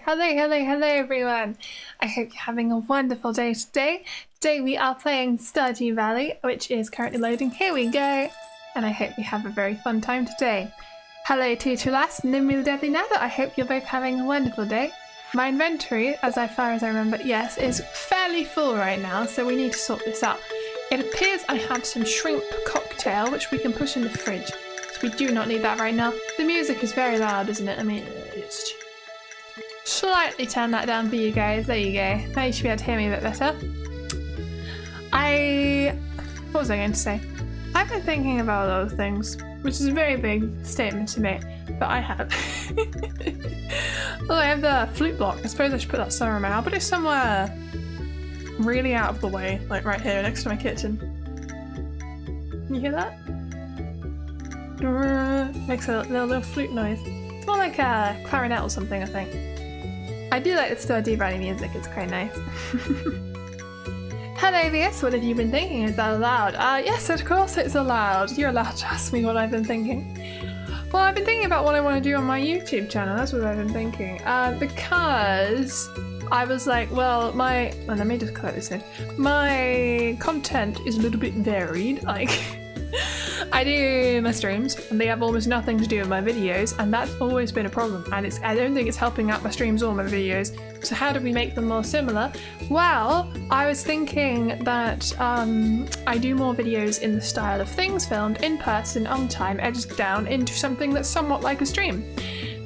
Hello everyone! I hope you're having a wonderful day today. Today we are playing Stardew Valley, which is currently loading. Here we go! And I hope you have a very fun time today. Hello to Tulas, Nimble Deadly Nether, I hope you're both having a wonderful day. My inventory, as far as I remember, yes, is fairly full right now, so we need to sort this out. It appears I have some shrimp cocktail, which we can push in the fridge. So we do not need that right now. The music is very loud, isn't it? I mean, it's slightly turn that down for you guys. There you go. Now you should be able to hear me a bit better. What was I going to say? I've been thinking about a lot of things, which is a very big statement to make, but I have. Well, I have the flute block. I suppose I should put that somewhere in my house. I'll put it somewhere really out of the way, like right here next to my kitchen. Can you hear that? Makes a little flute noise. It's more like a clarinet or something, I think. I do like the Stardew Valley music, it's quite nice. Hello Vieus, what have you been thinking? Is that allowed? Yes, of course it's allowed. You're allowed to ask me what I've been thinking. Well, I've been thinking about what I want to do on my YouTube channel, that's what I've been thinking. Because I was like, well, let me just cut this in. My content is a little bit varied, like, I do my streams and they have almost nothing to do with my videos, and that's always been a problem, and I don't think it's helping out my streams or my videos. So how do we make them more similar? Well, I was thinking that I do more videos in the style of things filmed in person on time, edited down into something that's somewhat like a stream.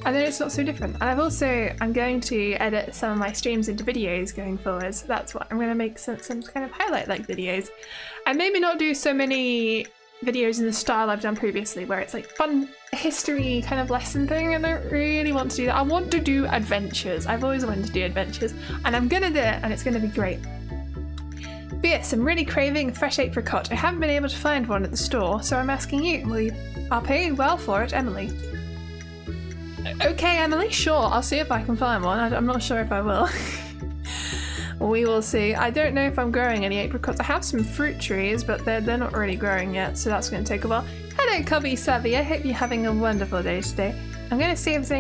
And then it's not so different. And I'm going to edit some of my streams into videos going forward. So that's what I'm going to make some kind of highlight like videos. And maybe not do so many videos in the style I've done previously, where it's like fun history kind of lesson thing. I don't really want to do that. I want to do adventures. I've always wanted to do adventures, and I'm gonna do it, and it's gonna be great. But yes, I'm really craving a fresh apricot. I haven't been able to find one at the store, so I'm asking you. I'll pay you well for it, Emily. Okay, Emily, sure. I'll see if I can find one. I'm not sure if I will. We will see. I don't know if I'm growing any apricots. I have some fruit trees, but they're not really growing yet, so that's going to take a while. Hello, Cubby Savvy. I hope you're having a wonderful day today. I'm going to see if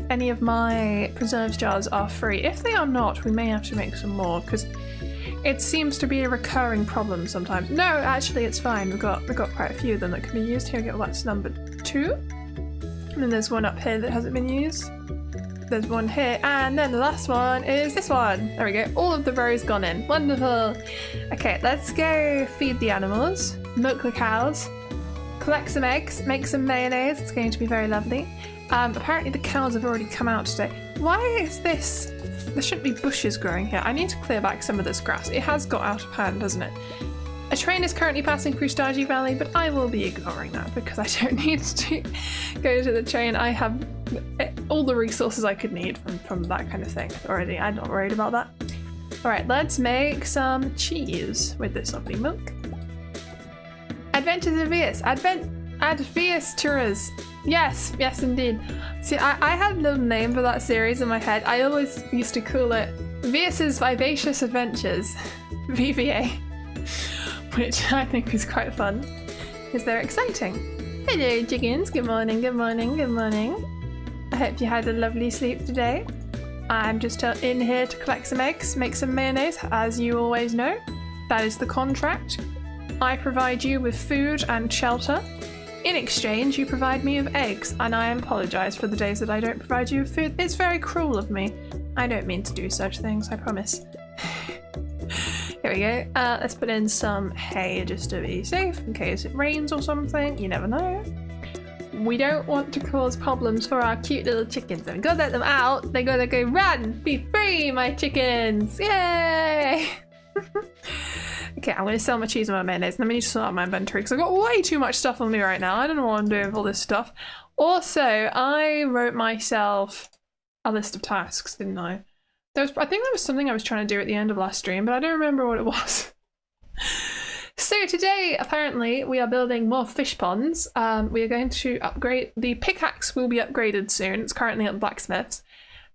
any of my preserves jars are free. If they are not, we may have to make some more, because it seems to be a recurring problem sometimes. No, actually, it's fine. We've got quite a few of them that can be used. Here we go. That's number 2. And then there's one up here that hasn't been used. There's one here, and then the last one is this one. There we go. All of the rows gone in. Wonderful. Okay, let's go feed the animals, milk the cows, collect some eggs, make some mayonnaise. It's going to be very lovely. Apparently the cows have already come out today. Why is this? There shouldn't be bushes growing here. I need to clear back some of this grass. It has got out of hand, doesn't it? A train is currently passing through Stardew Valley, but I will be ignoring that because I don't need to go to the train. I have all the resources I could need from that kind of thing already. I'm not worried about that. Alright, let's make some cheese with this lovely milk. Adventures of Vieus. Adventurers. Yes, yes indeed. See, I had a little name for that series in my head. I always used to call it Vieus's Vivacious Adventures. VVA. Which I think is quite fun, because they're exciting. Hello chickens, good morning, good morning, good morning. I hope you had a lovely sleep today. I'm just in here to collect some eggs, make some mayonnaise, as you always know. That is the contract. I provide you with food and shelter. In exchange, you provide me with eggs, and I apologise for the days that I don't provide you with food. It's very cruel of me. I don't mean to do such things, I promise. Here we go. Let's put in some hay just to be safe in case it rains or something. You never know. We don't want to cause problems for our cute little chickens. And we gotta let them out. They gotta go run, be free, my chickens. Yay! Okay, I'm gonna sell my cheese and my mayonnaise. Let me need to sort out my inventory because I've got way too much stuff on me right now. I don't know what I'm doing with all this stuff. Also, I wrote myself a list of tasks, didn't I? I think there was something I was trying to do at the end of last stream, but I don't remember what it was. So today, apparently, we are building more fish ponds. We are going to upgrade. The pickaxe will be upgraded soon. It's currently at the blacksmith's.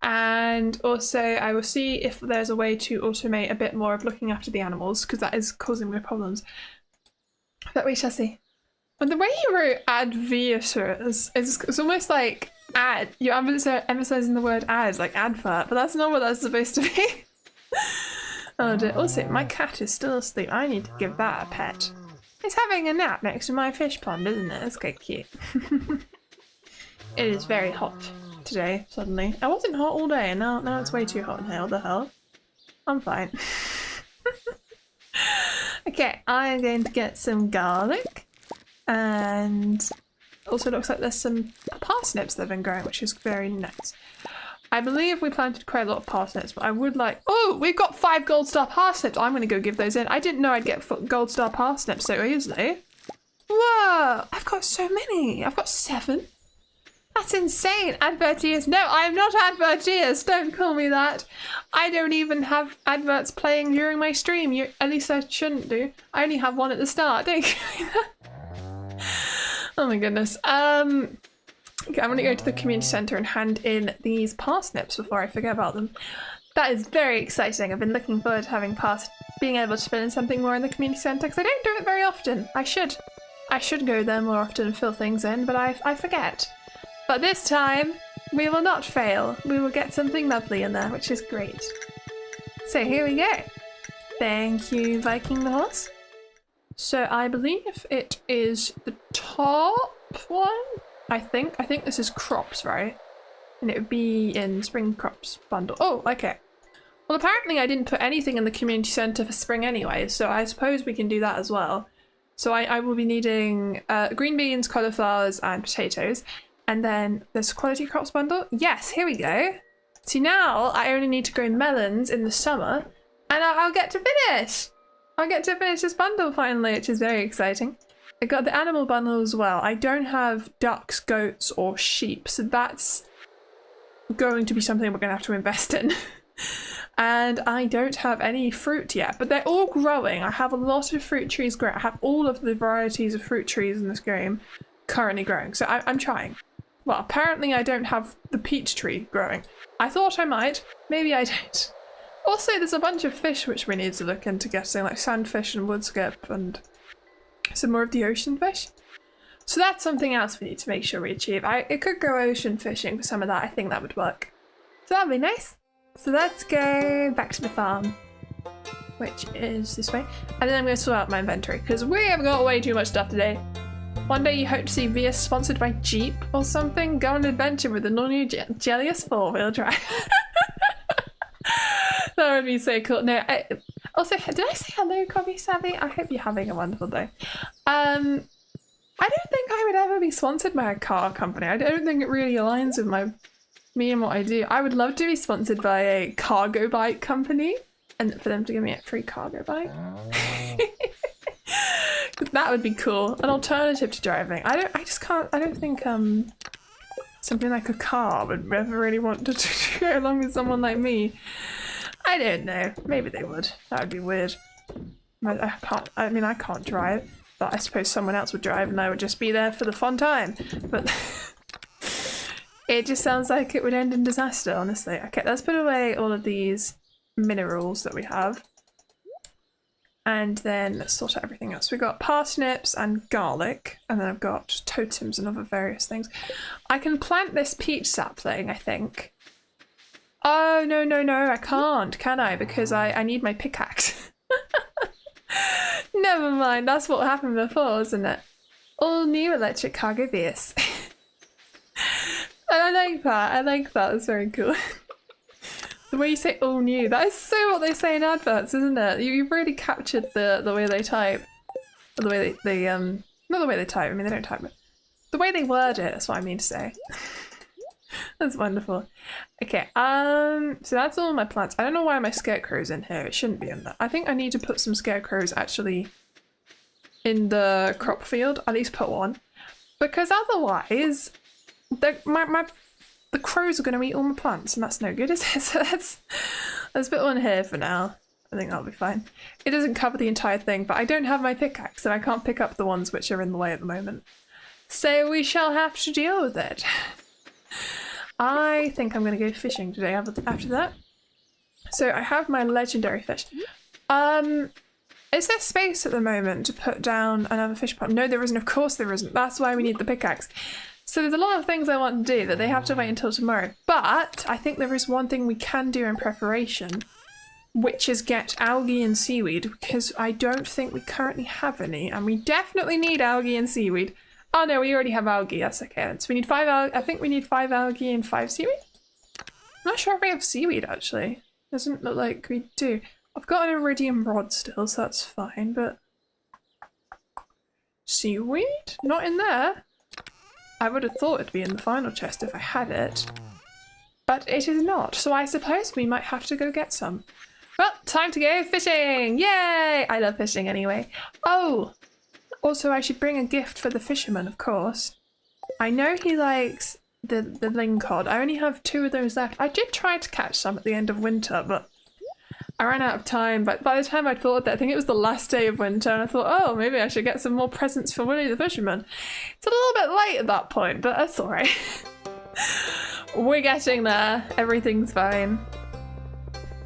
And also, I will see if there's a way to automate a bit more of looking after the animals, because that is causing me problems. But we shall see. But the way you wrote adventures is almost like ad. You're emphasizing the word ad, like advert, but that's not what that's supposed to be. Oh dear. Also, my cat is still asleep. I need to give that a pet. It's having a nap next to my fish pond, isn't it? It's quite cute. It is very hot today, suddenly. I wasn't hot all day, and now it's way too hot in here. What the hell? I'm fine. Okay, I am going to get some garlic. And also looks like there's some parsnips that have been growing, which is very nice. I believe we planted quite a lot of parsnips, but I would like... Oh, we've got 5 gold star parsnips. I'm going to go give those in. I didn't know I'd get gold star parsnips so easily. Whoa, I've got so many. I've got 7. That's insane. Advertiers. No, I am not advertiers. Don't call me that. I don't even have adverts playing during my stream. At least I shouldn't do. I only have one at the start. Don't call me that. Oh my goodness. Okay, I'm gonna go to the community centre and hand in these parsnips before I forget about them. That is very exciting. I've been looking forward to being able to fill in something more in the community centre because I don't do it very often. I should go there more often and fill things in, but I forget. But this time, we will not fail. We will get something lovely in there, which is great. So here we go. Thank you, Viking the horse. So I believe it is the top one. I think this is crops, right? And it would be in spring crops bundle. Oh, okay. Well, apparently I didn't put anything in the community center for spring anyway, so I suppose we can do that as well. So I will be needing green beans, cauliflowers, and potatoes. And then there's quality crops bundle. Yes, here we go. See, now I only need to grow melons in the summer, and I'll get to finish. I'll get to finish this bundle finally, which is very exciting. I got the animal bundle as well. I don't have ducks, goats, or sheep, so that's going to be something we're going to have to invest in. And I don't have any fruit yet, but they're all growing. I have a lot of fruit trees growing. I have all of the varieties of fruit trees in this game currently growing, so I'm trying. Well, apparently I don't have the peach tree growing. I thought I might. Maybe I don't. Also, there's a bunch of fish which we need to look into getting, like sandfish and woodskip and some more of the ocean fish. So that's something else we need to make sure we achieve. It could go ocean fishing for some of that. I think that would work. So that'd be nice. So let's go back to the farm, which is this way. And then I'm going to sort out my inventory because we have got way too much stuff today. One day you hope to see Vieus sponsored by Jeep or something. Go on an adventure with the all-new Jellius 4-wheel drive. That would be so cool. No, also, did I say hello, Cobby Savvy? I hope you're having a wonderful day. I don't think I would ever be sponsored by a car company. I don't think it really aligns with me and what I do. I would love to be sponsored by a cargo bike company and for them to give me a free cargo bike. That would be cool. An alternative to driving. I don't think something like a car would ever really want to go along with someone like me. I don't know. Maybe they would. That would be weird. I can't drive, but I suppose someone else would drive and I would just be there for the fun time. But it just sounds like it would end in disaster, honestly. Okay, let's put away all of these minerals that we have. And then let's sort out everything else. We've got parsnips and garlic, and then I've got totems and other various things. I can plant this peach sapling, I think. Oh, no, I can't, can I? Because I need my pickaxe. Never mind, that's what happened before, isn't it? All new electric cargo Vieus. And I like that, that's very cool. The way you say all new, that is so what they say in adverts, isn't it? You've really captured the way they type. Or the way they not the way they type, I mean they don't type, but the way they word it, that's what I mean to say. That's wonderful. Okay, so that's all my plants. I don't know why my scarecrow's in here, it shouldn't be in there. I think I need to put some scarecrows actually in the crop field, at least put one. Because otherwise, the crows are going to eat all my plants, and that's no good, is it? So let's put one here for now. I think that'll be fine. It doesn't cover the entire thing, but I don't have my pickaxe, and I can't pick up the ones which are in the way at the moment. So we shall have to deal with it. I think I'm going to go fishing today after that. So I have my legendary fish. Is there space at the moment to put down another fish pond? No, there isn't. Of course there isn't. That's why we need the pickaxe. So there's a lot of things I want to do that they have to wait until tomorrow. But I think there is one thing we can do in preparation, which is get algae and seaweed, because I don't think we currently have any, and we definitely need algae and seaweed. Oh no, we already have algae. That's okay. So we need 5 algae. I think we need 5 algae and 5 seaweed. I'm not sure if we have seaweed actually. Doesn't look like we do. I've got an iridium rod still, so that's fine, but seaweed? Not in there. I would have thought it'd be in the final chest if I had it, but it is not, so I suppose we might have to go get some. Well, time to go fishing! Yay! I love fishing anyway. Oh! Also, I should bring a gift for the fisherman, of course. I know he likes the lingcod. I only have 2 of those left. I did try to catch some at the end of winter, but I ran out of time. But by the time I thought that, I think it was the last day of winter, and I thought, oh, maybe I should get some more presents for Willy the fisherman. It's a little bit late at that point, but that's alright. We're getting there. Everything's fine.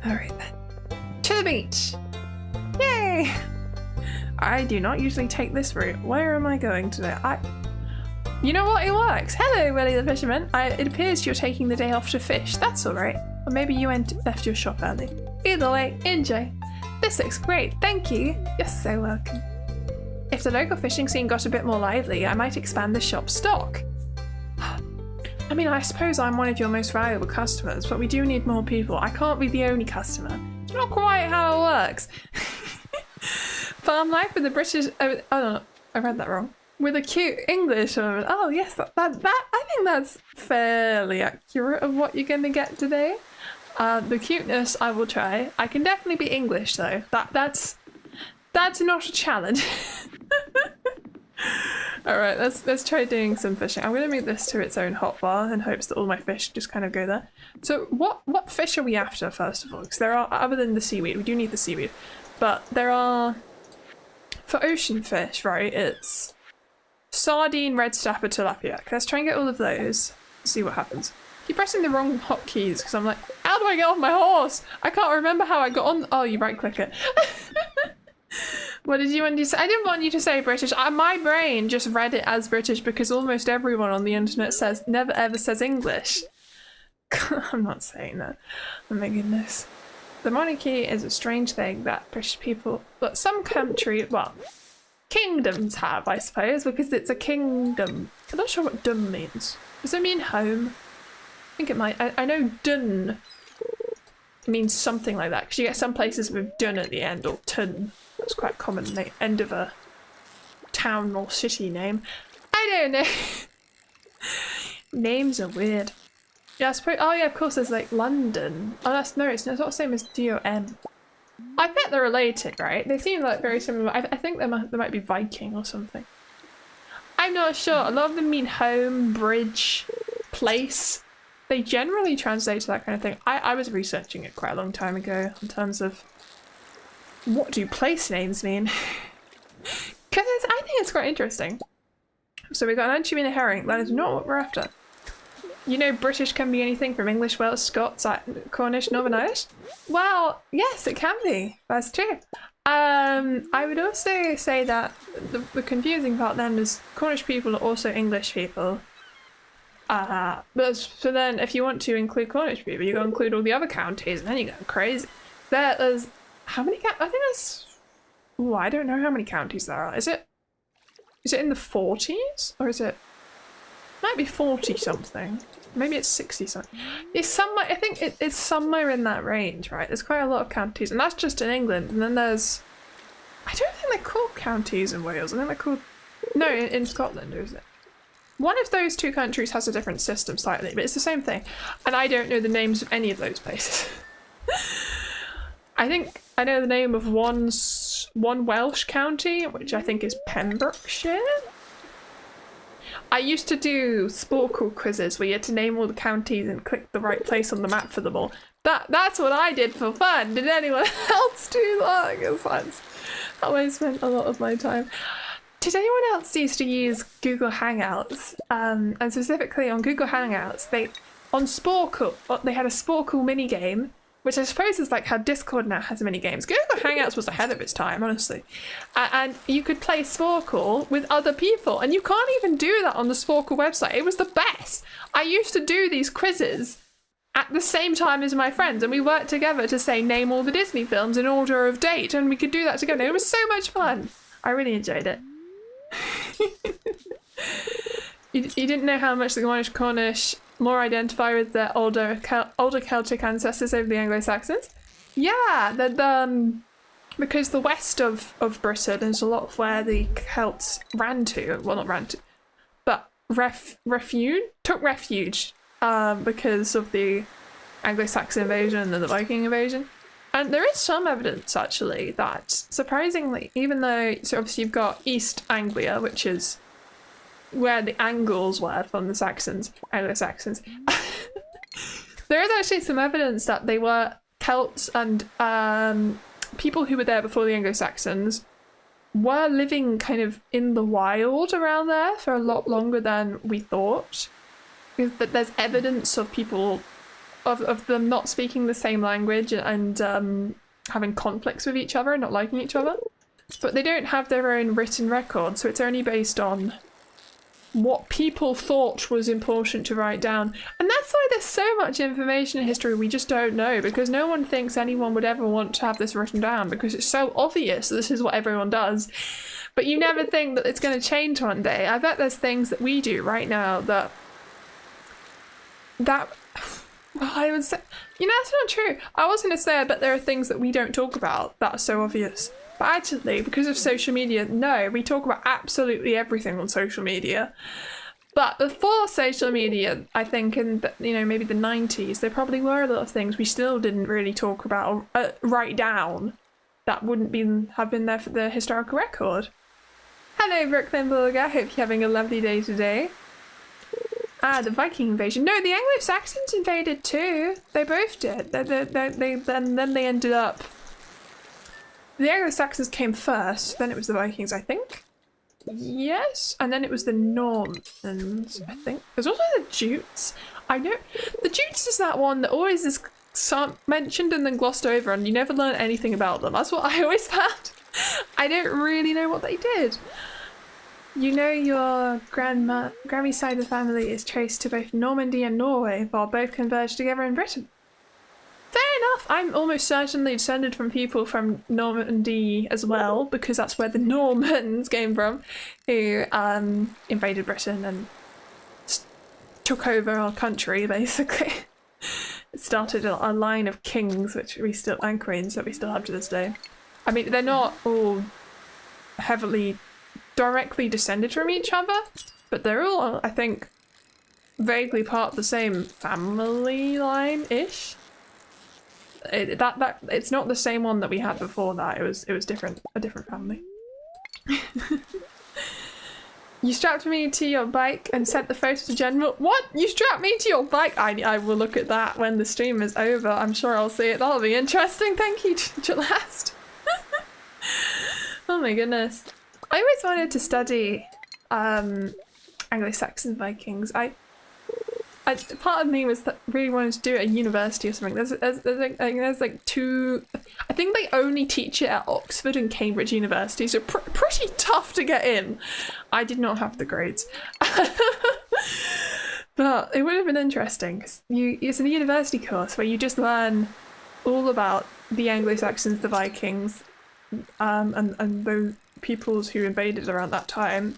Alright then. To the beach! Yay! I do not usually take this route. Where am I going today? You know what? It works. Hello, Willy the fisherman. It appears you're taking the day off to fish. That's alright. Or maybe you left your shop early. Either way, enjoy. This looks great. Thank you. You're so welcome. if the local fishing scene got a bit more lively, I might expand the shop's stock. I mean, I suppose I'm one of your most valuable customers, but we do need more people. I can't be the only customer. It's not quite how it works. Farm life with the British... Oh, no, I read that wrong. With a cute English woman. Oh, yes, that I think that's fairly accurate of what you're going to get today. The cuteness, I will try. I can definitely be English, though. That's not a challenge. Alright, let's try doing some fishing. I'm going to make this to its own hotbar in hopes that all my fish just kind of go there. So what fish are we after, first of all? Because there are, other than the seaweed, we do need the seaweed. But there are, for ocean fish, right, it's sardine, red snapper, tilapia. Let's try and get all of those, see what happens. Keep pressing the wrong hotkeys because I'm like, how do I get off my horse? I can't remember how I got on. Oh, you right click it. What did you want to say? I didn't want you to say British. My brain just read it as British because almost everyone on the internet never ever says English. I'm not saying that. Oh my goodness. The monarchy is a strange thing that British people, but some kingdoms have, I suppose, because it's a kingdom. I'm not sure what dum means. Does it mean home? I think it might. I know dun means something like that because you get some places with dun at the end, or tun. That's quite common, the end of a town or city name. I don't know. Names are weird. Yeah, I suppose. Oh yeah, of course. There's like London. Oh, it's not the same as D-O-M. I bet they're related, right? They seem like very similar. I think there might be Viking or something. I'm not sure. A lot of them mean home, bridge, place. They generally translate to that kind of thing. I was researching it quite a long time ago in terms of what do place names mean? Because I think it's quite interesting. So we got an anchovy and a herring. That is not what we're after. You know, British can be anything from English, Welsh, Scots, Cornish, Northern Irish. Well, yes, it can be. That's true. I would also say that the confusing part then is Cornish people are also English people. But so then if you want to include Cornish people, you got to include all the other counties, and then you go crazy. There's how many? I think there's. Oh, I don't know how many counties there are. Is it in the 40s or is it? Might be 40 something. Maybe it's 60 something. It's somewhere. I think it's somewhere in that range, right? There's quite a lot of counties, and that's just in England. And then there's. I don't think they're called counties in Wales. I think they're called. No, in Scotland, or is it? One of those two countries has a different system slightly, but it's the same thing. And I don't know the names of any of those places. I think I know the name of one Welsh county, which I think is Pembrokeshire. I used to do Sporkle quizzes where you had to name all the counties and click the right place on the map for them all. That's what I did for fun. Did anyone else do that? Because that's how I spent a lot of my time. Did anyone else used to use Google Hangouts? And specifically on Google Hangouts, on Sporkle, they had a Sporkle minigame, which I suppose is like how Discord now has mini games. Google Hangouts was ahead of its time, honestly. And you could play Sporkle with other people, and you can't even do that on the Sporkle website. It was the best. I used to do these quizzes at the same time as my friends, and we worked together to say name all the Disney films in order of date, and we could do that together. It was so much fun. I really enjoyed it. You didn't know how much the Cornish more identify with their older Celtic ancestors over the Anglo-Saxons. Yeah, because the west of Britain is a lot of where the Celts ran to. Well, not ran to, but took refuge because of the Anglo-Saxon invasion and the Viking invasion. And there is some evidence, actually, that surprisingly, even though, so obviously you've got East Anglia, which is where the Angles were from the Saxons, Anglo-Saxons. There is actually some evidence that they were Celts and people who were there before the Anglo-Saxons were living kind of in the wild around there for a lot longer than we thought. But there's evidence of people, of them not speaking the same language and having conflicts with each other and not liking each other. But they don't have their own written record, so it's only based on what people thought was important to write down. And that's why there's so much information in history we just don't know, because no one thinks anyone would ever want to have this written down because it's so obvious this is what everyone does. But you never think that it's going to change one day. I bet there's things that we do right now that well, I would say, you know, that's not true. I was going to say I bet there are things that we don't talk about that are so obvious. But actually, because of social media, no, we talk about absolutely everything on social media. But before social media, I think in the, you know, maybe the 90s, there probably were a lot of things we still didn't really talk about or write down that wouldn't have been there for the historical record. Hello, Brooklyn Bulgar. Hope you're having a lovely day today. Ah, the Viking invasion. No, the Anglo-Saxons invaded too. They both did. Then they ended up. The Anglo-Saxons came first. Then it was the Vikings, I think. Yes, and then it was the Normans, I think. There's also the Jutes. I know the Jutes is that one that always is mentioned and then glossed over, and you never learn anything about them. That's what I always found. I don't really know what they did. You know, your Grammy's side of the family is traced to both Normandy and Norway, while both converged together in Britain. Fair enough. I'm almost certainly descended from people from Normandy as well, because that's where the Normans came from, who invaded Britain and took over our country, basically. It started a line of kings, which we still, and queens, that we still have to this day. I mean, they're not all heavily directly descended from each other, but they're all, I think, vaguely part of the same family line-ish. It's not the same one that we had before that. It was different, a different family. You strapped me to your bike and sent the photo to General. What? You strapped me to your bike? I will look at that when the stream is over. I'm sure I'll see it. That'll be interesting. Thank you, Jalast. Oh my goodness. I always wanted to study Anglo-Saxon Vikings. Part of me was that really wanted to do it at university or something. There's like two. I think they only teach it at Oxford and Cambridge University, so pretty tough to get in. I did not have the grades, but it would have been interesting because it's a university course where you just learn all about the Anglo-Saxons, the Vikings, and those peoples who invaded around that time.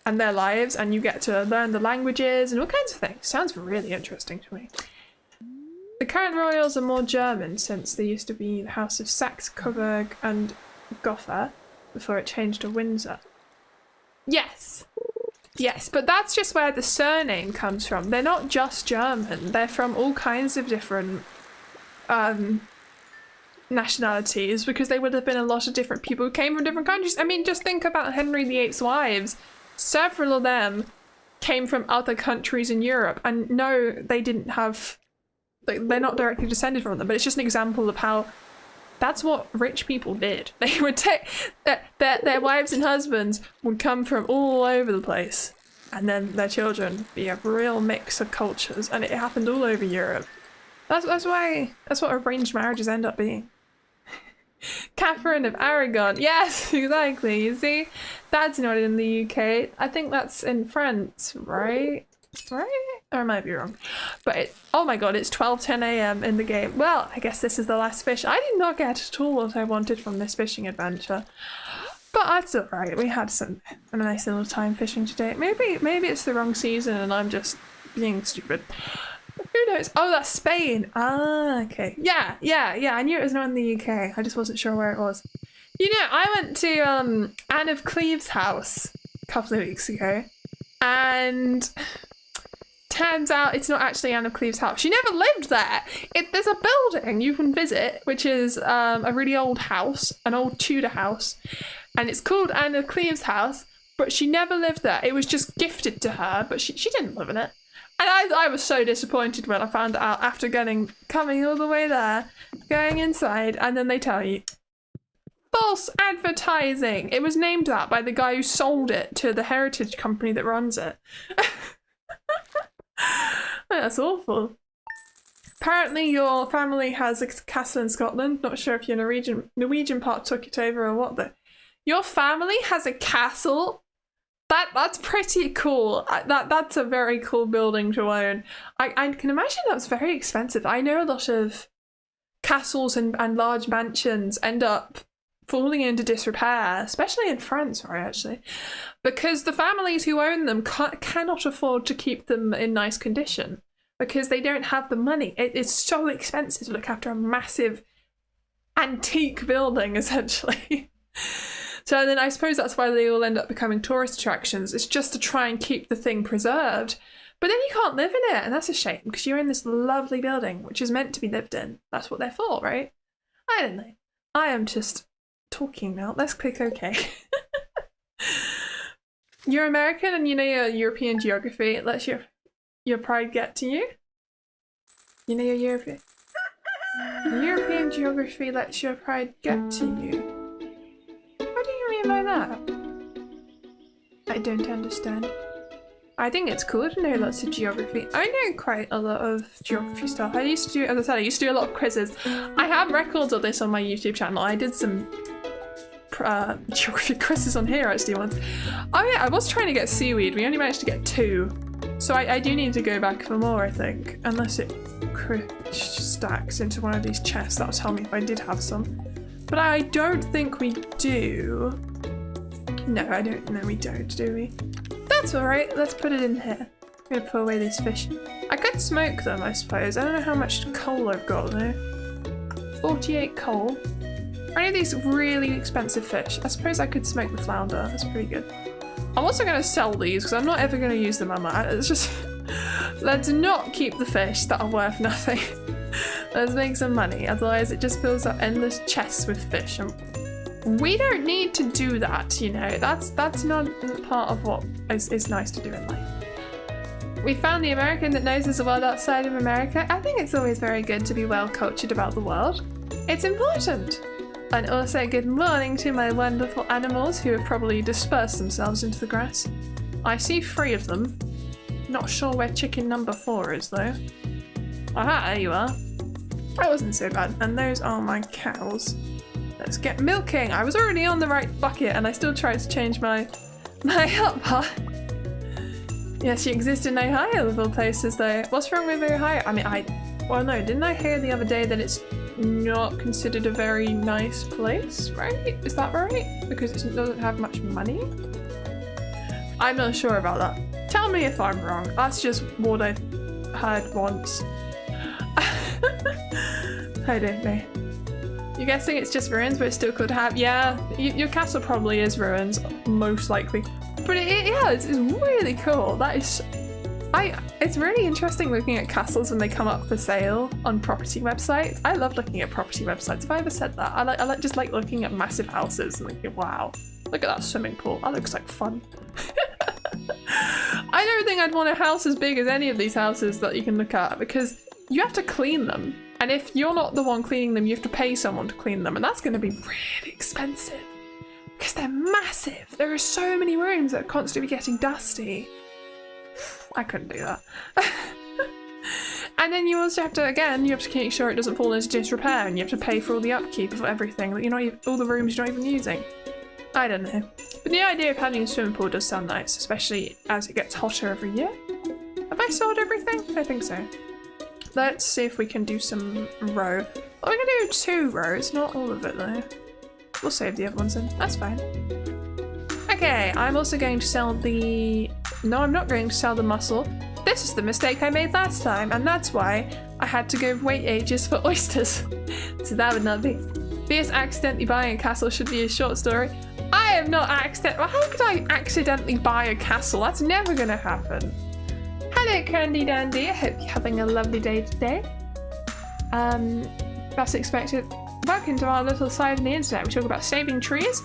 And their lives, and you get to learn the languages and all kinds of things. Sounds really interesting to me. The current royals are more German, since they used to be the House of Saxe, Coburg and Gotha before it changed to Windsor. Yes. Yes, but that's just where the surname comes from. They're not just German. They're from all kinds of different nationalities, because they would have been a lot of different people who came from different countries. I mean, just think about Henry VIII's wives. Several of them came from other countries in Europe, and no, they didn't have, like, they're not directly descended from them, but it's just an example of how that's what rich people did. They would take their wives and husbands would come from all over the place, and then their children be a real mix of cultures, and it happened all over Europe. That's what arranged marriages end up being. Catherine of Aragon. Yes, exactly. You see, that's not in the UK. I think that's in France, right? Right? Or I might be wrong. But oh my god, it's 12:10 a.m. in the game. Well, I guess this is the last fish. I did not get at all what I wanted from this fishing adventure. But that's alright. We had a nice little time fishing today. Maybe it's the wrong season and I'm just being stupid. Who knows? Oh, that's Spain. Ah, okay. Yeah. I knew it was not in the UK. I just wasn't sure where it was. You know, I went to Anne of Cleves' house a couple of weeks ago, and turns out it's not actually Anne of Cleves' house. She never lived there. There's a building you can visit, which is a really old house, an old Tudor house, and it's called Anne of Cleves' house, but she never lived there. It was just gifted to her, but she didn't live in it. And I was so disappointed when I found out after coming all the way there, going inside, and then they tell you, false advertising. It was named that by the guy who sold it to the heritage company that runs it. That's awful. Apparently your family has a castle in Scotland. Not sure if your Norwegian part took it over or what, but your family has a castle? That's pretty cool. That's a very cool building to own. I can imagine that's very expensive. I know a lot of castles and large mansions end up falling into disrepair, especially in France, right, actually, because the families who own them cannot afford to keep them in nice condition because they don't have the money. It's so expensive to look after a massive antique building, essentially. So then I suppose that's why they all end up becoming tourist attractions. It's just to try and keep the thing preserved. But then you can't live in it, and that's a shame, because you're in this lovely building, which is meant to be lived in. That's what they're for, right? I don't know. I am just talking now. Let's click OK. You're American and you know your European geography. Let your pride get to you. You know your European geography lets your pride get to you. What do you mean by that? I don't understand. I think it's cool to know lots of geography. I know quite a lot of geography stuff. I used to do, as I said, I used to do a lot of quizzes. I have records of this on my YouTube channel. I did some geography quizzes on here actually once. Oh yeah, I was trying to get seaweed. We only managed to get 2. So I do need to go back for more, I think. Unless it stacks into one of these chests. That'll tell me if I did have some. But I don't think we do. No, I don't. No, we don't, do we? That's alright, let's put it in here. I'm gonna put away these fish. I could smoke them, I suppose. I don't know how much coal I've got though. 48 coal. Are any of these really expensive fish? I suppose I could smoke the flounder, that's pretty good. I'm also gonna sell these because I'm not ever gonna use them on that. It's just, let's not keep the fish that are worth nothing. Let's make some money, otherwise it just fills up endless chests with fish. And we don't need to do that, you know. That's not part of what is nice to do in life. We found the American that knows there's a world outside of America. I think it's always very good to be well cultured about the world. It's important. And also good morning to my wonderful animals who have probably dispersed themselves into the grass. I see 3 of them. Not sure where chicken number 4 is though. Aha, there you are. That wasn't so bad. And those are my cows. Let's get milking. I was already on the right bucket and I still tried to change my hotbar. Yes, you exist in Ohio of all places though. What's wrong with Ohio? I mean, well no, didn't I hear the other day that it's not considered a very nice place, right? Is that right? Because it doesn't have much money? I'm not sure about that. Tell me if I'm wrong. That's just what I've heard once. I don't know. You're guessing it's just ruins, but it still could have. Yeah, your castle probably is ruins, most likely. But yeah, it's really cool. That is, it's really interesting looking at castles when they come up for sale on property websites. I love looking at property websites. Have I ever said that? I just like looking at massive houses and thinking, wow, look at that swimming pool. That looks like fun. I don't think I'd want a house as big as any of these houses that you can look at because you have to clean them. And if you're not the one cleaning them, you have to pay someone to clean them. And that's going to be really expensive because they're massive. There are so many rooms that are constantly getting dusty. I couldn't do that. And then you also have to, again, you have to make sure it doesn't fall into disrepair and you have to pay for all the upkeep of everything that you're not even, all the rooms you're not even using. I don't know. But the idea of having a swimming pool does sound nice, especially as it gets hotter every year. Have I sold everything? I think so. Let's see if we can do some row. Well, we can do 2 rows, not all of it though. We'll save the other ones then, that's fine. Okay, I'm also going to sell the... No, I'm not going to sell the mussel. This is the mistake I made last time, and that's why I had to go wait ages for oysters. So that would not be. Vieus accidentally buying a castle should be a short story. I am not accident. How could I accidentally buy a castle? That's never gonna happen. Hello, Candy Dandy. I hope you're having a lovely day today. That's expected. Welcome to our little side of the internet. We talk about saving trees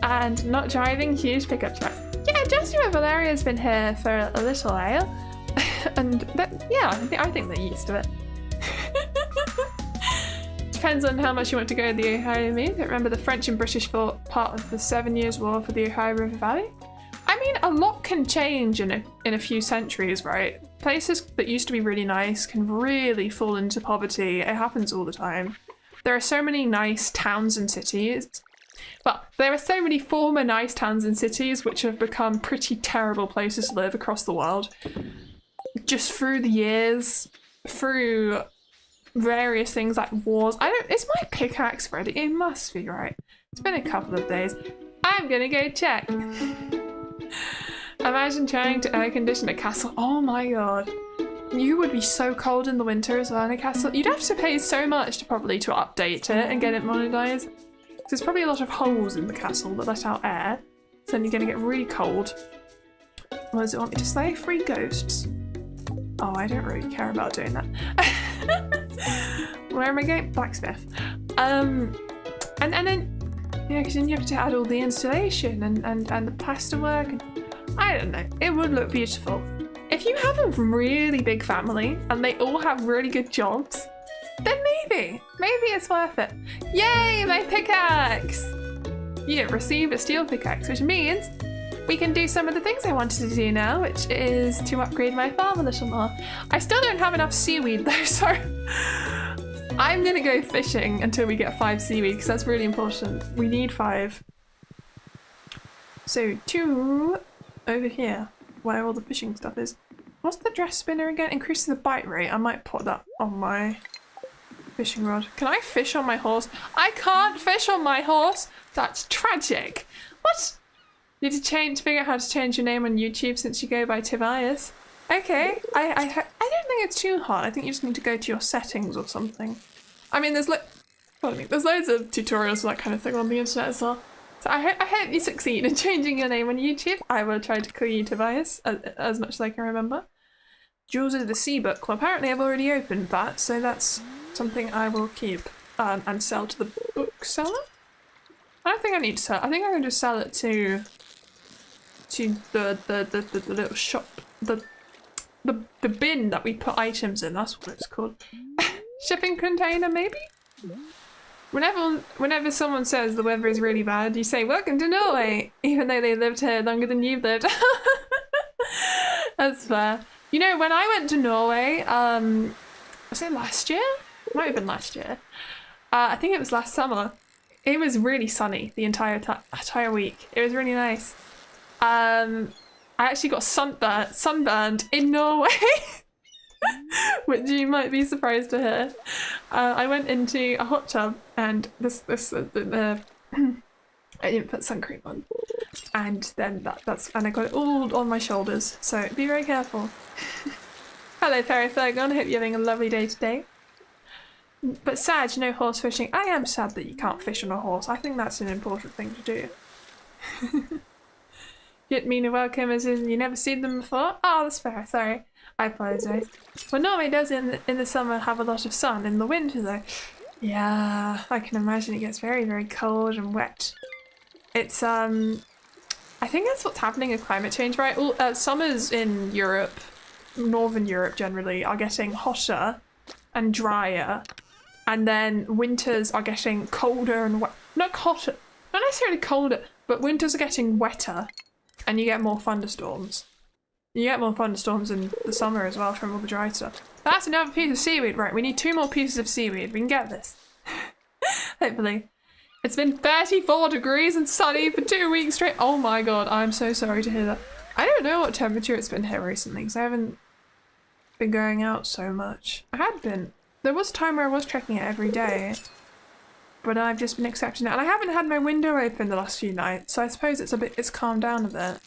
and not driving huge pickup trucks. Yeah, Justin Valeria's been here for a little while, and yeah, I think they're used to it. Depends on how much you want to go to the Ohio Mean. Remember the French and British fought part of the 7 Years' War for the Ohio River Valley? I mean, a lot can change in a few centuries, right? Places that used to be really nice can really fall into poverty. It happens all the time. There are so many nice towns and cities. Well, there are so many former nice towns and cities which have become pretty terrible places to live across the world. Just through the years, through various things like wars. Is my pickaxe ready? It must be, right? It's been a couple of days. I'm gonna go check. Imagine trying to air condition a castle. Oh my god. You would be so cold in the winter as well in a castle. You'd have to pay so much to probably to update it and get it modernized. There's probably a lot of holes in the castle that let out air. So then you're gonna get really cold. What does it want me to say? Free ghosts. Oh, I don't really care about doing that. Where am I going? Blacksmith. And then, yeah, because then you have to add all the installation and the plasterwork. And I don't know. It would look beautiful. If you have a really big family and they all have really good jobs, then maybe it's worth it. Yay, my pickaxe! You receive a steel pickaxe, which means we can do some of the things I wanted to do now, which is to upgrade my farm a little more. I still don't have enough seaweed though, so I'm gonna go fishing until we get 5 seaweed, because that's really important. We need 5. So 2 over here, where all the fishing stuff is. What's the dress spinner again? Increases the bite rate. I might put that on my fishing rod. Can I fish on my horse? I can't fish on my horse! That's tragic. What? Need to figure out how to change your name on YouTube since you go by Tobias. Okay, I don't think it's too hard. I think you just need to go to your settings or something. I mean, there's loads of tutorials for that kind of thing on the internet as well. So I hope you succeed in changing your name on YouTube. I will try to call you Tobias as much as I can remember. Jewels of the Sea book. Well, apparently I've already opened that, so that's something I will keep and sell to the bookseller. I don't think I need to sell. I think I can just sell it to the little shop, the bin that we put items in. That's what it's called. Shipping container, maybe. Whenever someone says the weather is really bad, you say welcome to Norway, even though they lived here longer than you've lived. That's fair. You know, when I went to Norway, was it last year? It might have been last year. I think it was last summer. It was really sunny the entire week. It was really nice. I actually got sunburned in Norway, which you might be surprised to hear. I went into a hot tub and I didn't put sun cream on, and then and I got it all on my shoulders. So be very careful. Hello, Fairy Fergon. I hope you're having a lovely day today. But sad, you know, horse fishing. I am sad that you can't fish on a horse. I think that's an important thing to do. You didn't mean to welcome as in you never seen them before? Oh, that's fair. Sorry. I apologise. Well, Norway does in the summer have a lot of sun. In the winter, though, yeah, I can imagine it gets very, very cold and wet. It's I think that's what's happening with climate change, right? All summers in Europe, Northern Europe generally, are getting hotter and drier. And then winters are getting colder and not hotter, not necessarily colder, but winters are getting wetter, and you get more thunderstorms. You get more thunderstorms in the summer as well from all the dry stuff. That's another piece of seaweed, right? We need 2 more pieces of seaweed. We can get this. Hopefully. It's been 34 degrees and sunny for 2 weeks straight. Oh my god, I'm so sorry to hear that. I don't know what temperature it's been here recently, because I haven't been going out so much. I had been. There was a time where I was checking it every day, but I've just been accepting it. And I haven't had my window open the last few nights, so I suppose it's calmed down a bit.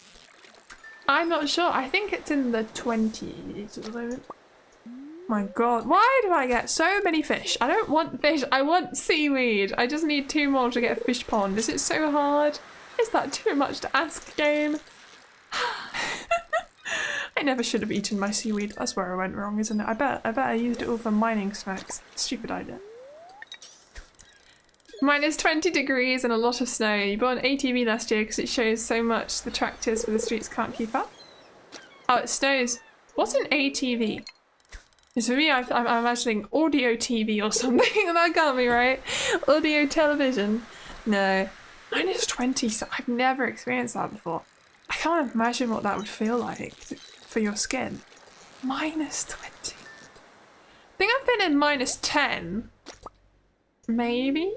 I'm not sure. I think it's in the 20s at the moment. My god, why do I get so many fish? I don't want fish, I want seaweed. I just need 2 more to get a fish pond. Is it so hard? Is that too much to ask, game? I never should have eaten my seaweed. That's where I went wrong, isn't it? I bet I used it all for mining snacks. Stupid idea. Minus 20 degrees and a lot of snow. You bought an ATV last year because it shows so much the tractors for the streets can't keep up. Oh, it snows. What's an ATV? Because for me, I'm imagining audio TV or something. That can't be right. Audio television. No. Minus 20. So I've never experienced that before. I can't imagine what that would feel like for your skin. Minus 20. I think I've been in minus 10. Maybe?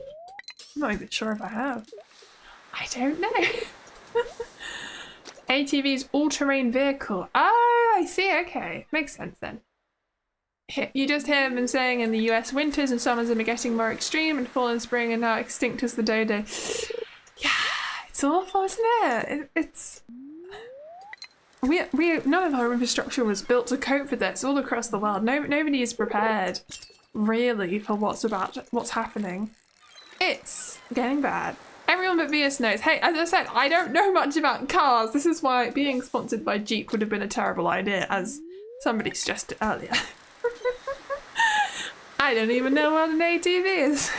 I'm not even sure if I have. I don't know. ATV's all-terrain vehicle. Oh, I see. Okay. Makes sense then. You just hear them saying in the US, winters and summers are getting more extreme, and fall and spring are now extinct as the dodo. It's awful, isn't it? It's... None of our infrastructure was built to cope with this all across the world. Nobody is prepared, really, for what's happening. It's getting bad. Everyone but Vieus knows. Hey, as I said, I don't know much about cars. This is why being sponsored by Jeep would have been a terrible idea, as somebody suggested earlier. I don't even know what an ATV is.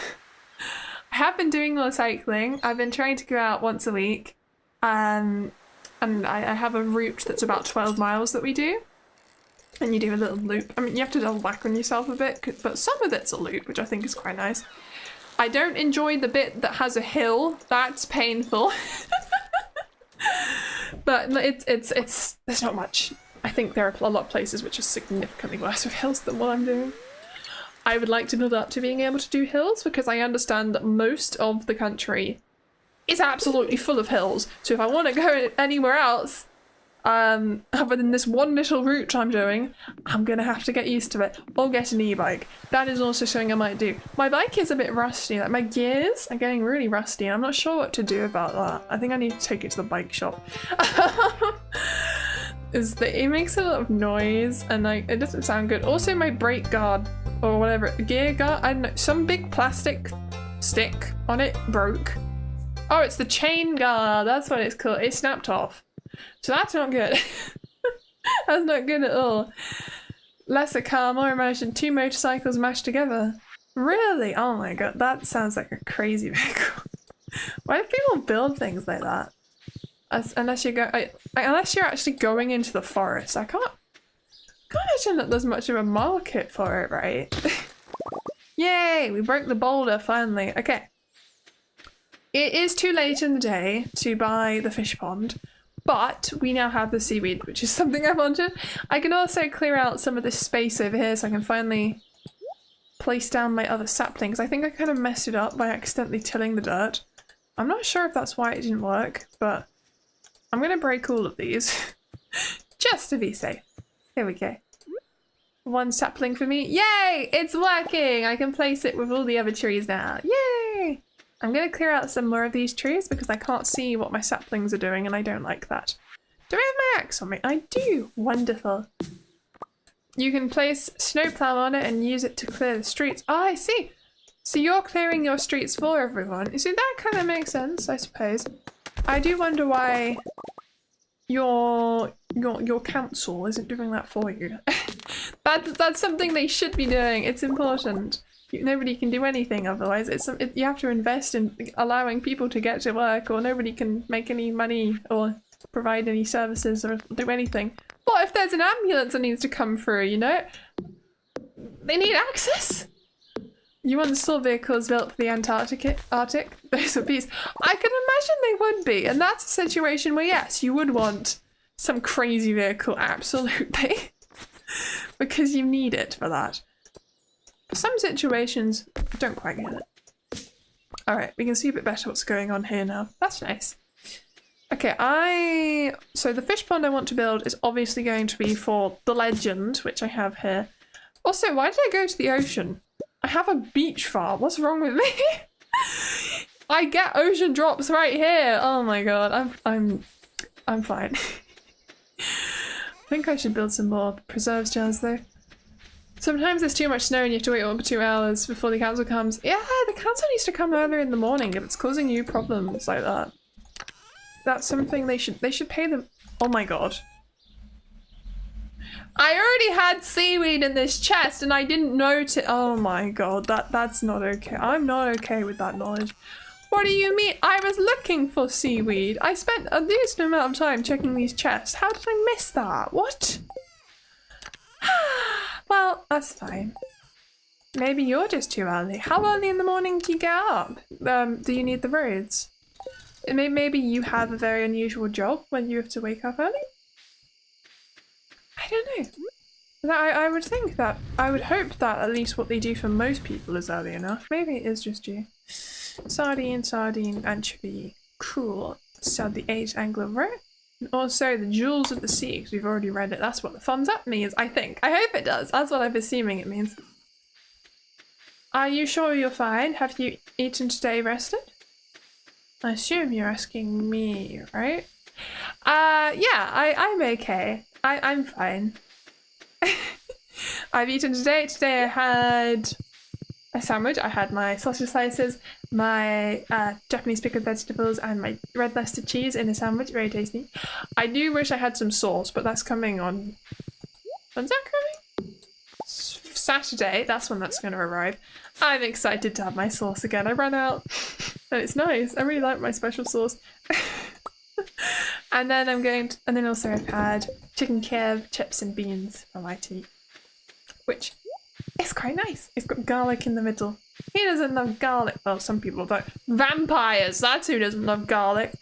I have been doing more cycling. I've been trying to go out once a week. And I have a route that's about 12 miles that we do. And you do a little loop. I mean, you have to double back on yourself a bit, but some of it's a loop, which I think is quite nice. I don't enjoy the bit that has a hill. That's painful. But there's not much. I think there are a lot of places which are significantly worse with hills than what I'm doing. I would like to build up to being able to do hills because I understand that most of the country is absolutely full of hills. So if I want to go anywhere else, other than this one little route I'm doing, I'm gonna have to get used to it or get an e-bike. That is also something I might do. My bike is a bit rusty, like my gears are getting really rusty and I'm not sure what to do about that. I think I need to take it to the bike shop. It makes a lot of noise and like it doesn't sound good. Also my brake guard or whatever, gear guard, I don't know, some big plastic stick on it broke. Oh, it's the chain guard, that's what it's called. It snapped off. So that's not good. That's not good at all. Less a car, more emotion, 2 motorcycles mashed together. Really? Oh my god, that sounds like a crazy vehicle. Why do people build things like that? Unless you're actually going into the forest. I can't imagine that there's much of a market for it, right? Yay, we broke the boulder finally. Okay. It is too late in the day to buy the fish pond, but we now have the seaweed, which is something I wanted. I can also clear out some of this space over here so I can finally place down my other saplings. I think I kind of messed it up by accidentally tilling the dirt. I'm not sure if that's why it didn't work, but I'm going to break all of these just to be safe. Here we go. 1 sapling for me. Yay! It's working! I can place it with all the other trees now. Yay! I'm going to clear out some more of these trees because I can't see what my saplings are doing and I don't like that. Do I have my axe on me? I do! Wonderful. You can place snowplow on it and use it to clear the streets. Oh, I see! So you're clearing your streets for everyone. So that kind of makes sense, I suppose. I do wonder why your council isn't doing that for you. That's something they should be doing. It's important. Nobody can do anything otherwise. You have to invest in allowing people to get to work, or nobody can make any money or provide any services or do anything. What if there's an ambulance that needs to come through, you know? They need access. You want store vehicles built for the Arctic? Those would be... I can imagine they would be, and that's a situation where yes, you would want some crazy vehicle, absolutely. Because you need it for that. Some situations don't quite get it. Alright, we can see a bit better what's going on here now. That's nice. Okay, so the fish pond I want to build is obviously going to be for the legend, which I have here. Also, why did I go to the ocean? I have a beach farm. What's wrong with me? I get ocean drops right here. Oh my god, I'm fine. I think I should build some more preserves jars though. Sometimes there's too much snow and you have to wait over 2 hours before the council comes. Yeah, the council needs to come earlier in the morning if it's causing you problems like that. That's something they should pay them. Oh my god. I already had seaweed in this chest and I didn't notice. Oh my god, that's not okay. I'm not okay with that knowledge. What do you mean? I was looking for seaweed. I spent a decent amount of time checking these chests. How did I miss that? What? Well, that's fine. Maybe you're just too early. How early in the morning do you get up? Do you need the roads? Maybe you have a very unusual job when you have to wake up early? I don't know. I would think that, I would hope that at least what they do for most people is early enough. Maybe it is just you. Sardine, anchovy, cool. Sell the 8 angler. And also the jewels of the sea, because we've already read it. That's what the thumbs up means, I think. I hope it does. That's what I'm assuming it means. Are you sure you're fine? Have you eaten today, rested? I assume you're asking me, right? Yeah, I'm okay. I'm fine. I've eaten today. Today I had a sandwich. I had my sausage slices, my Japanese pickled vegetables, and my red Leicester cheese in a sandwich. Very tasty. I do wish I had some sauce, but that's coming on. When's that coming? Saturday. That's when that's going to arrive. I'm excited to have my sauce again. I ran out, and it's nice. I really like my special sauce. And then and then also I've had chicken Kiev, chips and beans for my tea, which is quite nice. It's got garlic in the middle. He doesn't love garlic. Well, some people don't. Vampires, that's who doesn't love garlic.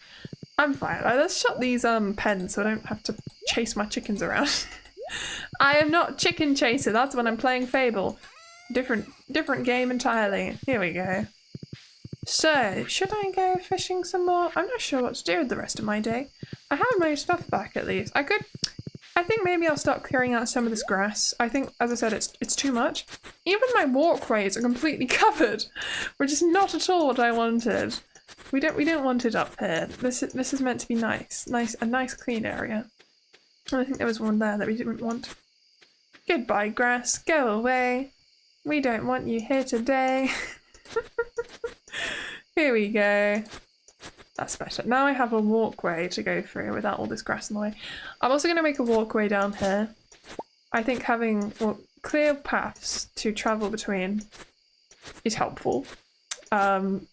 I'm fine. Let's shut these pens so I don't have to chase my chickens around. I am not chicken chaser. That's when I'm playing Fable. Different game entirely. Here we go. So, should I go fishing some more? I'm not sure what to do with the rest of my day. I have my stuff back at least. I think maybe I'll start clearing out some of this grass. I think, as I said, it's too much. Even my walkways are completely covered, which is not at all what I wanted. We don't want it up here. This is meant to be nice, a nice clean area. And I think there was one there that we didn't want. Goodbye, grass. Go away. We don't want you here today. Here we go. That's better. Now I have a walkway to go through without all this grass in the way. I'm also going to make a walkway down here. I think having clear paths to travel between is helpful. And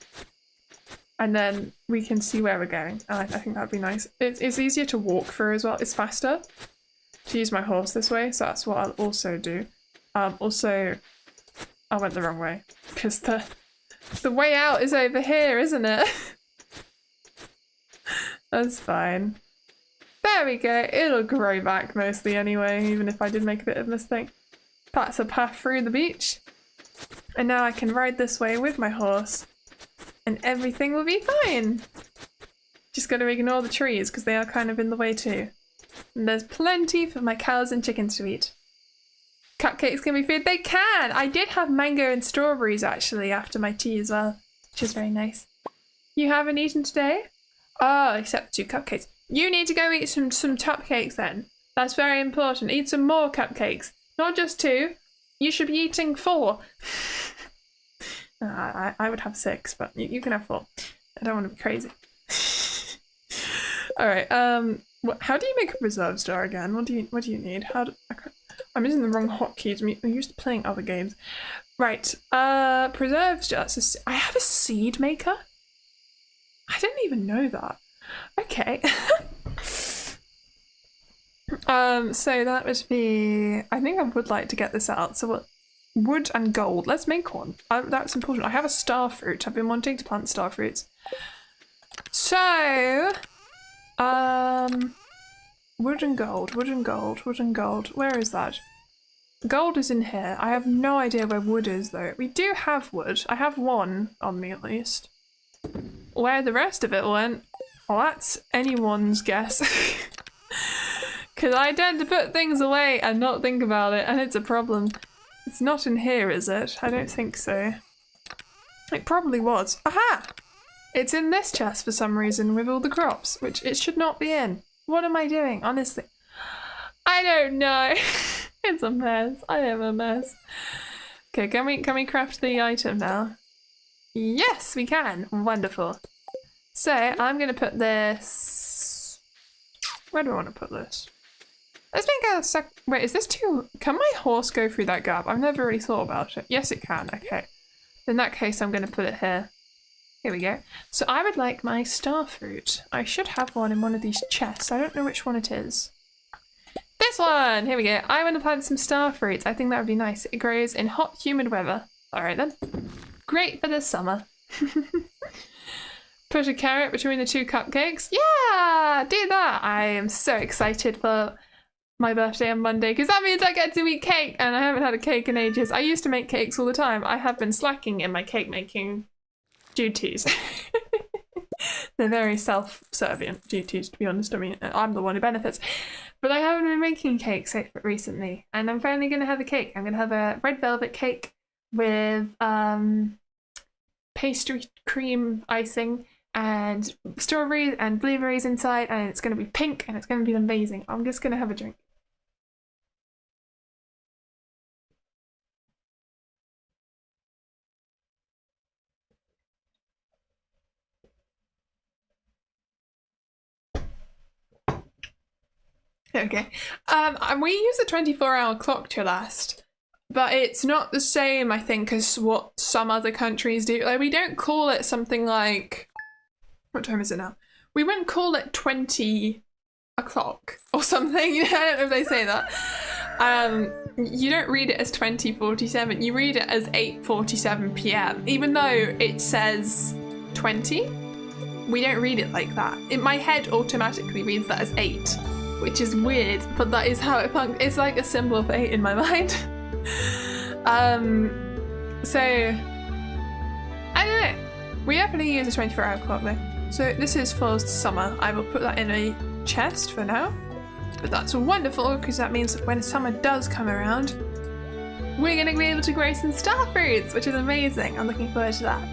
then we can see where we're going. And I think that'd be nice. It's easier to walk through as well. It's faster to use my horse this way, so that's what I'll also do. Also, I went the wrong way because the way out is over here, isn't it? That's fine. There we go. It'll grow back mostly anyway, even if I did make a bit of a mistake. That's a path through the beach. And now I can ride this way with my horse. And everything will be fine. Just got to ignore the trees because they are kind of in the way too. And there's plenty for my cows and chickens to eat. Cupcakes can be food. They can! I did have mango and strawberries actually after my tea as well, which is very nice. You haven't eaten today? Oh, except 2 cupcakes. You need to go eat some cupcakes then. That's very important. Eat some more cupcakes. Not just 2. You should be eating 4. I would have 6, but you can have 4. I don't want to be crazy. Alright, how do you make a preserve star again? What do you need? I'm using the wrong hotkeys. I'm used to playing other games. Right, preserve stars. I have a seed maker? I didn't even know that. Okay. So that would be... I think I would like to get this out. So what? Wood and gold. Let's make one. That's important. I have a star fruit. I've been wanting to plant star fruits. So... wood and gold. Wood and gold. Wood and gold. Where is that? Gold is in here. I have no idea where wood is though. We do have wood. I have 1 on me at least. Where the rest of it went, well, that's anyone's guess. Because I tend to put things away and not think about it, and it's a problem. It's not in here, is it? I don't think so. It probably was. Aha! It's in this chest for some reason with all the crops, which it should not be in. What am I doing, honestly? I don't know. It's a mess. I am a mess. Okay, can we craft the item now? Yes, we can. Wonderful. So I'm going to put this... Where do I want to put this? Let's make a Wait, is this too... Can my horse go through that gap? I've never really thought about it. Yes, it can. Okay. In that case, I'm going to put it here. Here we go. So I would like my star fruit. I should have one in one of these chests. I don't know which one it is. This one! Here we go. I want to plant some star fruits. I think that would be nice. It grows in hot, humid weather. Alright then. Great for the summer. Put a carrot between the 2 cupcakes. Yeah! Do that! I am so excited for my birthday on Monday because that means I get to eat cake and I haven't had a cake in ages. I used to make cakes all the time. I have been slacking in my cake making duties. They're very self-servient duties, to be honest. I mean, I'm the one who benefits. But I haven't been making cakes recently, and I'm finally going to have a cake. I'm going to have a red velvet cake with pastry cream icing and strawberries and blueberries inside, and it's going to be pink and it's going to be amazing. I'm just going to have a drink. Okay. We use a 24-hour clock to last, but it's not the same, I think, as what some other countries do. Like, we don't call it something like, what time is it now? We wouldn't call it 20 o'clock or something. I don't know if they say that. You don't read it as 20:47. You read it as 8:47 p.m. Even though it says 20, we don't read it like that. In my head, automatically reads that as 8. Which is weird, but that is how it functions. It's like a symbol of 8 in my mind. So, I don't know. We definitely use a 24-hour clock though. So this is for summer. I will put that in a chest for now. But that's wonderful, because that means that when summer does come around, we're going to be able to grow some star fruits, which is amazing. I'm looking forward to that.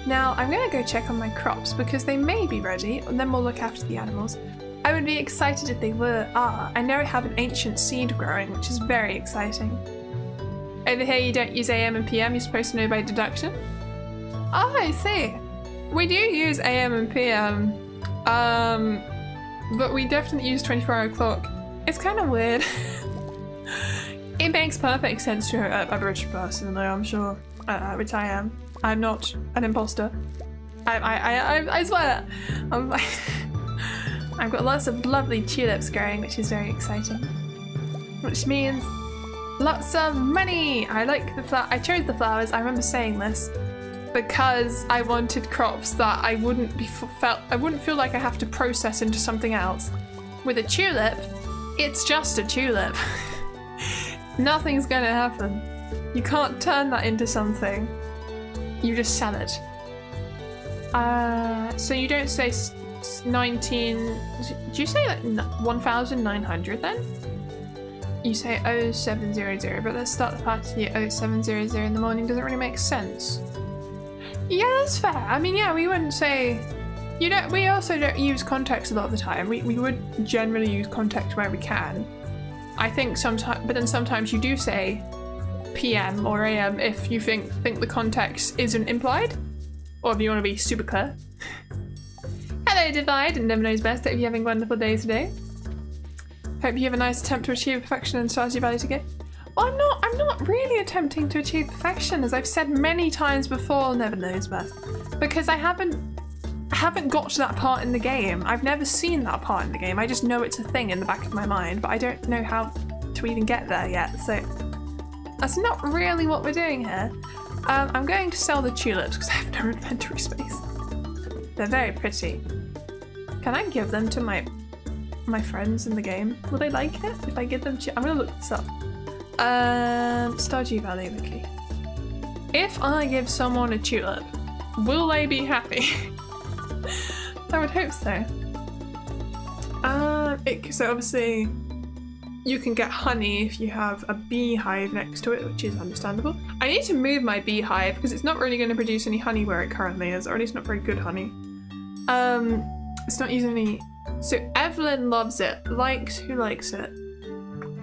Now, I'm going to go check on my crops, because they may be ready, and then we'll look after the animals. I would be excited if they are. I know I have an ancient seed growing, which is very exciting. Over here you don't use AM and PM, you're supposed to know by deduction. Oh, I see. We do use AM and PM, but we definitely use 24-hour clock. It's kind of weird. It makes perfect sense to a British person, though, I'm sure, which I am. I'm not an imposter. I swear. I've got lots of lovely tulips growing, which is very exciting. Which means lots of money! I like the I chose the flowers, I remember saying this, because I wanted crops that I wouldn't feel like I have to process into something else. With a tulip, it's just a tulip. Nothing's gonna happen. You can't turn that into something. You just sell it. So you don't say 19, do you say like 1900 then? You say 0700, but let's start the party at 0700 in the morning. Doesn't really make sense. Yeah, that's fair. I mean, yeah, we wouldn't say, you know, we also don't use context a lot of the time. We would generally use context where we can. I think sometimes, but then sometimes you do say PM or AM if you think the context isn't implied, or if you want to be super clear. Hello Divide and Never Knows Best. Hope you're having a wonderful day today. Hope you have a nice attempt to achieve perfection in Stardew Valley today. Well, I'm not really attempting to achieve perfection, as I've said many times before, Never Knows Best. Because I haven't got to that part in the game. I've never seen that part in the game. I just know it's a thing in the back of my mind, but I don't know how to even get there yet, so that's not really what we're doing here. I'm going to sell the tulips because I have no inventory space. They're very pretty. Can I give them to my friends in the game? Will they like it if I give them I'm gonna look this up. Stardew Valley wiki. If I give someone a tulip, will they be happy? I would hope so. So obviously you can get honey if you have a beehive next to it, which is understandable. I need to move my beehive because it's not really going to produce any honey where it currently is, or at least not very good honey. It's not using any. So Evelyn loves it. Who likes it?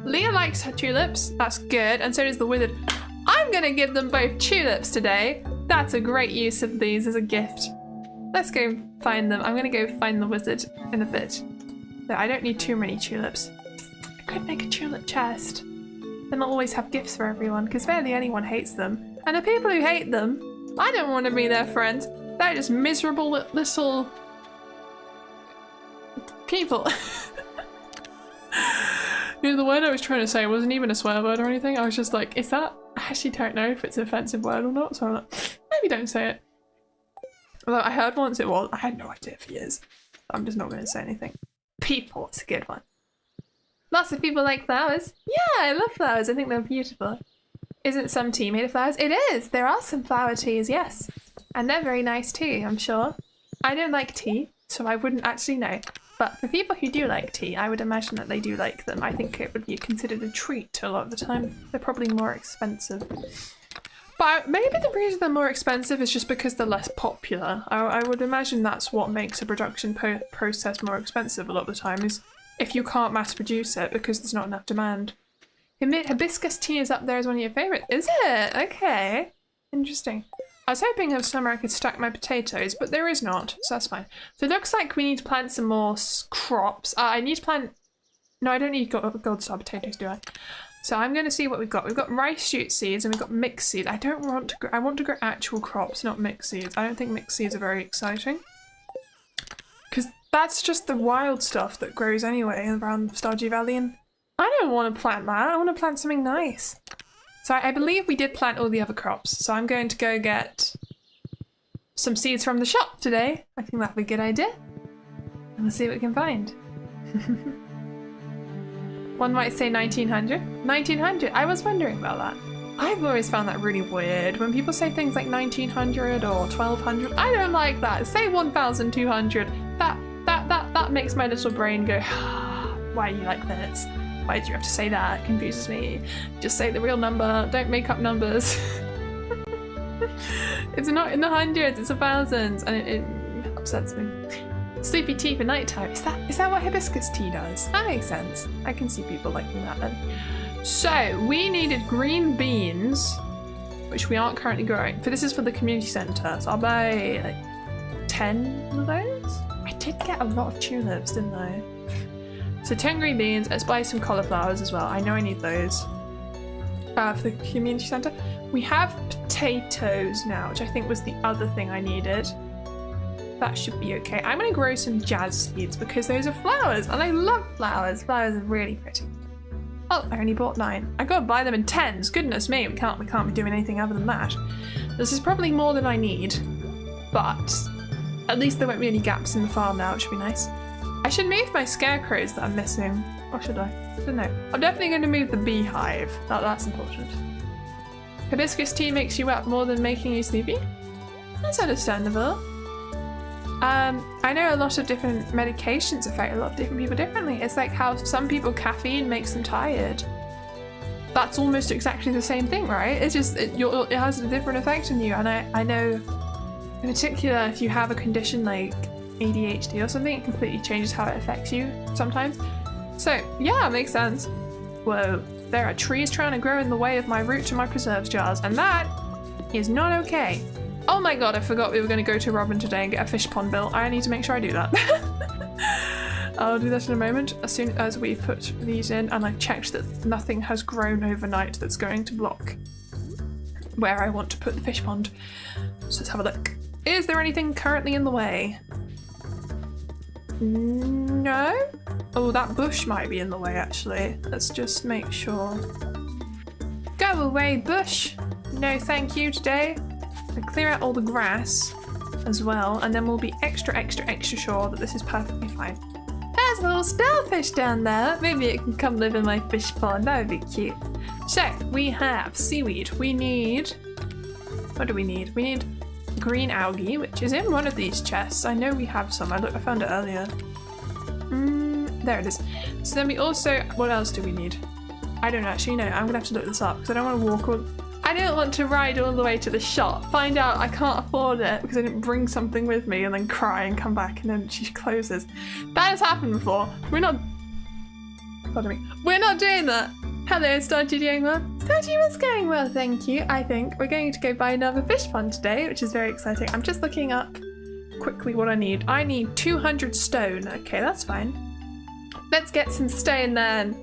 Leah likes her tulips. That's good, and so does the wizard. I'm gonna give them both tulips today. That's a great use of these as a gift. Let's go find them. I'm gonna go find the wizard in a bit. So I don't need too many tulips. I could make a tulip chest. Then I'll always have gifts for everyone, because barely anyone hates them. And the people who hate them, I don't want to be their friends. They're just miserable little people. You know, the word I was trying to say wasn't even a swear word or anything. I was just like, is that? I actually don't know if it's an offensive word or not, so I'm like, maybe don't say it. Although I heard once it was. I had no idea for years. I'm just not going to say anything. People, it's a good one. Lots of people like flowers. Yeah, I love flowers. I think they're beautiful. Isn't some tea made of flowers? It is! There are some flower teas, yes. And they're very nice too, I'm sure. I don't like tea, so I wouldn't actually know. But for people who do like tea, I would imagine that they do like them. I think it would be considered a treat a lot of the time. They're probably more expensive. But But maybe the reason they're more expensive is just because they're less popular. I would imagine that's what makes a production process more expensive a lot of the time, is if you can't mass produce it because there's not enough demand. Hibiscus tea is up there as one of your favourites. Is it? Okay. Interesting. I was hoping over summer I could stack my potatoes, but there is not, so that's fine. So it looks like we need to plant some more crops. I need to plant... No, I don't need gold star potatoes, do I? So I'm going to see what we've got. We've got rice shoot seeds and we've got mixed seeds. I want to grow actual crops, not mixed seeds. I don't think mixed seeds are very exciting. Because that's just the wild stuff that grows anyway around Stardew Valley, and I don't want to plant that. I want to plant something nice. So I believe we did plant all the other crops. So I'm going to go get some seeds from the shop today. I think that'd be a good idea. And we'll see what we can find. One might say 1900. 1900, I was wondering about that. I've always found that really weird. When people say things like 1900 or 1200, I don't like that. Say 1200. That makes my little brain go, why are you like this? Why did you have to say that? It confuses me. Just say the real number. Don't make up numbers. It's not in the hundreds, it's the thousands, and it upsets me. Sleepy tea for nighttime. Is that what hibiscus tea does? That makes sense. I can see people liking that then. So we needed green beans, which we aren't currently growing. This is for the community centre, so I'll buy like 10 of those. I did get a lot of tulips, didn't I? So 10 green beans. Let's buy some cauliflowers as well. I know I need those for the community centre. We have potatoes now, which I think was the other thing I needed. That should be okay. I'm going to grow some jazz seeds because those are flowers and I love flowers. Flowers are really pretty. Oh, I only bought 9. I gotta buy them in 10s. Goodness me, we can't be doing anything other than that. This is probably more than I need, but at least there won't be any gaps in the farm now, which would be nice. I should move my scarecrows that I'm missing. Or should I? I don't know. I'm definitely going to move the beehive. That's important. Hibiscus tea makes you up more than making you sleepy? That's understandable. I know a lot of different medications affect a lot of different people differently. It's like how some people caffeine makes them tired. That's almost exactly the same thing, right? It's just, it has a different effect on you. And I know in particular, if you have a condition like ADHD or something, it completely changes how it affects you sometimes. So yeah, it makes sense. Whoa, there are trees trying to grow in the way of my route to my preserves jars, and that is not okay. Oh my god, I forgot we were going to go to Robin today and get a fish pond built. I need to make sure I do that. I'll do that in a moment, as soon as we put these in and I've checked that nothing has grown overnight that's going to block where I want to put the fish pond. So let's have a look. Is there anything currently in the way? No? Oh, that bush might be in the way actually. Let's just make sure. Go away, bush! No thank you today. And clear out all the grass as well, and then we'll be extra sure that this is perfectly fine. There's a little starfish down there. Maybe it can come live in my fish pond. That would be cute. So we have seaweed. We need... What do we need? We need green algae, which is in one of these chests. I know we have some. I found it earlier. There it is. So then we also... What else do we need? I don't actually know. I'm gonna have to look this up because I don't want to walk all... I don't want to ride all the way to the shop, find out I can't afford it because I didn't bring something with me, and then cry and come back and then she closes. That has happened before. We're not... Pardon me. We're not doing that. Hello, Stardew doing well? Stardew is going well, thank you. I think we're going to go buy another fish pond today, which is very exciting. I'm just looking up quickly what I need. I need 200 stone. Okay, that's fine. Let's get some stone then.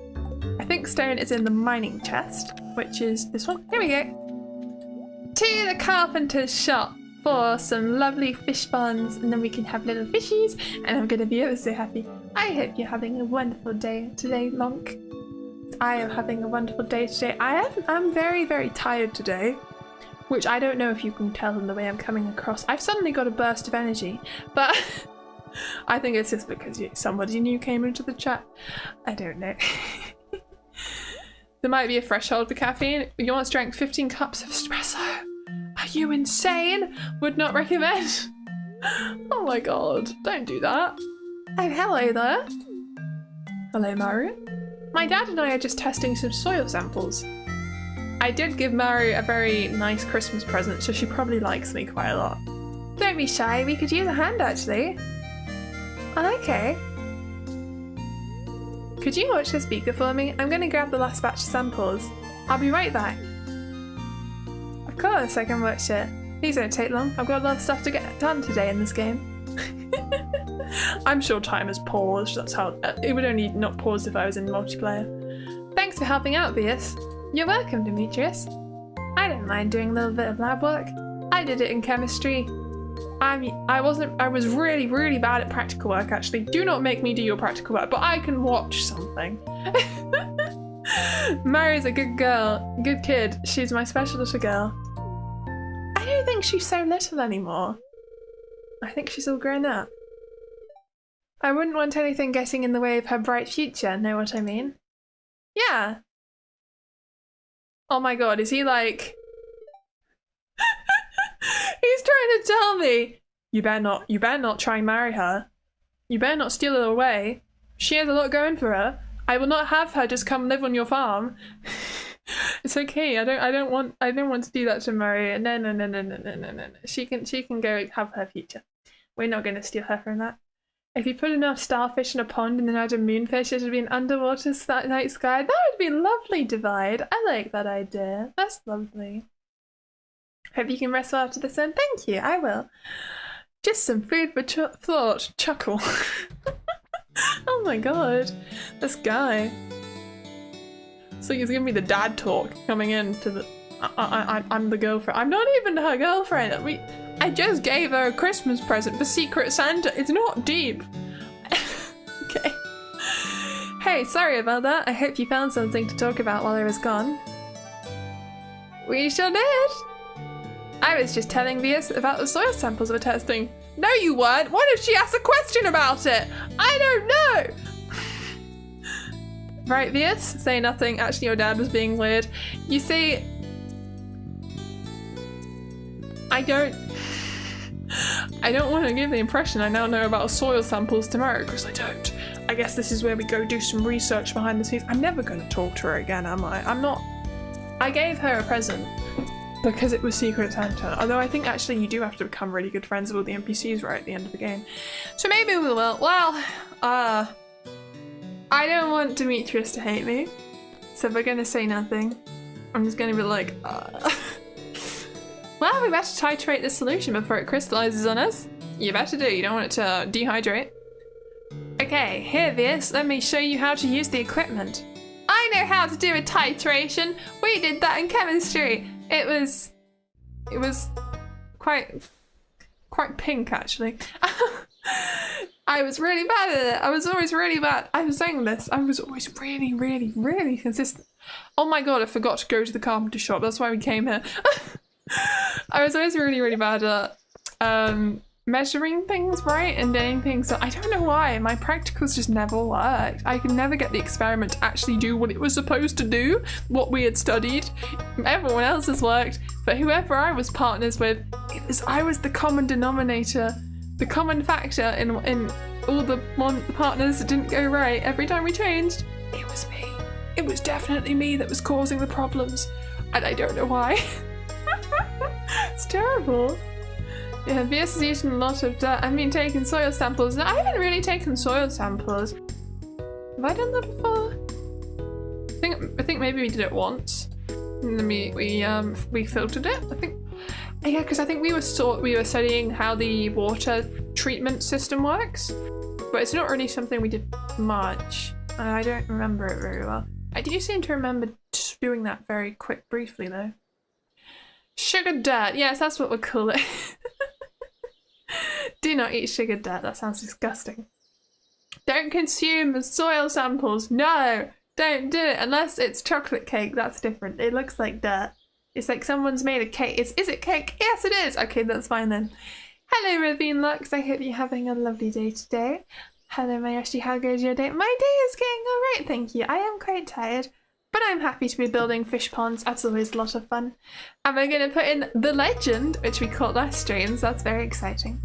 I think stone is in the mining chest, which is this one. Here we go. To the carpenter's shop for some lovely fish ponds, and then we can have little fishies, and I'm gonna be ever so happy. I hope you're having a wonderful day today, Lonk. I am having a wonderful day today. I'm very, very tired today, which I don't know if you can tell in the way I'm coming across. I've suddenly got a burst of energy, but I think it's just because somebody new came into the chat. I don't know. There might be a threshold for caffeine. You once drank 15 cups of espresso. Are you insane? Would not recommend. Oh my god, don't do that. Oh, hello there. Hello, Maru. My dad and I are just testing some soil samples. I did give Mary a very nice Christmas present, so she probably likes me quite a lot. Don't be shy, we could use a hand actually. Oh, okay. Could you watch the speaker for me? I'm gonna grab the last batch of samples. I'll be right back. Of course I can watch it. These don't take long. I've got a lot of stuff to get done today in this game. I'm sure time has paused. That's how it would only not pause if I was in multiplayer. Thanks for helping out, Vieus. You're welcome, Demetrius. I don't mind doing a little bit of lab work. I did it in chemistry. I was really bad at practical work actually. Do not make me do your practical work, but I can watch something. Mary's a good girl, good kid. She's my special little girl. I don't think she's so little anymore. I think she's all grown up. I wouldn't want anything getting in the way of her bright future, know what I mean? Yeah. Oh my god, is he like... He's trying to tell me, you better not try and marry her. You better not steal her away. She has a lot going for her. I will not have her just come live on your farm. It's okay. I don't want to do that to Mary. No. She can go have her future. We're not going to steal her from that. If you put enough starfish in a pond and then add a moonfish, it would be an underwater night sky. That would be a lovely divide. I like that idea. That's lovely. Hope you can rest well after this one. Thank you, I will. Just some food for thought. Chuckle. Oh my god. This guy. So he's giving me the dad talk coming in to the... I'm the girlfriend. I'm not even her girlfriend. I just gave her a Christmas present for Secret Santa. It's not deep. Okay. Hey, sorry about that. I hope you found something to talk about while I was gone. We sure did. I was just telling Vieus about the soil samples we're testing. No, you weren't. What if she asked a question about it? I don't know. Right, Vieus? Say nothing. Actually, your dad was being weird. You see, I don't want to give the impression I now know about soil samples tomorrow, because I don't. I guess this is where we go do some research behind the scenes. I'm never going to talk to her again, am I? I'm not. I gave her a present because it was Secret Santa. Although I think actually you do have to become really good friends with all the NPCs right at the end of the game. So maybe we will. Well, I don't want Demetrius to hate me. So we're going to say nothing. I'm just going to be like, Well, we better titrate this solution before it crystallizes on us. You better do, you don't want it to dehydrate. Okay, here Vieus, let me show you how to use the equipment. I know how to do a titration. We did that in chemistry. It was quite pink actually. I was really bad at it. I was always really bad. I was saying this. I was always really consistent. Oh my god, I forgot to go to the carpenter shop. That's why we came here. I was always really bad at measuring things right and doing things. So I don't know why. My practicals just never worked. I could never get the experiment to actually do what it was supposed to do, what we had studied. Everyone else's worked, but whoever I was partners with, I was the common denominator, the common factor in all the partners that didn't go right every time we changed. It was me. It was definitely me that was causing the problems, and I don't know why. It's terrible. Yeah, Vieus has eaten a lot of dirt. I mean, taken soil samples. No, I haven't really taken soil samples. Have I done that before? I think maybe we did it once, and then we filtered it. I think, yeah, because I think we were studying how the water treatment system works, but it's not really something we did much, and I don't remember it very well. I do seem to remember doing that very briefly though. Sugar dirt, yes, that's what we'll call it. Do not eat sugar dirt, that sounds disgusting. Don't consume soil samples, no! Don't do it unless it's chocolate cake, that's different. It looks like dirt. It's like someone's made a cake. Is it cake? Yes it is! Okay, that's fine then. Hello Ravine Lux, I hope you're having a lovely day today. Hello Mayoshi, how goes your day? My day is going alright, thank you. I am quite tired, but I'm happy to be building fish ponds. That's always a lot of fun. And we're going to put in the legend, which we caught last stream, so that's very exciting.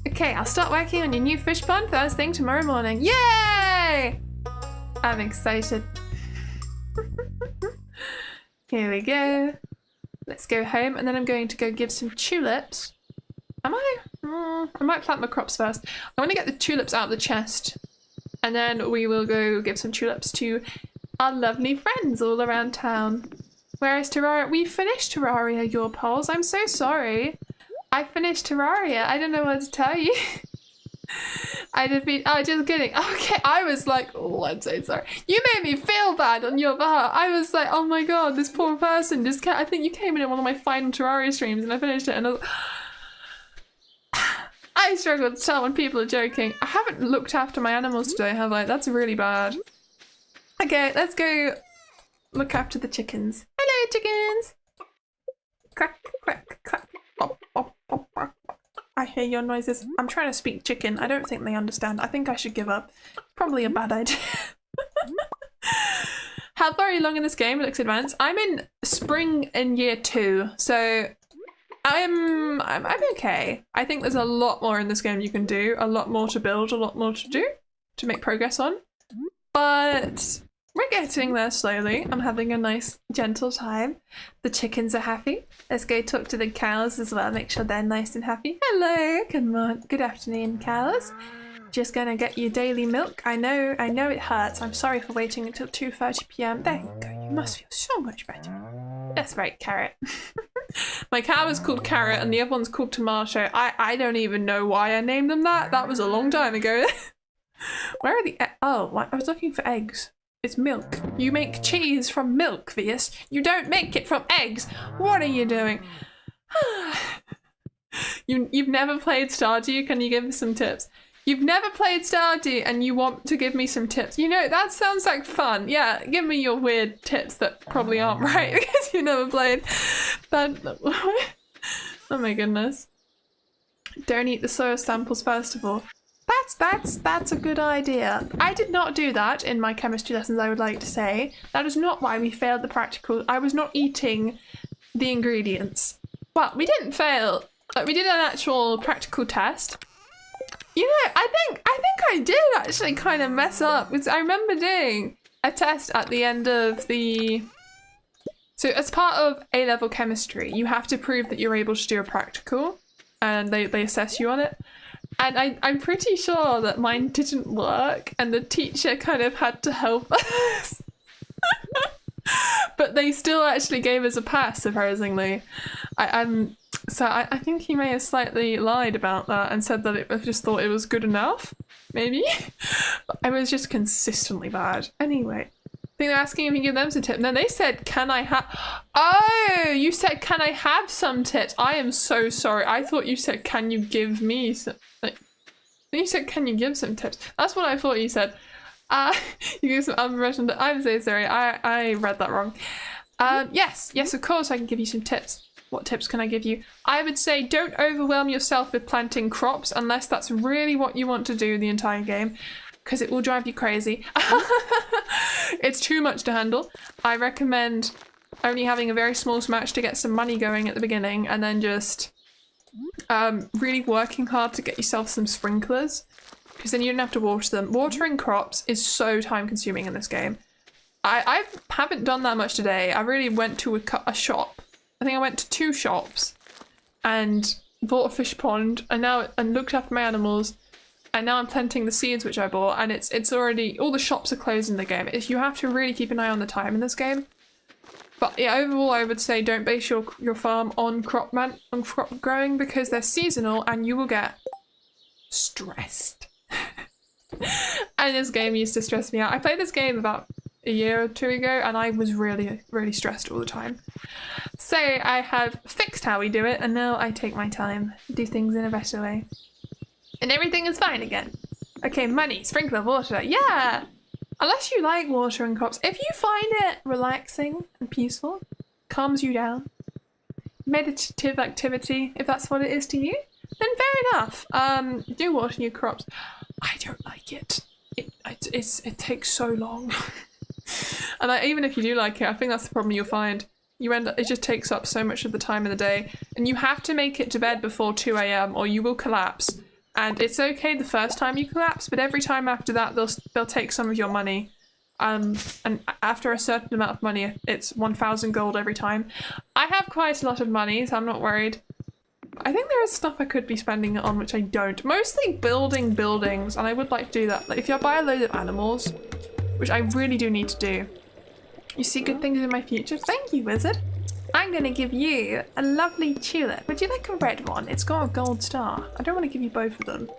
Okay, I'll start working on your new fish pond first thing tomorrow morning. Yay! I'm excited. Here we go. Let's go home, and then I'm going to go give some tulips. Am I? I might plant my crops first. I want to get the tulips out of the chest, and then we will go give some tulips to our lovely friends all around town. Where is Terraria? We finished Terraria, your polls. I'm so sorry. I finished Terraria. I don't know what to tell you. Oh, just kidding. Okay, I was like, oh, I'm so sorry. You made me feel bad on your behalf. I was like, oh my god, this poor person just I think you came in at one of my final Terraria streams and I finished it and I was I struggle to tell when people are joking. I haven't looked after my animals today, have I? That's really bad. Okay, let's go look after the chickens. Hello, chickens! Quack, quack, quack. Pop, pop, pop, pop. I hear your noises. I'm trying to speak chicken. I don't think they understand. I think I should give up. Probably a bad idea. How far are you along in this game? It looks advanced. I'm in spring in year 2, so I'm okay. I think there's a lot more in this game you can do, a lot more to build, a lot more to do, to make progress on. But we're getting there slowly. I'm having a nice, gentle time. The chickens are happy. Let's go talk to the cows as well, make sure they're nice and happy. Hello, good afternoon, cows. Just gonna get you daily milk. I know it hurts. I'm sorry for waiting until 2:30 p.m. There you go. You must feel so much better. That's right, Carrot. My cow is called Carrot and the other one's called Tomato. I don't even know why I named them that. That was a long time ago. Where are the oh, I was looking for eggs. It's milk. You make cheese from milk, Vieus. You don't make it from eggs. What are you doing? You've never played Stardew? Can you give me some tips? You've never played Stardew and you want to give me some tips. You know, that sounds like fun. Yeah, give me your weird tips that probably aren't right because you never played. Oh my goodness. Don't eat the soil samples first of all. That's a good idea. I did not do that in my chemistry lessons, I would like to say. That is not why we failed the practical. I was not eating the ingredients. Well, we didn't fail. Like, we did an actual practical test. You know, I think I did actually kind of mess up because I remember doing a test at the end of the... So as part of A-level chemistry, you have to prove that you're able to do a practical and they assess you on it. And I'm pretty sure that mine didn't work and the teacher kind of had to help us. But they still actually gave us a pass, surprisingly. So I think he may have slightly lied about that and said that I just thought it was good enough, maybe. But I was just consistently bad. Anyway, I think they're asking if you give them some tips. No, they said, can I have... Oh, you said, can I have some tips? I am so sorry. I thought you said, can you give me some... Like, you said, can you give some tips? That's what I thought you said. You gave some other version. I'm so sorry. I read that wrong. Yes, of course I can give you some tips. What tips can I give you? I would say don't overwhelm yourself with planting crops unless that's really what you want to do the entire game, because it will drive you crazy. It's too much to handle. I recommend only having a very small match to get some money going at the beginning and then just really working hard to get yourself some sprinklers, because then you don't have to water them. Watering crops is so time consuming in this game. I haven't done that much today. I really went to a shop. I think I went to 2 shops and bought a fish pond and looked after my animals, and now I'm planting the seeds which I bought, and it's already, all the shops are closed in the game. You have to really keep an eye on the time in this game. But yeah, overall I would say don't base your farm on crop growing, because they're seasonal and you will get stressed. And this game used to stress me out. I played this game about a year or 2 ago and I was really, really stressed all the time. So I have fixed how we do it and now I take my time, do things in a better way. And everything is fine again. Okay, money, sprinkler, water, yeah! Unless you like watering crops. If you find it relaxing and peaceful, calms you down, meditative activity, if that's what it is to you, then fair enough. Do water your crops. I don't like it. It takes so long. And even if you do like it, I think that's the problem you'll find. You end up, it just takes up so much of the time of the day, and you have to make it to bed before 2 AM or you will collapse. And it's okay the first time you collapse, but every time after that they'll take some of your money. And after a certain amount of money, it's 1,000 gold every time. I have quite a lot of money, so I'm not worried. I think there is stuff I could be spending it on, which I don't. Mostly building buildings, and I would like to do that. Like if you buy a load of animals, which I really do need to do. You see good things in my future? Thank you, wizard. I'm gonna give you a lovely tulip. Would you like a red one? It's got a gold star. I don't want to give you both of them.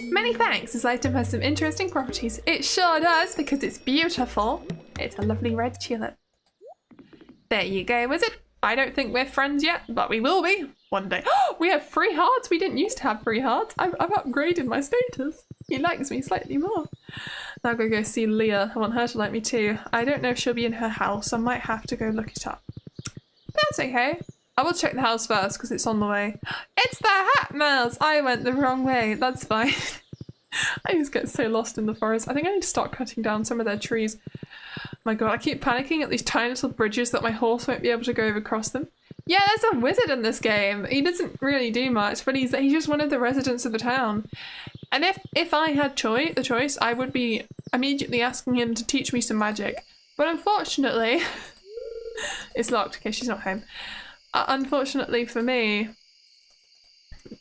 Many thanks. This item has some interesting properties. It sure does, because it's beautiful. It's a lovely red tulip. There you go, wizard. I don't think we're friends yet, but we will be one day. Oh, we have 3 hearts. We didn't used to have 3 hearts. I've upgraded my status. He likes me slightly more. Now I'm gonna go see Leah. I want her to like me too. I don't know if she'll be in her house. I might have to go look it up. That's okay. I will check the house first because it's on the way. It's the hat mouse! I went the wrong way. That's fine. I just get so lost in the forest. I think I need to start cutting down some of their trees. My god, I keep panicking at these tiny little bridges that my horse won't be able to go across them. Yeah, there's a wizard in this game. He doesn't really do much, but he's just one of the residents of the town. And if I had the choice, I would be immediately asking him to teach me some magic. But unfortunately, it's locked. Okay, she's not home. Unfortunately for me,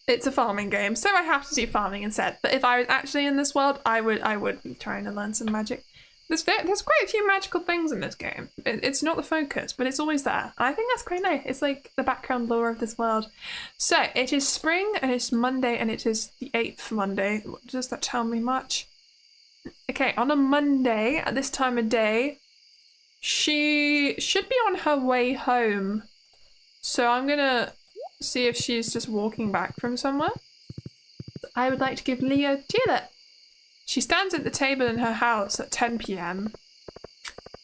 it's a farming game, so I have to do farming instead. But if I was actually in this world, I would be trying to learn some magic. There's quite a few magical things in this game. It's not the focus, but it's always there. I think that's quite nice. It's like the background lore of this world. So it is spring and it's Monday and it is the 8th Monday. Does that tell me much? Okay, on a Monday at this time of day, she should be on her way home. So I'm gonna see if she's just walking back from somewhere. I would like to give Leah a tulip. She stands at the table in her house at 10 PM,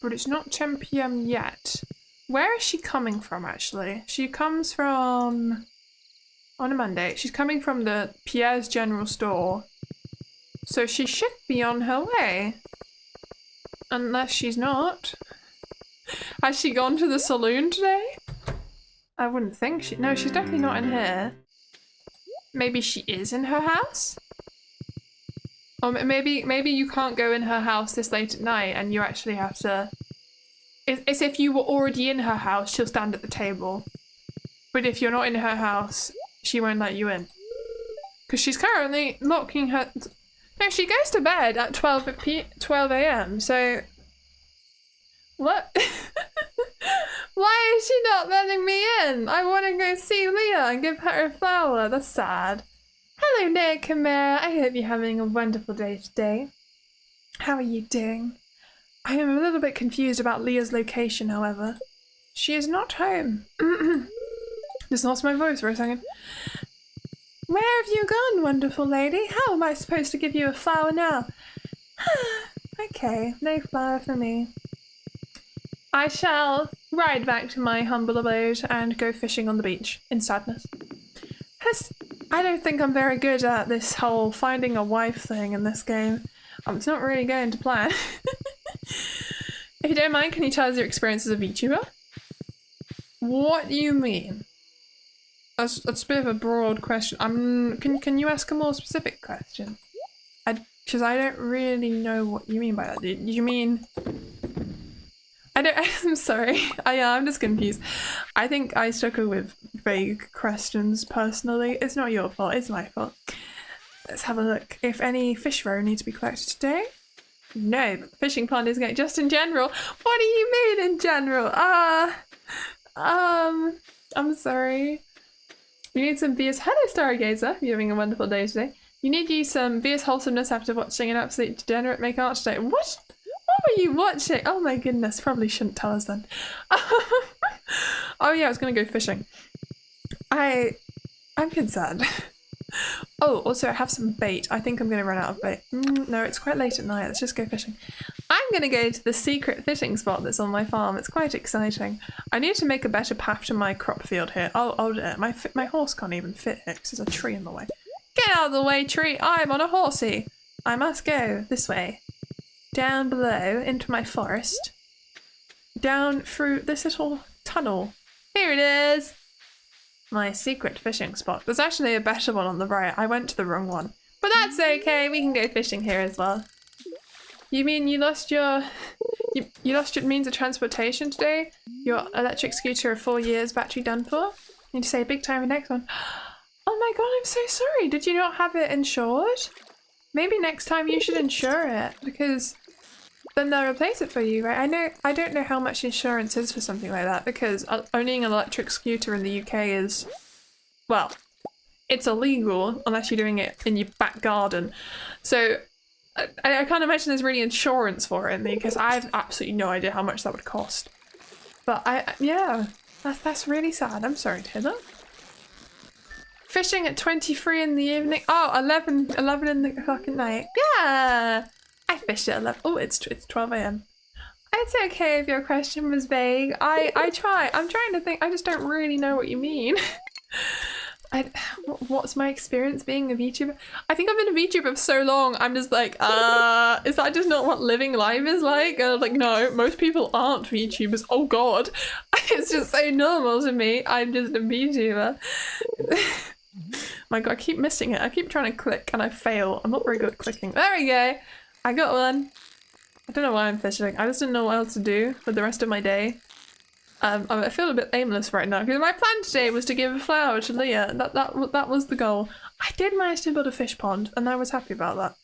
but it's not 10 PM yet. Where is she coming from, actually? She comes from... on a Monday. She's coming from the Pierre's General Store. So she should be on her way. Unless she's not. Has she gone to the saloon today? I wouldn't think she... No, she's definitely not in here. Maybe she is in her house? Or maybe you can't go in her house this late at night and you actually have to... It's if you were already in her house, she'll stand at the table. But if you're not in her house, she won't let you in. Because she's currently locking her... No, she goes to bed at 12 AM, so... What? Why is she not letting me in? I want to go see Leah and give her a flower. That's sad. Hello there, Chimera. I hope you're having a wonderful day today. How are you doing? I am a little bit confused about Leah's location, however. She is not home. Just lost my voice for a second. Where have you gone, wonderful lady? How am I supposed to give you a flower now? Okay, no flower for me. I shall ride back to my humble abode and go fishing on the beach in sadness. I don't think I'm very good at this whole finding a wife thing in this game. It's not really going to plan. If you don't mind, can you tell us your experience as a VTuber? What do you mean? That's a bit of a broad question. Can you ask a more specific question? Because I don't really know what you mean by that. Do you mean... I'm sorry. I'm just confused. I think I struggle with vague questions personally. It's not your fault, it's my fault. Let's have a look. If any fish roe need to be collected today? No, but the fishing pond is going just in general. What do you mean in general? I'm sorry. You need some Vieus. Hello, Stargazer. You're having a wonderful day today. You need to use some Vieus wholesomeness after watching an absolute degenerate make art today. What? What were you watching? Oh my goodness, probably shouldn't tell us then. Oh yeah, I was gonna go fishing. I'm concerned. Oh, also I have some bait. I think I'm gonna run out of bait. No, it's quite late at night. Let's just go fishing. I'm gonna go to the secret fishing spot that's on my farm. It's quite exciting. I need to make a better path to my crop field here. Oh dear, my horse can't even fit here because there's a tree in the way. Get out of the way, tree! I'm on a horsey. I must go this way. Down below into my forest. Down through this little tunnel. Here it is! My secret fishing spot. There's actually a better one on the right. I went to the wrong one. But that's okay, we can go fishing here as well. You mean you lost your You lost your means of transportation today? Your electric scooter of 4 years, battery done for? Need to say big time for next one. Oh my god, I'm so sorry. Did you not have it insured? Maybe next time you should insure it, because then they'll replace it for you, right? I don't know how much insurance is for something like that, because owning an electric scooter in the UK is, well, it's illegal unless you're doing it in your back garden. So I can't imagine there's really insurance for it in the UK, because I have absolutely no idea how much that would cost. But yeah, that's really sad. I'm sorry to hear that. Fishing at 23 in the evening. Oh, 11 in the fucking night. Yeah! I fished at 11. Oh, it's 12 AM. It's okay if your question was vague. I'm trying to think. I just don't really know what you mean. What's my experience being a VTuber? I think I've been a VTuber for so long, I'm just like, is that just not what living life is like? And I'm like, no, most people aren't VTubers. Oh god. It's just so normal to me. I'm just a VTuber. My god, I keep missing it. I keep trying to click and I fail. I'm not very good at clicking. There we go. I got one. I don't know why I'm fishing. I just didn't know what else to do for the rest of my day. I feel a bit aimless right now because my plan today was to give a flower to Leah. That was the goal. I did manage to build a fish pond and I was happy about that.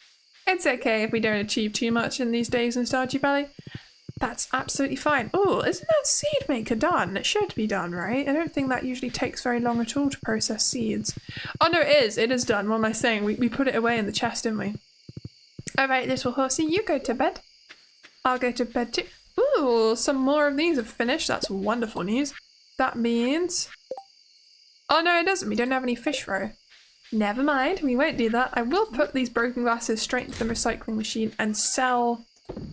It's okay if we don't achieve too much in these days in Stardew Valley. That's absolutely fine. Oh, isn't that seed maker done? It should be done, right? I don't think that usually takes very long at all to process seeds. Oh no, it is. It is done. What am I saying? We put it away in the chest, didn't we? Alright, little horsey, you go to bed. I'll go to bed too. Ooh, some more of these have finished. That's wonderful news. That means... Oh no, it doesn't. We don't have any fish roe. Never mind, we won't do that. I will put these broken glasses straight into the recycling machine and sell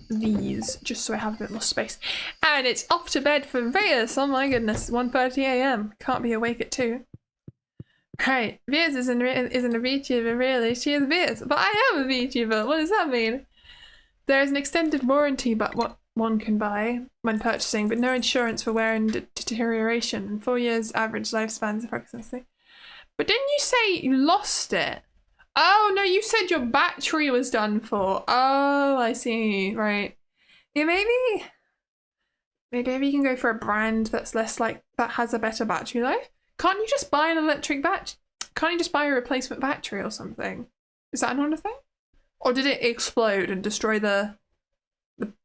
these, just so I have a bit more space. And it's off to bed for Vieus. Oh my goodness, 1:30 AM. Can't be awake at 2. Right, Vieus isn't a VTuber, really. She is Vieus, but I am a VTuber. What does that mean? There is an extended warranty, but what one can buy when purchasing, but no insurance for wear and deterioration, and 4 years average lifespans approximately. But didn't you say you lost it? Oh no, you said your battery was done for. Oh, I see. Right. Yeah, maybe you can go for a brand that's less like that has a better battery life. Can't you just buy an electric battery? Can't you just buy a replacement battery or something? Is that not a thing? Or did it explode and destroy the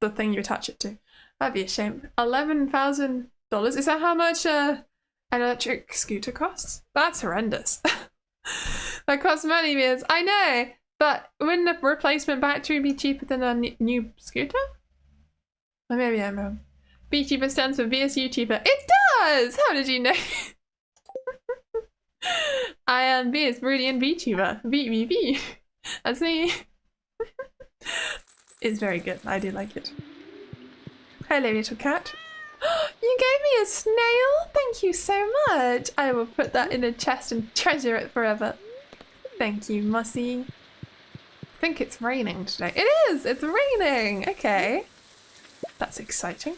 thing you attach it to? That'd be a shame. $11,000. Is that how much an electric scooter costs? That's horrendous. That costs money, Vieus. I know, but wouldn't a replacement battery be cheaper than a new scooter? Or maybe I'm wrong. VTuber stands for Vieus YouTuber. It does! How did you know? I am Vieus, brilliant VTuber. VVV. That's me. It's very good. I do like it. Hello, little cat. You gave me a snail? Thank you so much. I will put that in a chest and treasure it forever. Thank you, Mussy. I think it's raining today. It is! It's raining! Okay. That's exciting.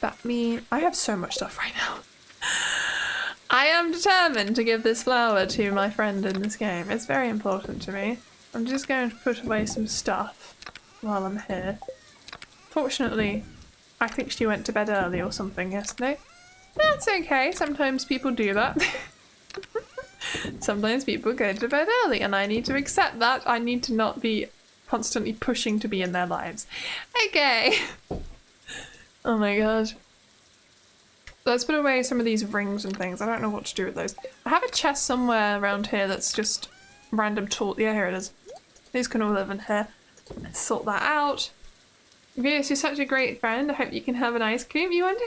That means I have so much stuff right now. I am determined to give this flower to my friend in this game. It's very important to me. I'm just going to put away some stuff while I'm here. Fortunately, I think she went to bed early or something yesterday. That's okay. Sometimes people do that. Sometimes people go to bed early and I need to accept that. I need to not be constantly pushing to be in their lives. Okay. Oh my god. Let's put away some of these rings and things. I don't know what to do with those. I have a chest somewhere around here that's just random tool. Yeah, here it is. These can all live in here. Let's sort that out. Vieus, you're such a great friend. I hope you can have an ice cream. You wonder?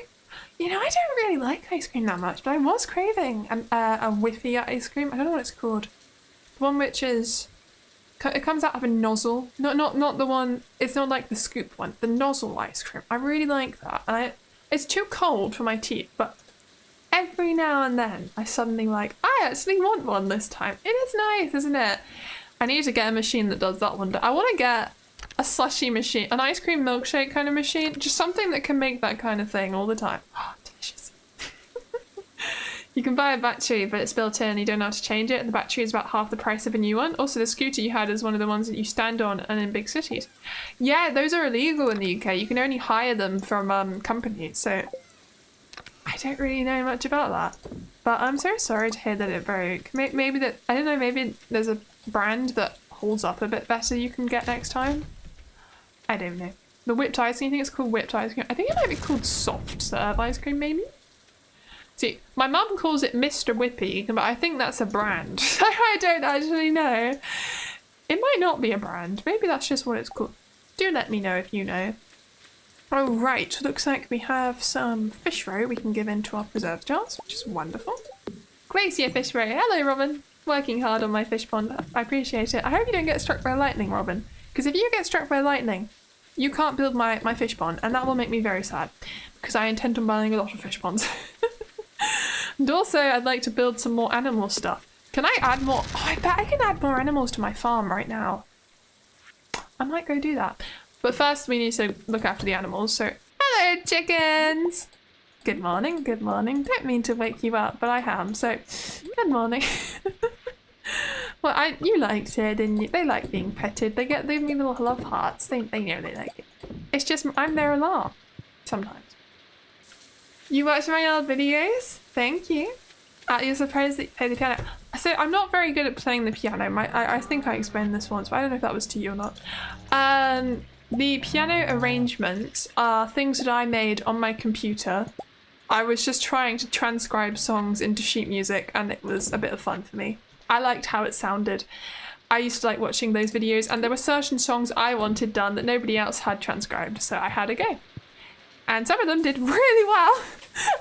You know, I don't really like ice cream that much, but I was craving a whiffy ice cream. I don't know what it's called. The one which is... It comes out of a nozzle. Not the one... It's not like the scoop one. The nozzle ice cream. I really like that. And it's too cold for my teeth, but every now and then I suddenly like, I actually want one this time. It is nice, isn't it? I need to get a machine that does that one. I want to get a slushy machine, an ice cream milkshake kind of machine, just something that can make that kind of thing all the time. Oh, delicious. You can buy a battery, but it's built in and you don't know how to change it. The battery is about half the price of a new one. Also, the scooter you had is one of the ones that you stand on and in big cities. Yeah, those are illegal in the UK. You can only hire them from companies, so I don't really know much about that. But I'm so sorry to hear that it broke. Maybe that, I don't know, maybe there's a brand that holds up a bit better you can get next time. I don't know. The whipped ice cream, I think it's called whipped ice cream. I think it might be called soft serve ice cream, maybe? See, my mum calls it Mr. Whippy, but I think that's a brand. I don't actually know. It might not be a brand. Maybe that's just what it's called. Do let me know if you know. Oh, right. Looks like we have some fish roe we can give into our preserve jars, which is wonderful. Glacier fish roe. Hello, Robin. Working hard on my fish pond. I appreciate it. I hope you don't get struck by lightning, Robin. Because if you get struck by lightning, you can't build my fish pond, and that will make me very sad. Because I intend on buying a lot of fish ponds. And also, I'd like to build some more animal stuff. Can I add more? Oh, I bet I can add more animals to my farm right now. I might go do that. But first, we need to look after the animals. So, hello, chickens! Good morning, good morning. Don't mean to wake you up, but I am. So, good morning. Well, you liked it, didn't you? They like being petted. They give me little love hearts. They know they like it. It's just I'm their alarm sometimes. You watch my old videos? Thank you. You're surprised that you play the piano. So I'm not very good at playing the piano. I think I explained this once, but I don't know if that was to you or not. The piano arrangements are things that I made on my computer. I was just trying to transcribe songs into sheet music, and it was a bit of fun for me. I liked how it sounded. I used to like watching those videos, and there were certain songs I wanted done that nobody else had transcribed, so I had a go. And some of them did really well,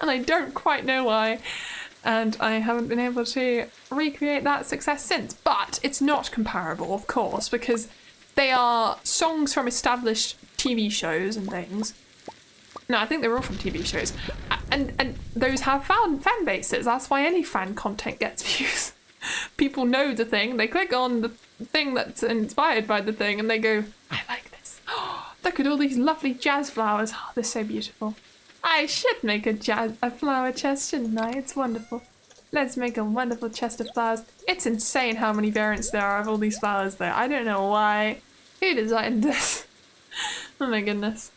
and I don't quite know why. And I haven't been able to recreate that success since. But it's not comparable, of course, because they are songs from established TV shows and things. No, I think they're all from TV shows. And those have fan bases. That's why any fan content gets views. People know the thing, they click on the thing that's inspired by the thing, and they go, I like this. Look at all these lovely jazz flowers. Oh, they're so beautiful. I should make a flower chest, shouldn't I? It's wonderful. Let's make a wonderful chest of flowers. It's insane how many variants there are of all these flowers there. I don't know why. Who designed this? Oh my goodness.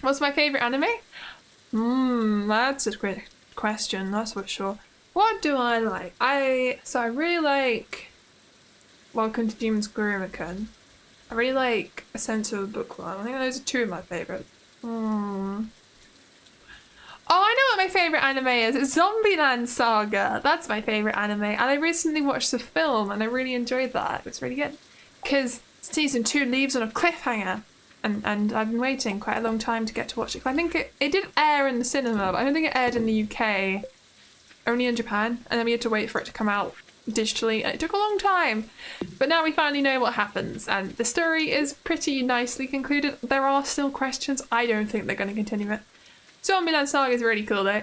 What's my favourite anime? That's a great question, that's for sure. What do I like? I really like Welcome to Demon's Gurumukun. I really like A Sense of the Bookworm. I think those are two of my favourites. Oh, I know what my favourite anime is. It's Zombieland Saga. That's my favourite anime. And I recently watched the film and I really enjoyed that. It was really good. Because season 2 leaves on a cliffhanger. And I've been waiting quite a long time to get to watch it. I think it did air in the cinema, but I don't think it aired in the UK. Only in Japan. And then we had to wait for it to come out digitally. And it took a long time. But now we finally know what happens. And the story is pretty nicely concluded. There are still questions. I don't think they're going to continue it. Zombieland Saga is really cool though.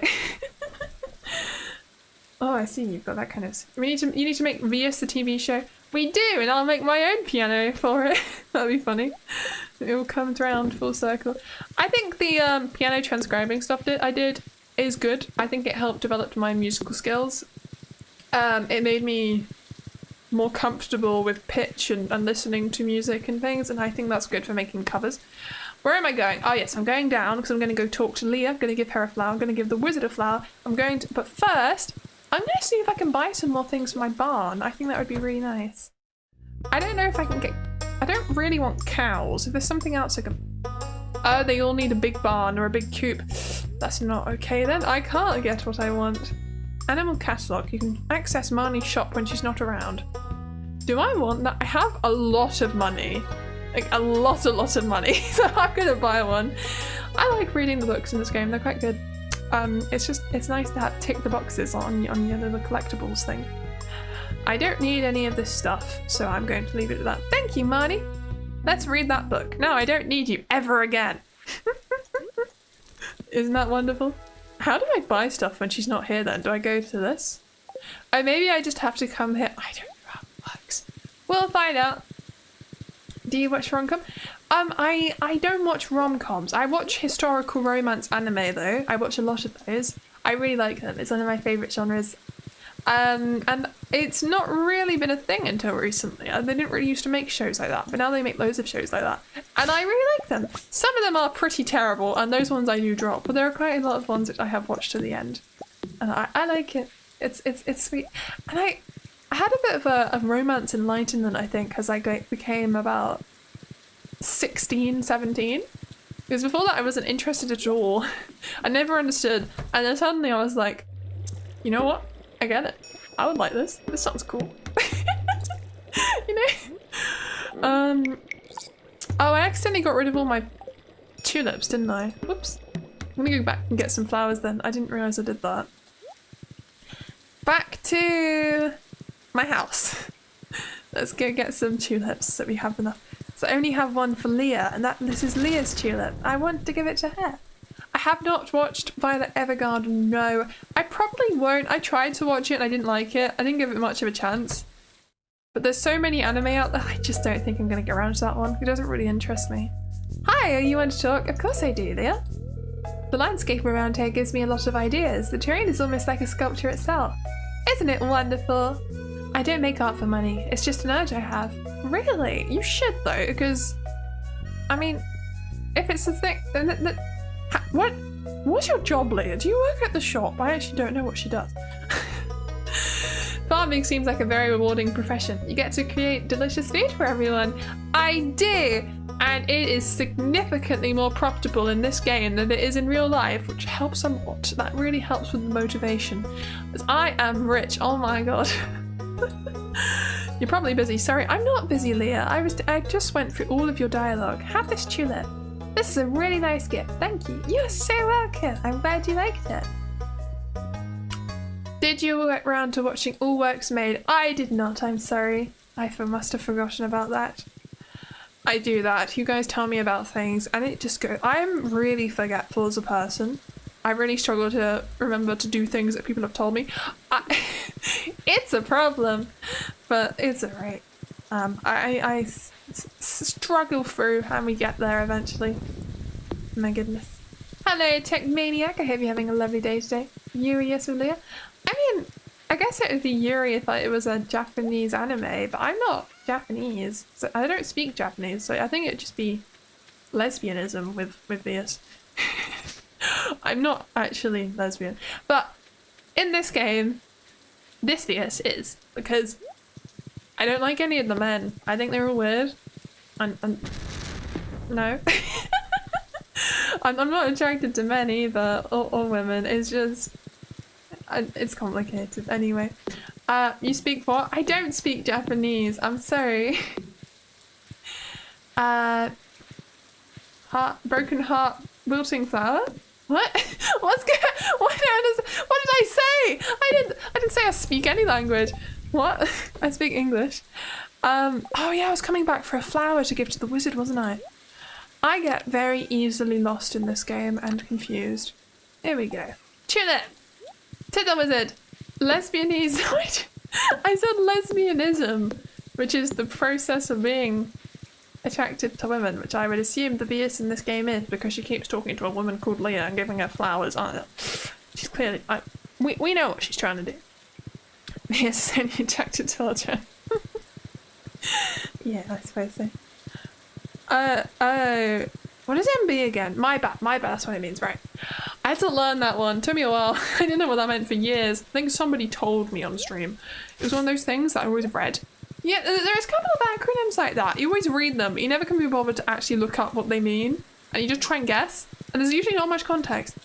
Oh, I see you've got that kind of... You need to make Vieus the TV show. We do, and I'll make my own piano for it. That'd be funny. It all comes around full circle. I think the piano transcribing stuff that I did is good. I think it helped develop my musical skills. It made me more comfortable with pitch and listening to music and things, and I think that's good for making covers. Where am I going? Oh yes, I'm going down because I'm going to go talk to Leah. I'm going to give her a flower. I'm going to give the wizard a flower. But first, I'm going to see if I can buy some more things for my barn. I think that would be really nice. I don't know if I can get... I don't really want cows. If there's something else I can... Oh, they all need a big barn or a big coop. That's not okay then. I can't get what I want. Animal catalogue. You can access Marnie's shop when she's not around. Do I want that? I have a lot of money. Like a lot of money, so I'm gonna buy one. I like reading the books in this game, they're quite good. It's nice to tick the boxes on your little collectibles thing. I don't need any of this stuff, so I'm going to leave it at that. Thank you, Marnie. Let's read that book. No, I don't need you ever again. Isn't that wonderful? How do I buy stuff when she's not here then? Do I go to this? Oh, maybe I just have to come here. I don't know how it works. We'll find out. Do you watch rom-com? I don't watch rom-coms. I watch historical romance anime though. I watch a lot of those. I really like them. It's one of my favourite genres. And it's not really been a thing until recently. They didn't really used to make shows like that, but now they make loads of shows like that. And I really like them. Some of them are pretty terrible, and those ones I do drop, but there are quite a lot of ones that I have watched to the end. And I like it. It's sweet. And I had a bit of a romance enlightenment, I think, as I became about 16, 17. Because before that I wasn't interested at all. I never understood. And then suddenly I was like, you know what? I get it. I would like this. This sounds cool. You know? Oh, I accidentally got rid of all my tulips, didn't I? Whoops. I'm gonna go back and get some flowers then. I didn't realise I did that. Back to my house. Let's go get some tulips so we have enough. So I only have one for Leah, and this is Leah's tulip. I want to give it to her. I have not watched Violet Evergarden, no. I probably won't. I tried to watch it and I didn't like it. I didn't give it much of a chance. But there's so many anime out there, I just don't think I'm going to get around to that one. It doesn't really interest me. Hi, you want to talk? Of course I do, Leah. The landscape around here gives me a lot of ideas. The terrain is almost like a sculpture itself. Isn't it wonderful? I don't make art for money. It's just an urge I have. Really? You should though, because... I mean, if it's a thing... What's your job, Leah? Do you work at the shop? I actually don't know what she does. Farming seems like a very rewarding profession. You get to create delicious food for everyone. I do! And it is significantly more profitable in this game than it is in real life, which helps a lot. That really helps with the motivation. Because I am rich, oh my god. You're probably busy. Sorry, I'm not busy, Leah. I just went through all of your dialogue. Have this tulip. This is a really nice gift. Thank you. You're so welcome. I'm glad you liked it. Did you get round to watching All Works Made? I did not. I'm sorry. I must have forgotten about that. I do that. You guys tell me about things and it just goes. I'm really forgetful as a person. I really struggle to remember to do things that people have told me. It's a problem, but it's alright. I struggle through and we get there eventually. My goodness. Hello, Tech Maniac. I hope you're having a lovely day today. Yuri, yes, Leah. I mean, I guess it would be Yuri if it was a Japanese anime, but I'm not Japanese. So I don't speak Japanese, so I think it'd just be lesbianism with Vieus. I'm not actually lesbian, but in this game, this Vieus is, because I don't like any of the men. I think they're all weird. No. I'm not attracted to men either, or women. It's just, it's complicated. Anyway, you speak what? I don't speak Japanese. I'm sorry. Broken heart, wilting flower. What? What did I say? I didn't say I speak any language. What? I speak English. Oh yeah, I was coming back for a flower to give to the wizard, wasn't I? I get very easily lost in this game and confused. Here we go. Tulip! To the wizard! Lesbianese. I said lesbianism, which is the process of being attracted to women, which I would assume the Vieus in this game is, because she keeps talking to a woman called Leah and giving her flowers. She's clearly... we know what she's trying to do. Vieus is only attracted to children. Yeah, I suppose so. Oh, what is MB again? My bad, that's what it means, right. I had to learn that one, took me a while. I didn't know what that meant for years. I think somebody told me on stream. It was one of those things that I always read. Yeah, there's a couple of acronyms like that. You always read them, but you never can be bothered to actually look up what they mean. And you just try and guess. And there's usually not much context.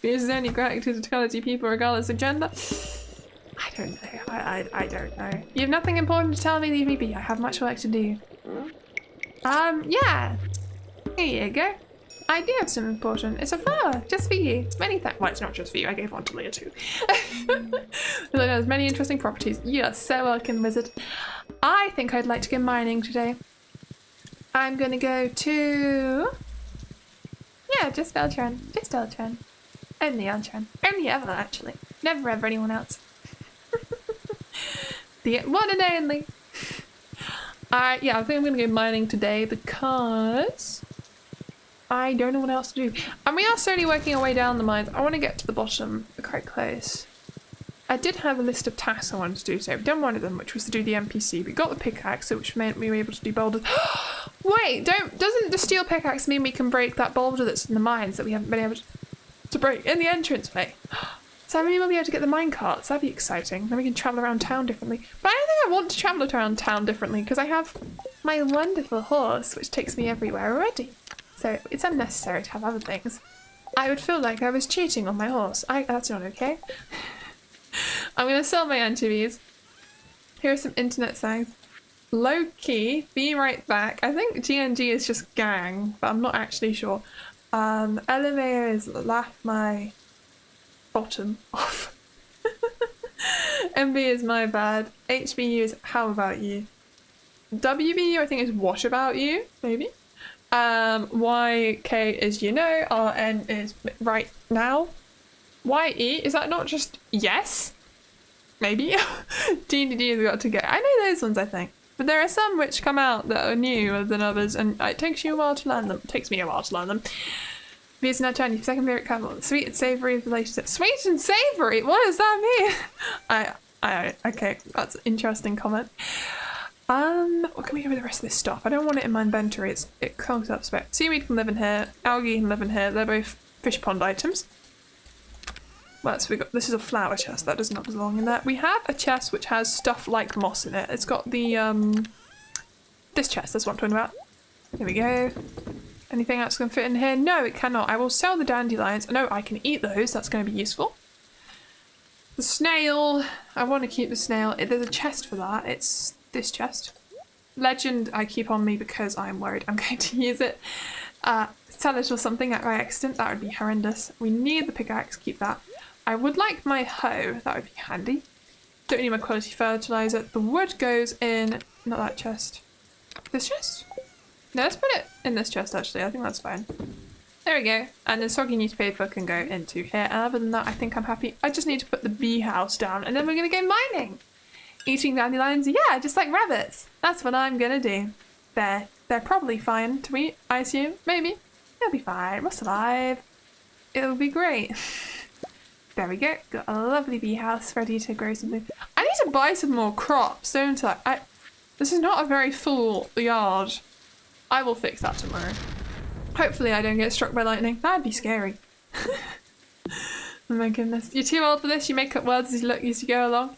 Because there's only attracted to quality people regardless of gender. I don't know. I don't know. You have nothing important to tell me, leave me be. I have much work to do. Yeah. Here you go. I do have some important. It's a flower, just for you. Many thanks. Well, it's not just for you. I gave one to Leah too. It has many interesting properties. You're so welcome, wizard. I think I'd like to go mining today. I'm gonna go to... Yeah, just Eltran. Just Eltran. Only Eltran. Only ever, actually. Never ever anyone else. The one and only. Yeah, I think I'm gonna go mining today because I don't know what else to do. And we are slowly working our way down the mines. I want to get to the bottom. We're quite close. I did have a list of tasks I wanted to do, so we've done one of them, which was to do the NPC. We got the pickaxe, which meant we were able to do boulders. Wait, doesn't the steel pickaxe mean we can break that boulder that's in the mines that we haven't been able to break in the entranceway? So maybe we'll be able to get the mine carts. That'd be exciting. Then we can travel around town differently. But I don't think I want to travel around town differently because I have my wonderful horse, which takes me everywhere already. So it's unnecessary to have other things. I would feel like I was cheating on my horse. That's not okay. I'm going to sell my anchovies. Here are some internet signs. Low key, be right back. I think GNG is just gang, but I'm not actually sure. Elevator is laugh my bottom off. MB is my bad. HBU is how about you. WBU I think is what about you, maybe. YK is you know. RN is right now. YE, is that not just yes? Maybe. DDD has got to go. I know those ones, I think. But there are some which come out that are newer than others, and it takes you a while to learn them. It takes me a while to learn them. Vieus now Chinese, your second favourite couple. Sweet and savoury relationship. Sweet and savoury? What does that mean? Okay, that's an interesting comment. What can we do with the rest of this stuff? I don't want it in my inventory. It clogs up space. Seaweed can live in here. Algae can live in here. They're both fish pond items. Well, so this is a flower chest. That does not belong in there. We have a chest which has stuff like moss in it. It's got the, this chest, that's what I'm talking about. Here we go. Anything else can fit in here? No, it cannot. I will sell the dandelions. No, I can eat those. That's going to be useful. The snail. I want to keep the snail. There's a chest for that. It's this chest. Legend I keep on me because I'm worried I'm going to use it. Sell it or something by accident. That would be horrendous. We need the pickaxe. Keep that. I would like my hoe, that would be handy. Don't need my quality fertilizer. The wood goes in, not that chest. This chest? No, let's put it in this chest actually, I think that's fine. There we go. And the soggy newspaper can go into here. And other than that, I think I'm happy. I just need to put the bee house down and then we're gonna go mining. Eating dandelions, yeah, just like rabbits. That's what I'm gonna do. They're probably fine to eat, I assume. Maybe. They'll be fine, we'll survive. It'll be great. There we go. Got a lovely bee house ready to grow something. I need to buy some more crops, don't I? This is not a very full yard. I will fix that tomorrow. Hopefully I don't get struck by lightning. That'd be scary. Oh my goodness. You're too old for this? You make up words as you go along?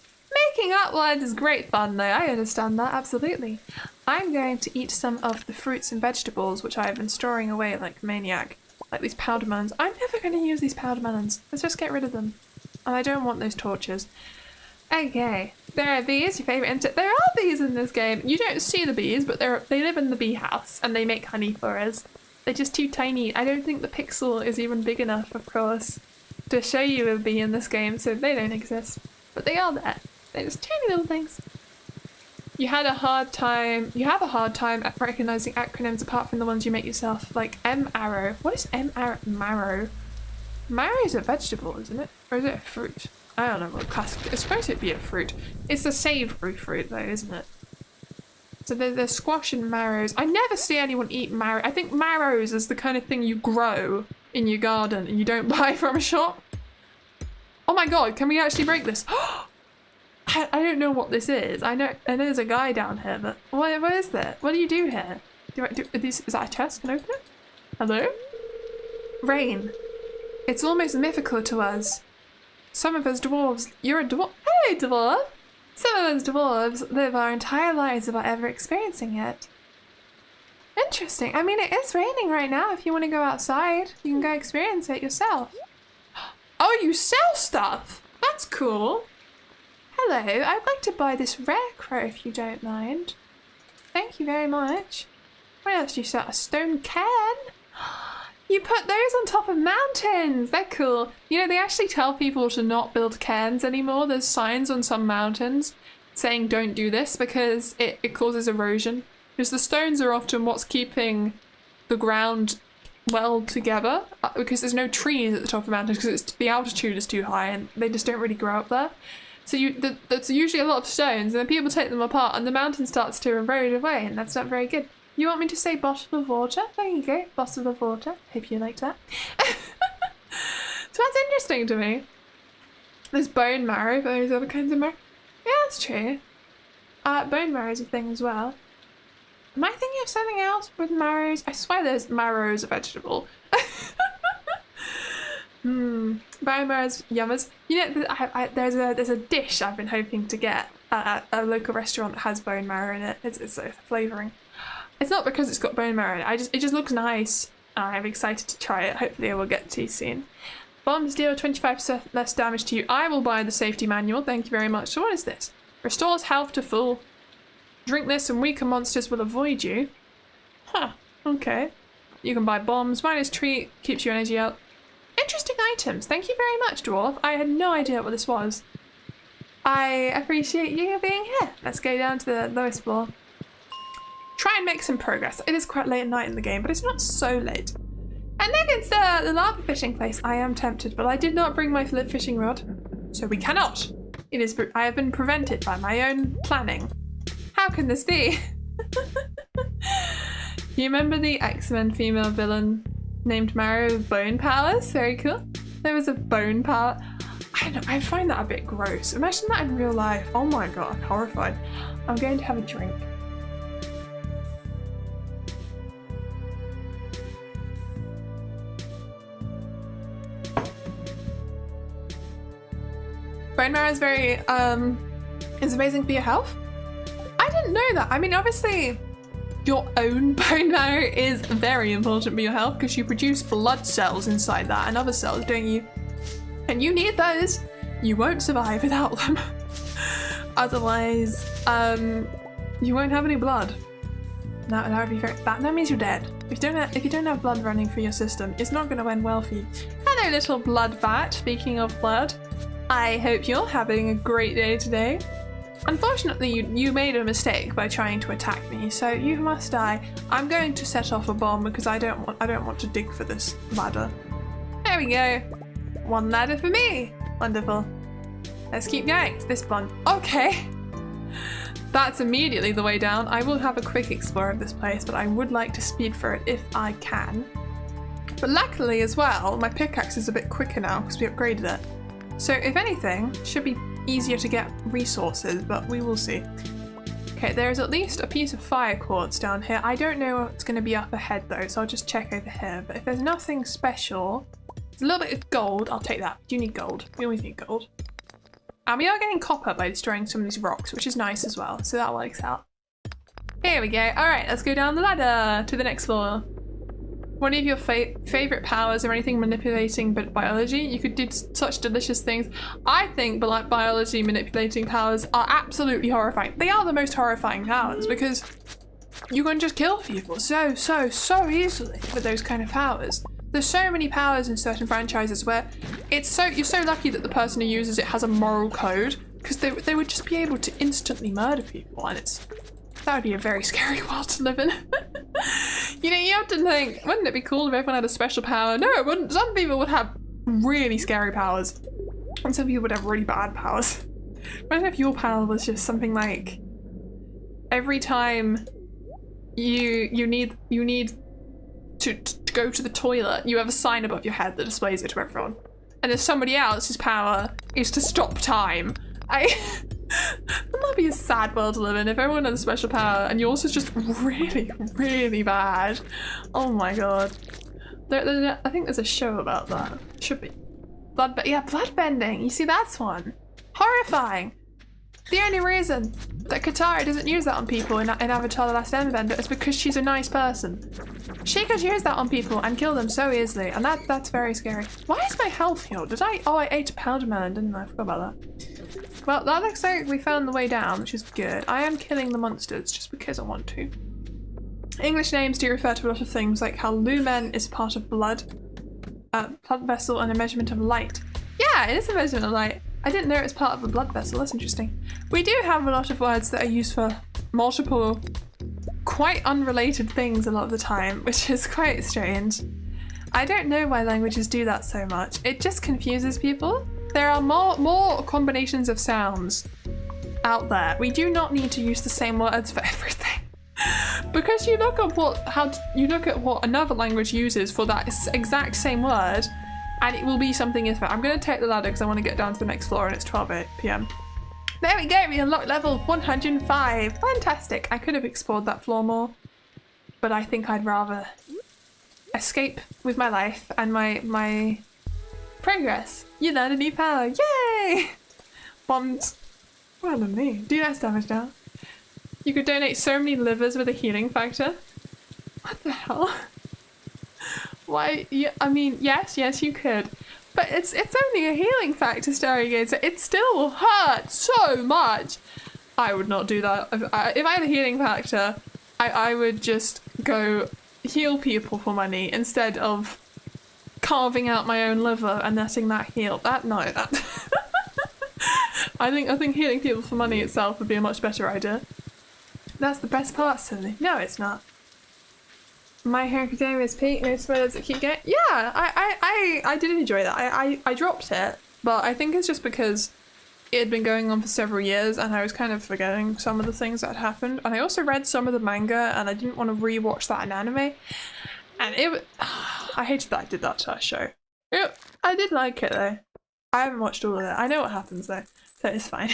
Making up words is great fun though. I understand that, absolutely. I'm going to eat some of the fruits and vegetables which I have been storing away like a maniac. Like these powder melons. I'm never going to use these powder melons. Let's just get rid of them. And I don't want those torches. Okay. There are bees, your favourite insect. There are bees in this game. You don't see the bees, but they live in the bee house and they make honey for us. They're just too tiny. I don't think the pixel is even big enough, of course, to show you a bee in this game, so they don't exist. But they are there. They're just tiny little things. You have a hard time at recognizing acronyms apart from the ones you make yourself, like M-arrow. What is M-arrow? Marrow. Marrow is a vegetable, isn't it? Or is it a fruit? I don't know what class. I suppose it'd be a fruit. It's a savoury fruit though, isn't it? So there's squash and marrows. I never see anyone eat marrow. I think marrows is the kind of thing you grow in your garden and you don't buy from a shop. Oh my god, can we actually break this? I don't know what this is. I know there's a guy down here, but what is that? What do you do here? Is that a chest? Can I open it? Hello? Rain. It's almost mythical to us. Some of us dwarves. You're a dwarf? Hello, dwarf! Some of us dwarves live our entire lives without ever experiencing it. Interesting. I mean, it is raining right now. If you want to go outside, you can go experience it yourself. Oh, you sell stuff? That's cool. Hello, I'd like to buy this rare crow if you don't mind. Thank you very much. What else do you sell? A stone can? You put those on top of mountains! They're cool. You know, they actually tell people to not build cairns anymore. There's signs on some mountains saying don't do this because it causes erosion. Because the stones are often what's keeping the ground well together because there's no trees at the top of the mountains because the altitude is too high and they just don't really grow up there. So that's usually a lot of stones and then people take them apart and the mountain starts to erode away and that's not very good. You want me to say bottle of water? There you go, bottle of water. Hope you like that. So that's interesting to me. There's bone marrow, but there's other kinds of marrow. Yeah, that's true. Bone marrow is a thing as well. Am I thinking of something else with marrows? I swear there's marrow as a vegetable. Bone marrow's yummers. You know, there's a dish I've been hoping to get at a local restaurant that has bone marrow in it. It's a flavouring. It's not because it's got bone marrow in it. It just looks nice. I'm excited to try it. Hopefully I will get to soon. Bombs deal 25% less damage to you. I will buy the safety manual. Thank you very much. So what is this? Restores health to full. Drink this and weaker monsters will avoid you. Huh. Okay. You can buy bombs. Minus treat. Keeps your energy out. Interesting items. Thank you very much, Dwarf. I had no idea what this was. I appreciate you being here. Let's go down to the lowest floor. Try and make some progress. It is quite late at night in the game, but it's not so late. And then it's the lava fishing place. I am tempted, but I did not bring my flip fishing rod, so we cannot. I have been prevented by my own planning. How can this be? You remember the X-Men female villain named Maro with bone powers? Very cool. There was a bone power. I don't know, I find that a bit gross. Imagine that in real life. Oh my god, I'm horrified. I'm going to have a drink. Bone marrow is very, is amazing for your health. I didn't know that. I mean, obviously, your own bone marrow is very important for your health because you produce blood cells inside that and other cells, don't you? And you need those. You won't survive without them. Otherwise, you won't have any blood. That would be very bad. That means you're dead. If you don't have blood running through your system, it's not going to end well for you. Hello, little blood vat. Speaking of blood. I hope you're having a great day today. Unfortunately, you made a mistake by trying to attack me, so you must die. I'm going to set off a bomb because I don't want to dig for this ladder. There we go. One ladder for me. Wonderful. Let's keep going. It's this one. Okay. That's immediately the way down. I will have a quick explore of this place, but I would like to speed for it if I can. But luckily as well, my pickaxe is a bit quicker now because we upgraded it. So if anything, it should be easier to get resources, but we will see. Okay, there is at least a piece of fire quartz down here. I don't know what's going to be up ahead though, so I'll just check over here. But if there's nothing special, there's a little bit of gold. I'll take that. Do you need gold? We always need gold. And we are getting copper by destroying some of these rocks, which is nice as well. So that works out. Here we go. All right, let's go down the ladder to the next floor. One of your favorite powers or anything manipulating biology? You could do such delicious things. I think biology manipulating powers are absolutely horrifying. They are the most horrifying powers because you can just kill people so easily with those kind of powers. There's so many powers in certain franchises where you're so lucky that the person who uses it has a moral code because they would just be able to instantly murder people, and that would be a very scary world to live in. You know, you have to think, wouldn't it be cool if everyone had a special power? No, it wouldn't. Some people would have really scary powers. And some people would have really bad powers. Imagine if your power was just something like every time you need to go to the toilet, you have a sign above your head that displays it to everyone. And there's somebody else's power is to stop time. That'd be a sad world to live in if everyone had a special power and yours is just really, really bad. Oh my god. I think there's a show about that. Should be. Bloodbending. You see, that's one. Horrifying. The only reason that Katara doesn't use that on people in Avatar: The Last Airbender is because she's a nice person. She could use that on people and kill them so easily, and that's very scary. Why is my health healed? Oh, I ate a powder melon, didn't I? I forgot about that. Well, that looks like we found the way down, which is good. I am killing the monsters just because I want to. English names do refer to a lot of things, like how lumen is part of blood vessel and a measurement of light. Yeah, it is a measurement of light. I didn't know it was part of a blood vessel. That's interesting. We do have a lot of words that are used for multiple, quite unrelated things a lot of the time, which is quite strange. I don't know why languages do that so much. It just confuses people. There are more combinations of sounds out there. We do not need to use the same words for everything. Because you look at what another language uses for that exact same word, and it will be something different. I'm going to take the ladder because I want to get down to the next floor, and it's 12 p.m. There we go, we unlocked level 105. Fantastic. I could have explored that floor more, but I think I'd rather escape with my life and my progress. You learn a new power. Yay! Bombs. Well done me. Do less damage now. You could donate so many livers with a healing factor. What the hell? Why? Yeah, I mean, yes, you could. But it's only a healing factor, Stargazer. It still will hurt so much. I would not do that. If I had a healing factor, I would just go heal people for money instead of carving out my own liver and letting that heal. That I think healing people for money itself would be a much better idea. That's the best part, silly. No, it's not. My Hero Academia's peak, no spoilers that keep going. Yeah, I did enjoy that. I dropped it, but I think it's just because it had been going on for several years and I was kind of forgetting some of the things that had happened. And I also read some of the manga and I didn't want to rewatch that in anime. And I hated that I did that to that show. I did like it though. I haven't watched all of it. I know what happens though, so it's fine.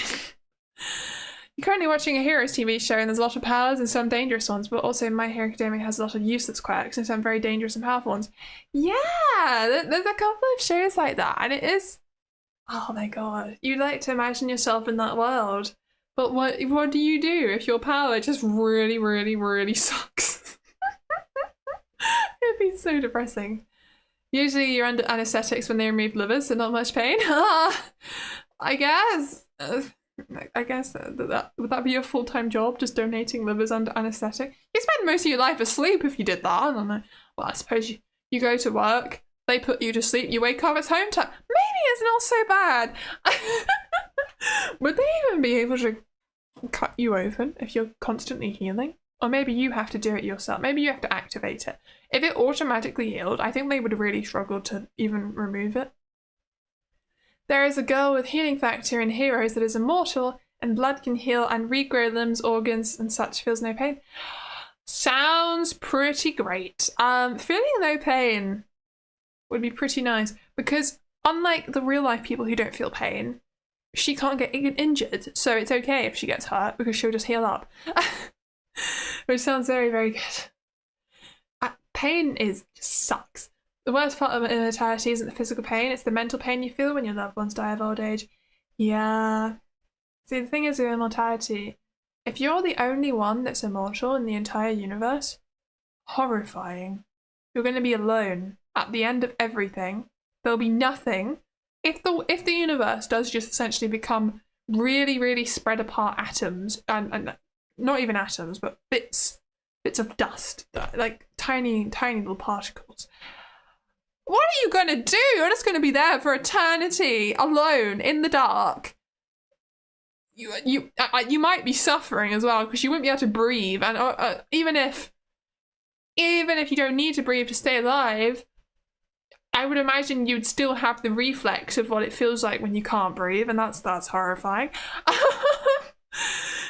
You're currently watching a Heroes TV show and there's a lot of powers and some dangerous ones, but also My Hero Academia has a lot of useless quirks and some very dangerous and powerful ones. Yeah, there's a couple of shows like that, and it is, oh my god, you'd like to imagine yourself in that world, but what do you do if your power just really, really, really sucks? It'd be so depressing. Usually you're under anesthetics when they remove livers, so not much pain. I guess. I guess that would that be your full-time job, just donating livers under anaesthetic? You spend most of your life asleep if you did that. I don't know. Well, I suppose you go to work, they put you to sleep, you wake up, it's home time. Maybe it's not so bad. Would they even be able to cut you open if you're constantly healing? Or maybe you have to do it yourself. Maybe you have to activate it. If it automatically healed, I think they would really struggle to even remove it. There is a girl with healing factor in Heroes that is immortal, and blood can heal and regrow limbs, organs, and such. Feels no pain. Sounds pretty great. Feeling no pain would be pretty nice, because unlike the real life people who don't feel pain, she can't get injured, so it's okay if she gets hurt because she'll just heal up. Which sounds very, very good. Pain just sucks. The worst part of immortality isn't the physical pain, it's the mental pain you feel when your loved ones die of old age. Yeah. See, the thing is with immortality, if you're the only one that's immortal in the entire universe, horrifying. You're going to be alone at the end of everything. There'll be nothing. If the universe does just essentially become really, really spread apart atoms, and not even atoms, but bits of dust, like tiny little particles. What are you gonna do? You're just gonna be there for eternity, alone, in the dark. You might be suffering as well because you wouldn't be able to breathe, and even if you don't need to breathe to stay alive, I would imagine you'd still have the reflex of what it feels like when you can't breathe, and that's horrifying.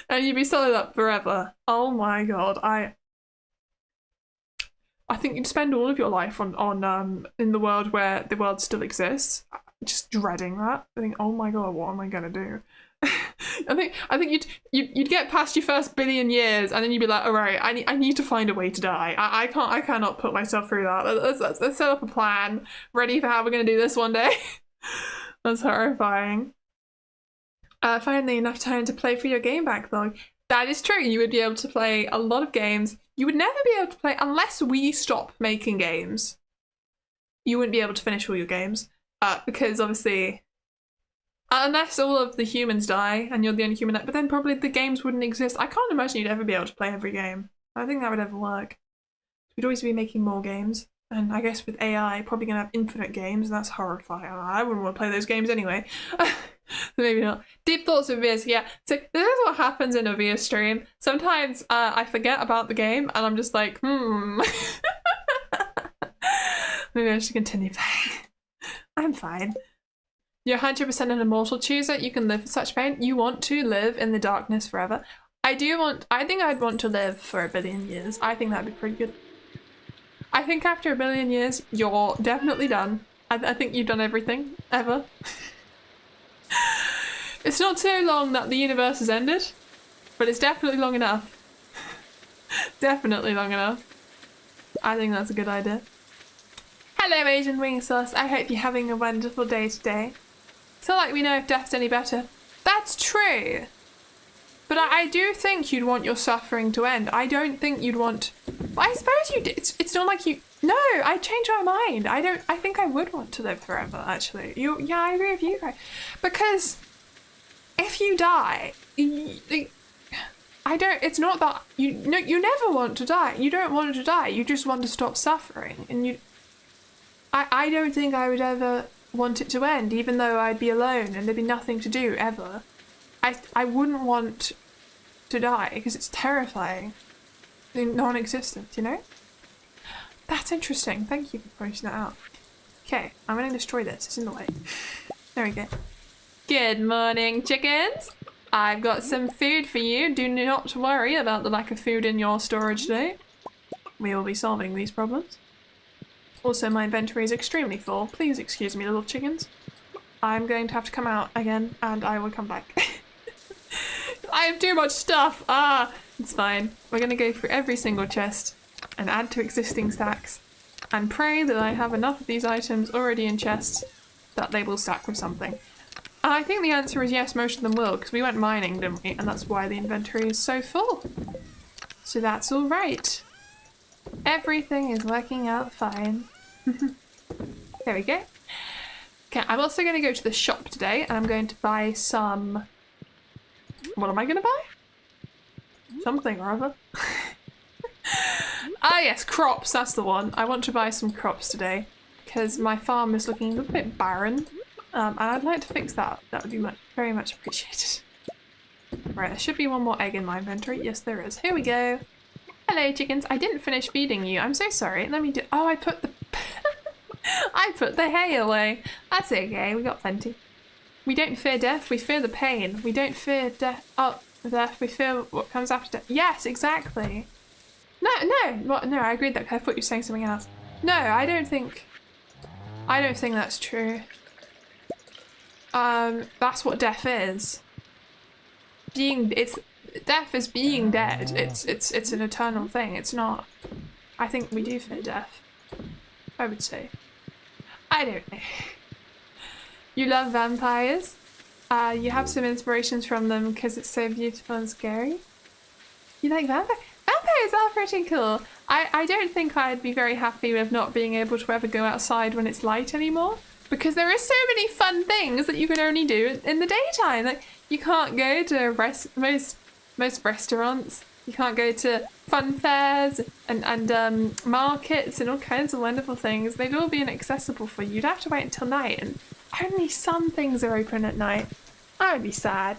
And you'd be solid up forever. Oh my god, I think you'd spend all of your life on in the world where the world still exists, just dreading that. I think, oh my god, what am I gonna do? I think you'd get past your first billion years, and then you'd be like, all right, I need to find a way to die. I cannot put myself through that. Let's set up a plan, ready for how we're gonna do this one day. That's horrifying. Finally, enough time to play through your game backlog. That is true. You would be able to play a lot of games. You would never be able to play unless we stop making games. You wouldn't be able to finish all your games because obviously, unless all of the humans die and you're the only human, but then probably the games wouldn't exist. I can't imagine you'd ever be able to play every game. I don't think that would ever work. We'd always be making more games, and I guess with AI, probably gonna have infinite games, and that's horrifying. I wouldn't want to play those games anyway. So maybe not. Deep thoughts of Vieus, yeah. So this is what happens in a Vieus stream. Sometimes I forget about the game and I'm just like, maybe I should continue playing. I'm fine. You're 100% an immortal chooser. You can live with such pain. You want to live in the darkness forever. I think I'd want to live for 1 billion years. I think that'd be pretty good. I think after 1 billion years, you're definitely done. I think you've done everything, ever. It's not so long that the universe has ended, but it's definitely long enough. Definitely long enough. I think that's a good idea. Hello, Asian wing sauce. I hope you're having a wonderful day today. It's not like we know if death's any better. That's true. But I do think you'd want your suffering to end. I don't think you'd want... Well, I suppose you did. It's not like you... No, I changed my mind. I think I would want to live forever, actually. Yeah, I agree with you guys. Because if you die... It's not that... You never want to die. You don't want to die. You just want to stop suffering. And I don't think I would ever want it to end, even though I'd be alone and there'd be nothing to do, ever. I wouldn't want to die because it's terrifying. Non-existent, you know? That's interesting. Thank you for pointing that out. Okay, I'm going to destroy this. It's in the way. There we go. Good morning, chickens. I've got some food for you. Do not worry about the lack of food in your storage today. We will be solving these problems. Also, my inventory is extremely full. Please excuse me, little chickens. I'm going to have to come out again, and I will come back. I have too much stuff! Ah! It's fine. We're going to go through every single chest and add to existing stacks and pray that I have enough of these items already in chests that they will stack with something. I think the answer is yes, most of them will, because we went mining, didn't we? And that's why the inventory is so full. So that's all right. Everything is working out fine. There we go. Okay, I'm also going to go to the shop today and I'm going to buy some... What am I going to buy? Something or other. Ah yes, crops, that's the one. I want to buy some crops today because my farm is looking a little bit barren and I'd like to fix that. That would be very much appreciated. Right, there should be one more egg in my inventory. Yes, there is. Here we go. Hello, chickens. I didn't finish feeding you. I'm so sorry. Let me do... Oh, I put the... I put the hay away. That's okay. We got plenty. We don't fear death. We fear the pain. We don't fear death. Oh, death. We fear what comes after death. Yes, exactly. No. What? No, I agreed that. I thought you were saying something else. No, I don't think that's true. That's what death is. Death is being dead. It's an eternal thing. It's not. I think we do fear death. I would say. I don't know. You love vampires? You have some inspirations from them because it's so beautiful and scary? You like vampires? Vampires are pretty cool. I don't think I'd be very happy with not being able to ever go outside when it's light anymore. Because there are so many fun things that you can only do in the daytime. Like, you can't go to most restaurants. You can't go to fun fairs and markets and all kinds of wonderful things. They'd all be inaccessible for you. You'd have to wait until night, and only some things are open at night. I would be sad.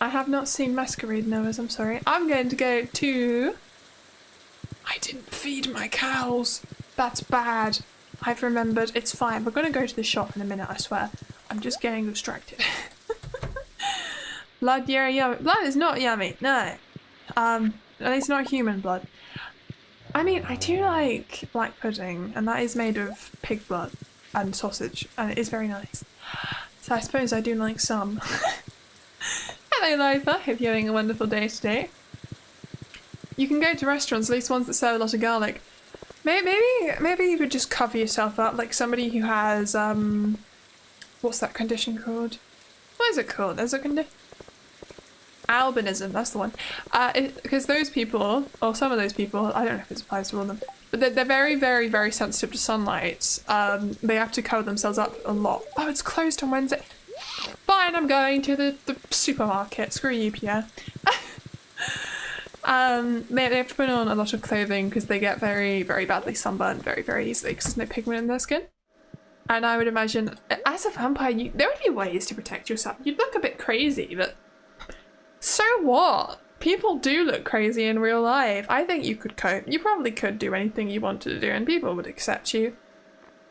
I have not seen Masquerade Noahs, I'm sorry. I'm going to go to... I didn't feed my cows. That's bad. I've remembered. It's fine. We're going to go to the shop in a minute, I swear. I'm just getting distracted. Blood, yeah, yummy. Blood is not yummy, no. At least not human blood. I mean, I do like black pudding, and that is made of pig blood and sausage, and it is very nice. So I suppose I do like some. Hello, Liza. Hope you're having a wonderful day today. You can go to restaurants, at least ones that serve a lot of garlic. Maybe you could just cover yourself up, like somebody who has, what's that condition called? What is it called? There's a condition... Albinism, that's the one. Because those people, or some of those people, I don't know if it applies to all of them, but they're very, very, very sensitive to sunlight. They have to cover themselves up a lot. Oh, it's closed on Wednesday. Fine, I'm going to the supermarket. Screw you, Pierre. They have to put on a lot of clothing because they get very, very badly sunburned very, very easily because there's no pigment in their skin. And I would imagine, as a vampire, there would be ways to protect yourself. You'd look a bit crazy, but so what? People do look crazy in real life. I think you could cope. You probably could do anything you wanted to do and people would accept you.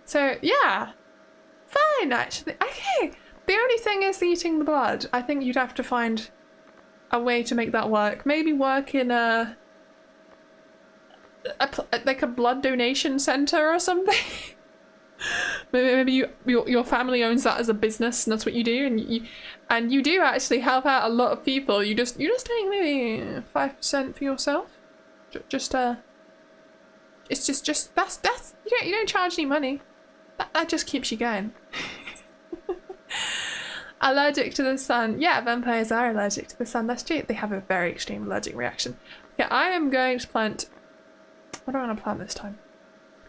So, yeah. Fine, actually. Okay. The only thing is eating the blood. I think you'd have to find a way to make that work. Maybe work in like a blood donation center or something. maybe your family owns that as a business and that's what you do, and you do actually help out a lot of people. You just take maybe 5% for yourself. It's just that's you don't charge any money. That just keeps you going. Allergic to the sun. Yeah, vampires are allergic to the sun. That's true. They have a very extreme allergic reaction. Yeah, I am going to plant. What do I want to plant this time?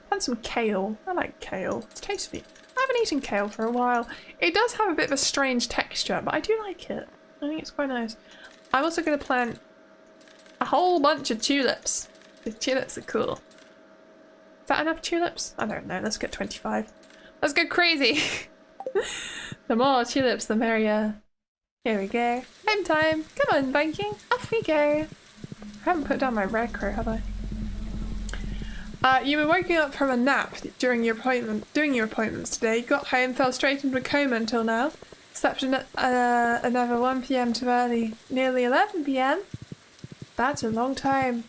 Plant some kale. I like kale. It's tasty. I haven't eaten kale for a while. It does have a bit of a strange texture, but I do like it. I think it's quite nice. I'm also going to plant a whole bunch of tulips. The tulips are cool. Is that enough tulips? I don't know. Let's get 25. Let's go crazy. The more tulips, the merrier. Here we go. Home time. Come on, Viking. Off we go. I haven't put down my red crow, have I? You were waking up from a nap during your appointments today. Got home, fell straight into a coma until now. Slept another 1 PM to nearly 11 PM. That's a long time.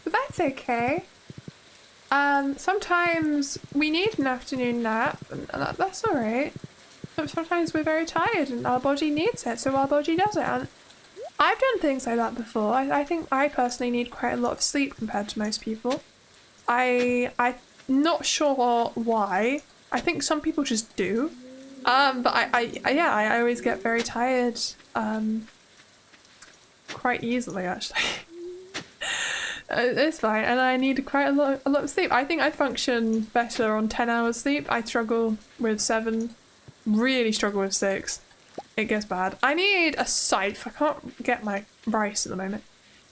But that's okay. Sometimes we need an afternoon nap, and that's alright. Sometimes we're very tired and our body needs it, so our body does it. And I've done things like that before. I think I personally need quite a lot of sleep compared to most people. I'm not sure why. I think some people just do. But I always get very tired quite easily, actually. It's fine, and I need quite a lot of sleep. I think I function better on 10 hours sleep. I struggle with 7, really struggle with 6. It gets bad. I need a scythe. I can't get my rice at the moment.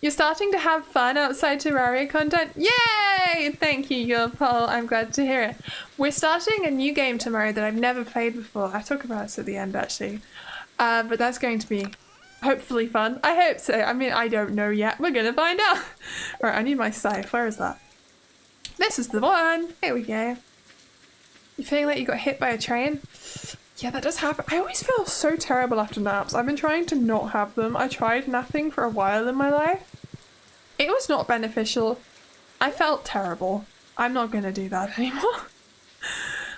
You're starting to have fun outside Terraria content? Yay! Thank you, your poll. I'm glad to hear it. We're starting a new game tomorrow that I've never played before. I talk about this at the end, actually. But that's going to be hopefully fun. I hope so. I mean, I don't know yet. We're gonna find out. Right, I need my scythe. Where is that? This is the one. Here we go. You feeling like you got hit by a train? Yeah, that does happen. I always feel so terrible after naps. I've been trying to not have them. I tried napping for a while in my life. It was not beneficial. I felt terrible. I'm not gonna do that anymore.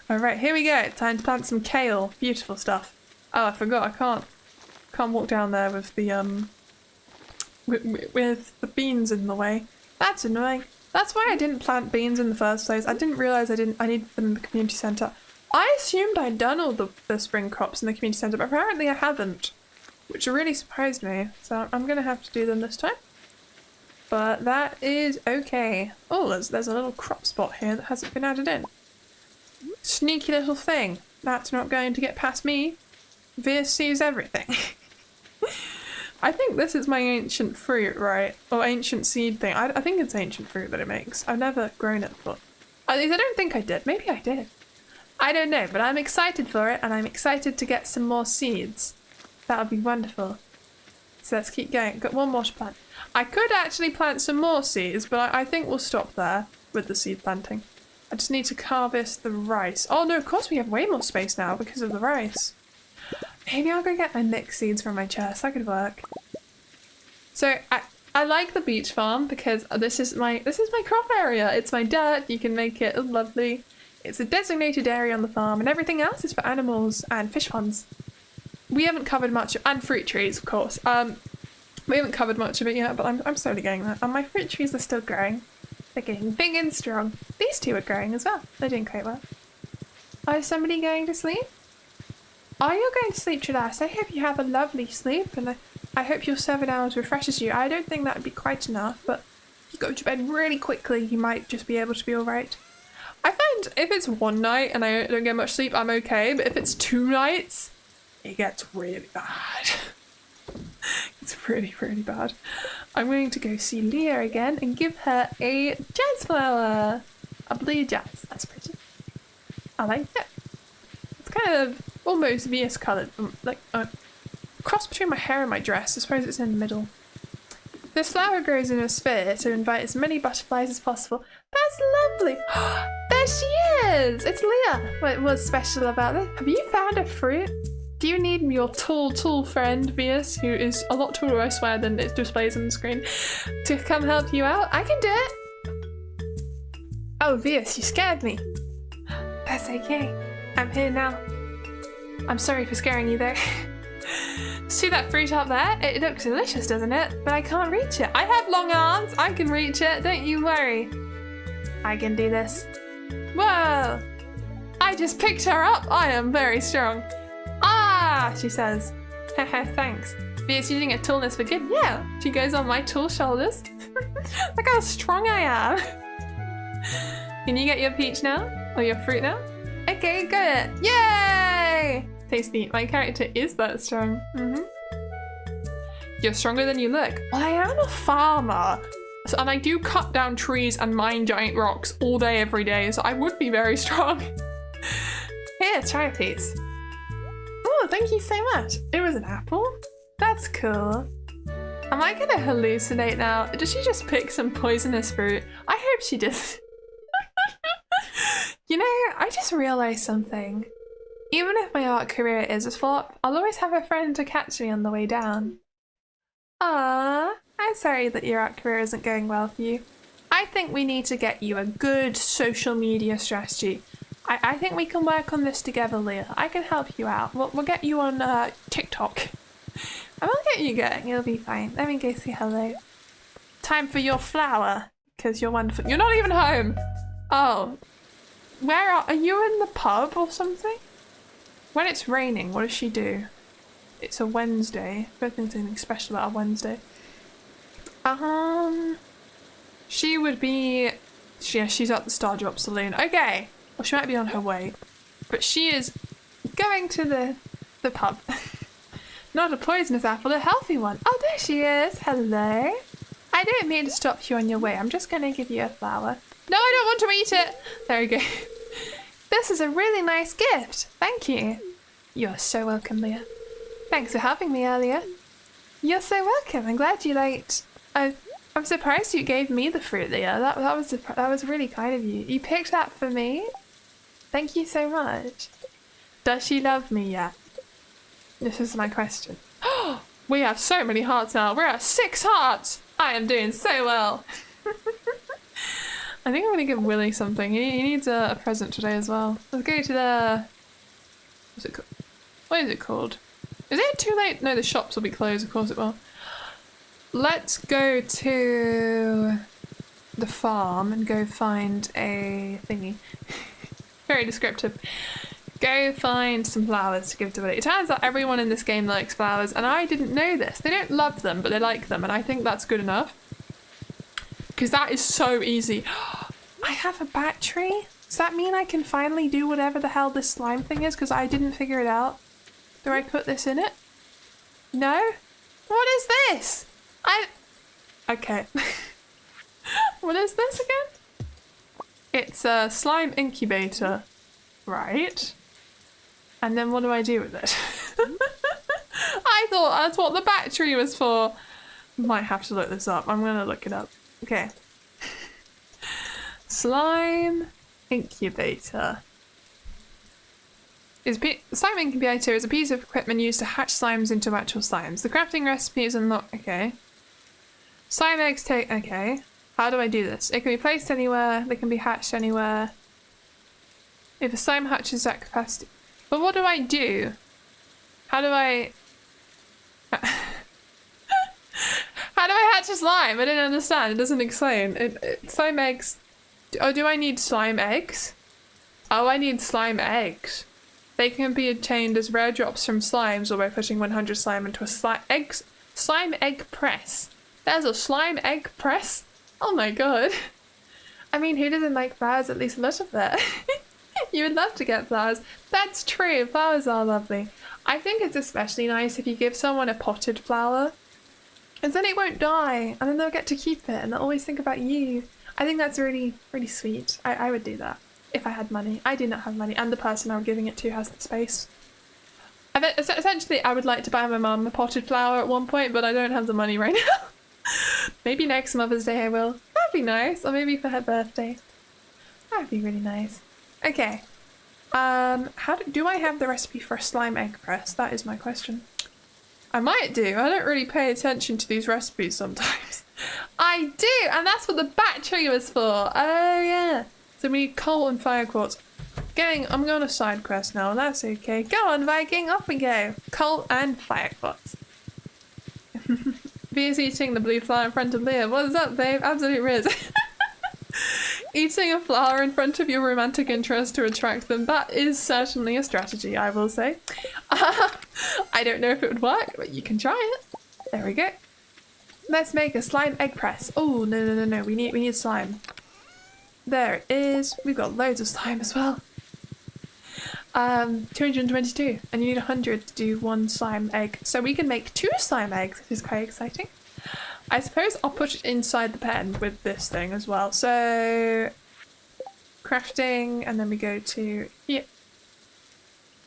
Alright, here we go. Time to plant some kale. Beautiful stuff. Oh, I forgot. I can't walk down there with the with the beans in the way. That's annoying. That's why I didn't plant beans in the first place. I didn't realise I needed them in the community centre. I assumed I'd done all the spring crops in the community centre, but apparently I haven't, which really surprised me. So I'm gonna have to do them this time. But that is okay. Oh, there's a little crop spot here that hasn't been added in. Sneaky little thing. That's not going to get past me. Vieus sees everything. I think this is my ancient fruit, right? Or ancient seed thing. I think it's ancient fruit that it makes. I've never grown it before. At least I don't think I did. Maybe I did. I don't know, but I'm excited for it, and I'm excited to get some more seeds. That would be wonderful. So let's keep going. Got one more to plant. I could actually plant some more seeds, but I think we'll stop there with the seed planting. I just need to harvest the rice. Oh no, of course we have way more space now because of the rice. Maybe I'll go get my mixed seeds from my chest. That could work. So I like the beach farm because this is my crop area. It's my dirt. You can make it lovely. It's a designated area on the farm, and everything else is for animals and fish ponds. We haven't covered much and fruit trees, of course. We haven't covered much of it yet, but I'm slowly getting there. And my fruit trees are still growing. They're getting big and strong. These two are growing as well. They're doing quite well. Oh, is somebody going to sleep? Oh, you're going to sleep, Trilas. I hope you have a lovely sleep, and I hope your 7 hours refreshes you. I don't think that would be quite enough, but if you go to bed really quickly, you might just be able to be alright. I find if it's one night and I don't get much sleep, I'm okay, but if it's 2 nights, it gets really bad. It's really, really bad. I'm going to go see Leah again and give her a jazz flower. A blue jazz. That's pretty. I like it. It's kind of almost Vieus coloured, like a cross between my hair and my dress. I suppose it's in the middle. This flower grows in a sphere to invite as many butterflies as possible. That's lovely. There she is. It's Leah. What's special about this? Have you found a fruit? Do you need your tall friend, Vieus, who is a lot taller, I swear, than it displays on the screen, to come help you out? I can do it! Oh, Vieus, you scared me. That's okay. I'm here now. I'm sorry for scaring you there. See that fruit up there? It looks delicious, doesn't it? But I can't reach it. I have long arms. I can reach it. Don't you worry. I can do this. Whoa! I just picked her up. I am very strong. Ah, she says. Haha, thanks. Vieus using her tallness for good. Yeah, she goes on my tall shoulders. Look how strong I am. Can you get your peach now? Or your fruit now? Okay, got it. Yay! Tasty. My character is that strong. You're stronger than you look. Well, I am a farmer. And I do cut down trees and mine giant rocks all day, every day. So I would be very strong. Here, try a piece. Oh, thank you so much. It was an apple? That's cool. Am I gonna hallucinate now? Did she just pick some poisonous fruit? I hope she did. You know, I just realized something. Even if my art career is a flop, I'll always have a friend to catch me on the way down. Ah, I'm sorry that your art career isn't going well for you. I think we need to get you a good social media strategy. I think we can work on this together, Leah. I can help you out. We'll get you on TikTok. And we'll get you going. It'll be fine. Let me go say hello. Time for your flower, because you're wonderful. You're not even home. Oh, where are you in the pub or something? When it's raining, what does she do? It's a Wednesday. I don't think there's anything special about a Wednesday. She would be... Yeah, she's at the Star Drop Saloon. Okay. Well, she might be on her way. But she is going to the pub. Not a poisonous apple, a healthy one. Oh, there she is. Hello. I didn't mean to stop you on your way. I'm just going to give you a flower. No, I don't want to eat it. There we go. This is a really nice gift. Thank you. You're so welcome, Leah. Thanks for helping me earlier. You're so welcome. I'm glad you liked... I'm surprised you gave me the fruit, Leah. That was really kind of you. You picked that for me? Thank you so much. Does she love me yet? This is my question. We have so many hearts now. We're at 6 hearts. I am doing so well. I think I'm gonna give Willy something. He needs a present today as well. Let's go to the... What is it called? Is it too late? No, the shops will be closed. Of course it will. Let's go to the farm and go find a thingy. Very descriptive. Go find some flowers to give to Willy. It turns out everyone in this game likes flowers, and I didn't know this. They don't love them, but they like them, and I think that's good enough. Because that is so easy. I have a battery? Does that mean I can finally do whatever the hell this slime thing is? Because I didn't figure it out. Do I put this in it? No? What is this? Okay. What is this again? It's a slime incubator. Right. And then what do I do with it? I thought that's what the battery was for. Might have to look this up. I'm gonna look it up. Okay. Slime incubator. Slime incubator is a piece of equipment used to hatch slimes into actual slimes. The crafting recipe is unlocked. Okay. Slime eggs take. Okay. How do I do this? It can be placed anywhere. They can be hatched anywhere. If a slime hatches at capacity. But what do I do? How do I... How do I hatch a slime? I don't understand. It doesn't explain. Slime eggs... Oh, do I need slime eggs? Oh, I need slime eggs. They can be obtained as rare drops from slimes or by putting 100 slime into a slime egg press. There's a slime egg press? Oh my god. I mean, who doesn't like flowers? At least a little bit. You would love to get flowers. That's true. Flowers are lovely. I think it's especially nice if you give someone a potted flower. And then it won't die. And then they'll get to keep it. And they'll always think about you. I think that's really, really sweet. I would do that. If I had money. I do not have money. And the person I'm giving it to has the space. Essentially, I would like to buy my mum a potted flower at one point. But I don't have the money right now. Maybe next Mother's Day I will. That'd be nice. Or maybe for her birthday. That'd be really nice. Okay. Do I have the recipe for a slime egg press? That is my question. I might do. I don't really pay attention to these recipes sometimes. I do, and that's what the battery was for. Oh yeah. So we need coal and fire quartz. I'm going on a side quest now. That's okay. Go on, Viking. Off we go. Coal and fire quartz. Vieus eating the blue flower in front of Leah. What is up, babe? Absolute riz. Eating a flower in front of your romantic interest to attract them. That is certainly a strategy, I will say. I don't know if it would work, but you can try it. There we go. Let's make a slime egg press. Oh, no. We need slime. There it is. We've got loads of slime as well. 222, and you need 100 to do one slime egg. So we can make 2 slime eggs, which is quite exciting. I suppose I'll put it inside the pen with this thing as well. So crafting, and then we go to here.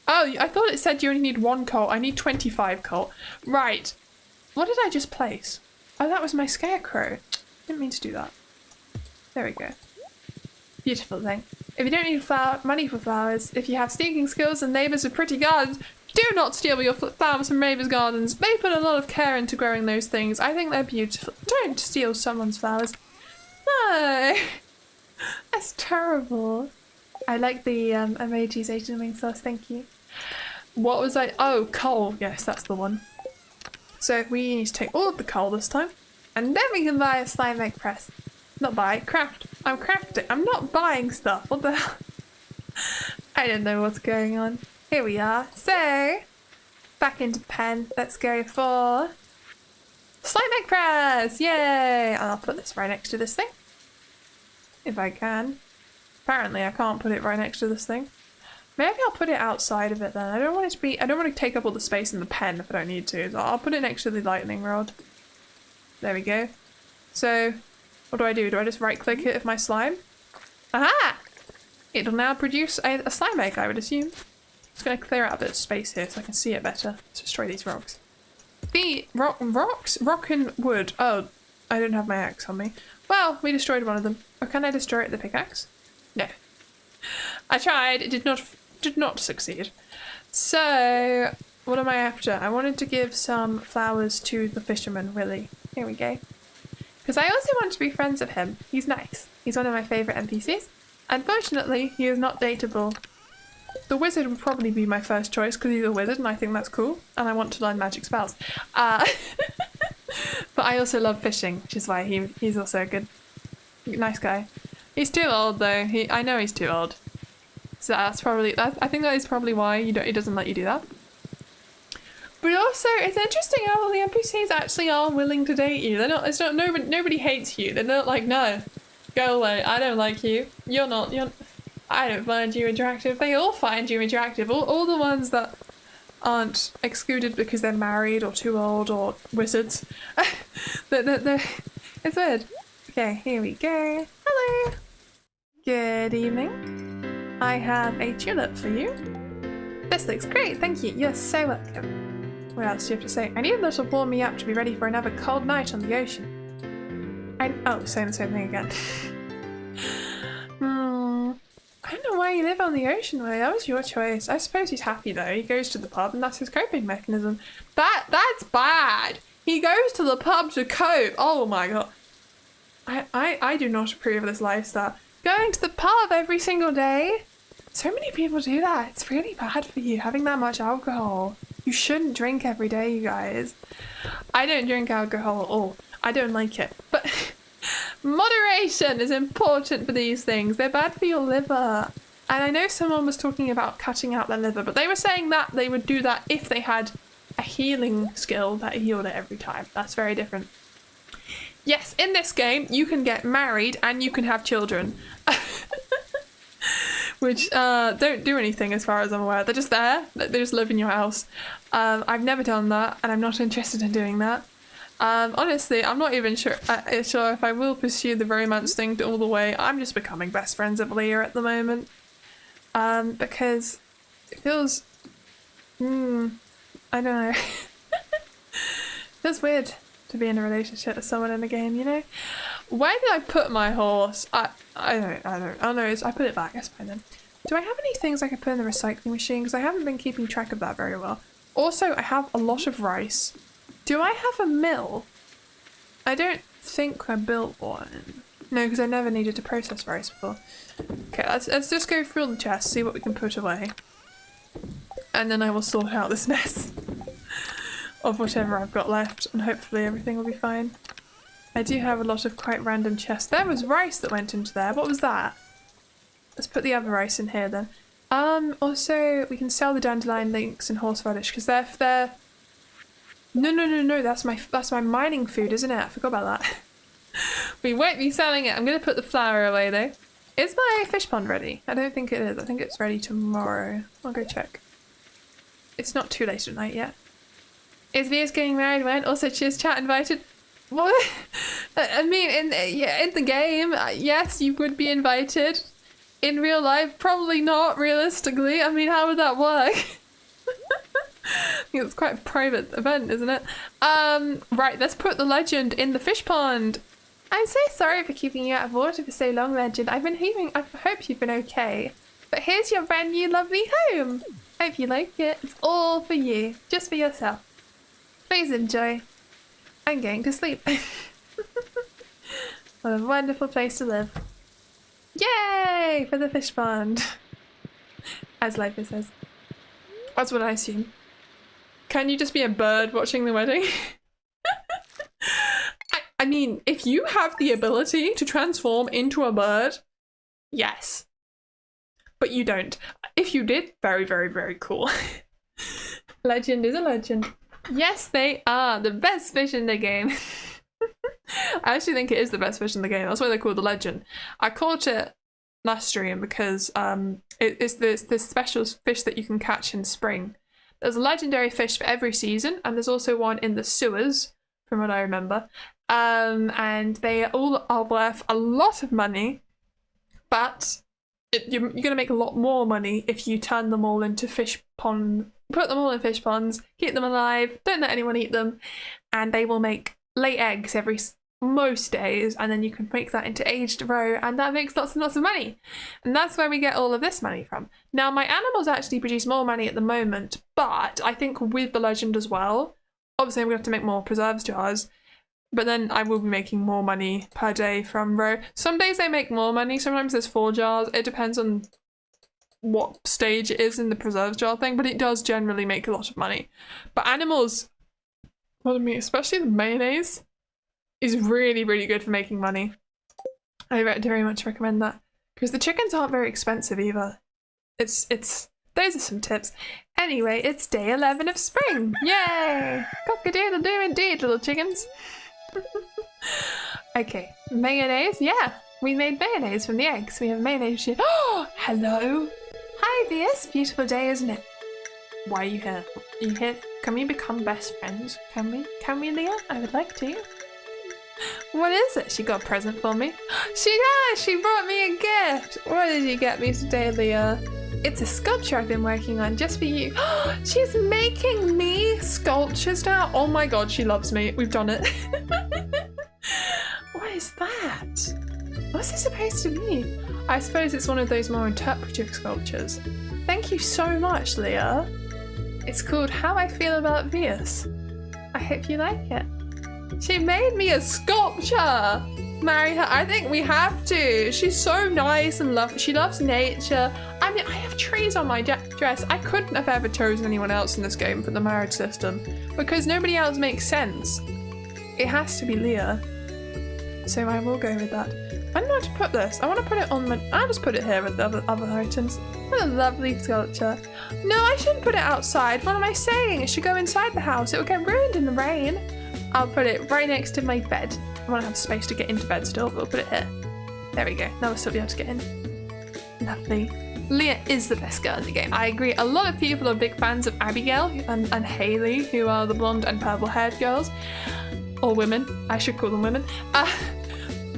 Oh, I thought it said you only need 1 coal. I need 25 coal. Right. What did I just place? Oh, that was my scarecrow. Didn't mean to do that. There we go. Beautiful thing. If you don't need money for flowers, if you have sneaking skills and neighbours with pretty gardens, do not steal your flowers from neighbours' gardens. They put a lot of care into growing those things. I think they're beautiful. Don't steal someone's flowers. No. That's terrible. I like the emojis, Asian wing sauce, thank you. What was I? Oh, coal. Yes, that's the one. So we need to take all of the coal this time, and then we can buy a slime egg press. Not buy, craft. I'm crafting. I'm not buying stuff. What the hell? I don't know what's going on. Here we are. So, back into pen. Let's go for slime egg press. Yay! And I'll put this right next to this thing. If I can. Apparently I can't put it right next to this thing. Maybe I'll put it outside of it then. I don't want to take up all the space in the pen if I don't need to. So I'll put it next to the lightning rod. There we go. So, what do? Do I just right click it with my slime? Aha! It'll now produce a slime egg, I would assume. Just going to clear out a bit of space here so I can see it better. Let's destroy these rocks. Rocks? Rock and wood. Oh, I don't have my axe on me. Well, we destroyed one of them. Or can I destroy it with the pickaxe? No. I tried. It did not succeed. So, what am I after? I wanted to give some flowers to the fisherman, Willy. Here we go. Because I also want to be friends with him. He's nice. He's one of my favourite NPCs. Unfortunately, he is not dateable. The wizard would probably be my first choice because he's a wizard and I think that's cool. And I want to learn magic spells. But I also love fishing, which is why he's also a good, nice guy. He's too old though. I know he's too old. So that's probably, I think that is probably why he doesn't let you do that. But also, it's interesting how all the NPCs actually are willing to date you. Nobody hates you. They're not like, no, go away. I don't like you. I don't find you attractive. They all find you attractive. All the ones that aren't excluded because they're married or too old or wizards. It's weird. Okay, here we go. Hello. Good evening. I have a tulip for you. This looks great, thank you. You're so welcome. What else do you have to say? I need a little warm me up to be ready for another cold night on the ocean. Saying the same thing again. I don't know why you live on the ocean, Willie. That was your choice. I suppose he's happy though. He goes to the pub and that's his coping mechanism. That's bad. He goes to the pub to cope. Oh my god. I do not approve of this lifestyle. Going to the pub every single day. So many people do that. It's really bad for you having that much alcohol. You shouldn't drink every day, you guys. I don't drink alcohol at all. I don't like it. But moderation is important for these things. They're bad for your liver. And I know someone was talking about cutting out their liver, but they were saying that they would do that if they had a healing skill that healed it every time. That's very different. Yes, in this game, you can get married and you can have children. Which don't do anything as far as I'm aware. They're just there. They just live in your house. I've never done that and I'm not interested in doing that. Honestly, I'm not even sure if I will pursue the romance thing all the way. I'm just becoming best friends with Leah at the moment. Because it feels... I don't know. It feels weird to be in a relationship with someone in a game, you know? Where did I put my horse? I don't know. I put it back. That's fine then. Do I have any things I can put in the recycling machine? Because I haven't been keeping track of that very well. Also, I have a lot of rice. Do I have a mill? I don't think I built one. No, because I never needed to process rice before. Okay, let's just go through all the chests, see what we can put away. And then I will sort out this mess of whatever I've got left, and hopefully everything will be fine. I do have a lot of quite random chests. There was rice that went into there. What was that? Let's put the other rice in here then. Also, we can sell the dandelion links and horseradish because they're... No, that's my mining food, isn't it? I forgot about that. We won't be selling it. I'm going to put the flour away though. Is my fish pond ready? I don't think it is. I think it's ready tomorrow. I'll go check. It's not too late at night yet. Is Vieus getting married when? Also, cheers chat invited. What? I mean, in the game, yes, you would be invited. In real life, probably not, realistically. I mean, how would that work? I think it's quite a private event, isn't it? Right, let's put the legend in the fish pond. I'm so sorry for keeping you out of water for so long, Legend. I hope you've been okay. But here's your brand new lovely home. Hope you like it. It's all for you, just for yourself. Please enjoy. I'm going to sleep. What a wonderful place to live. Yay for the fish pond. As Lifer says. That's what I assume. Can you just be a bird watching the wedding? I mean, if you have the ability to transform into a bird, yes. But you don't. If you did, very, very, very cool. Legend is a legend. Yes, they are the best fish in the game. I actually think it is the best fish in the game. That's why they're called the legend. I caught it last stream because it's this special fish that you can catch in spring. There's a legendary fish for every season, and there's also one in the sewers, from what I remember. And they all are worth a lot of money, but you're going to make a lot more money if you turn them all into fish pond. Put them all in fish ponds, keep them alive, don't let anyone eat them, and they will lay eggs most days, and then you can make that into aged roe, and that makes lots and lots of money. And that's where we get all of this money from. Now, my animals actually produce more money at the moment, but I think with the legend as well, obviously I'm going to have to make more preserves jars, but then I will be making more money per day from roe. Some days they make more money, sometimes there's 4 jars, it depends on what stage it is in the preserves jar thing, but it does generally make a lot of money. But animals, what I mean, especially the mayonnaise, is really, really good for making money. I very much recommend that. Because the chickens aren't very expensive either. Those are some tips. Anyway, it's day 11 of spring. Yay! Cock-a-doodle-doo indeed, little chickens. Okay, mayonnaise, yeah. We made mayonnaise from the eggs. We have mayonnaise here. Oh, hello! Hi, Vieus. Beautiful day, isn't it? Why are you here? Are you here? Can we become best friends? Can we? Can we, Leah? I would like to. What is it? She got a present for me. She does! She brought me a gift! What did you get me today, Leah? It's a sculpture I've been working on just for you. She's making me sculptures now? Oh my god, she loves me. We've done it. What is that? What's this supposed to be? I suppose it's one of those more interpretive sculptures. Thank you so much, Leah. It's called How I Feel About Vieus. I hope you like it. She made me a sculpture! Marry her. I think we have to. She's so nice and lovely. She loves nature. I mean, I have trees on my dress. I couldn't have ever chosen anyone else in this game for the marriage system because nobody else makes sense. It has to be Leah. So I will go with that. I don't know how to put this. I want to put it on my... I'll just put it here with the other items. What a lovely sculpture. No, I shouldn't put it outside. What am I saying? It should go inside the house. It will get ruined in the rain. I'll put it right next to my bed. I want to have space to get into bed still, but we'll put it here. There we go. Now we'll still be able to get in. Lovely. Leah is the best girl in the game. I agree. A lot of people are big fans of Abigail and Haley, who are the blonde and purple haired girls. Or women. I should call them women.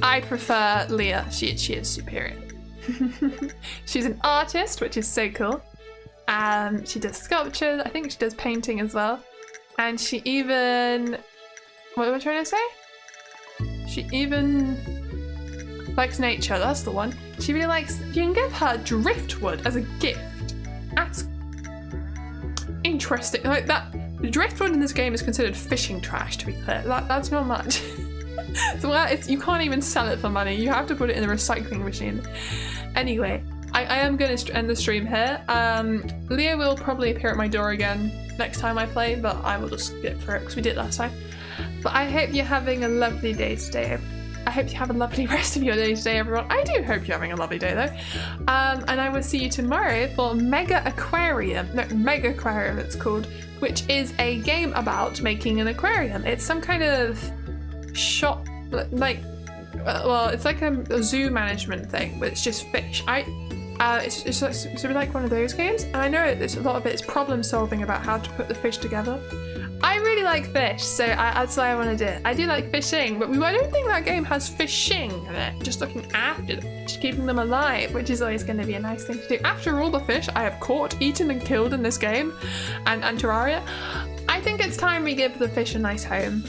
I prefer Leah. She is superior. She's an artist, which is so cool. She does sculptures. I think she does painting as well. And she even... What am I trying to say? She even likes nature. That's the one. She really likes, you can give her driftwood as a gift. That's interesting. Like that, driftwood in this game is considered fishing trash, to be clear. That's not much. So you can't even sell it for money. You have to put it in the recycling machine. Anyway, I am going to end the stream here. Leo will probably appear at my door again next time I play, but I will just skip for it because we did it last time. But I hope you're having a lovely day today. I hope you have a lovely rest of your day today, everyone. I do hope you're having a lovely day, though. And I will see you tomorrow for Mega Aquarium. No, Mega Aquarium it's called, which is a game about making an aquarium. It's some kind of shop, like, well, it's like a zoo management thing, but it's just fish. It's like one of those games, and I know a lot of it is problem solving about how to put the fish together. I really like fish, so that's why I want to do it. I do like fishing, but I don't think that game has fishing in it. Just looking after them, just keeping them alive, which is always going to be a nice thing to do. After all the fish I have caught, eaten and killed in this game, and Terraria, I think it's time we give the fish a nice home.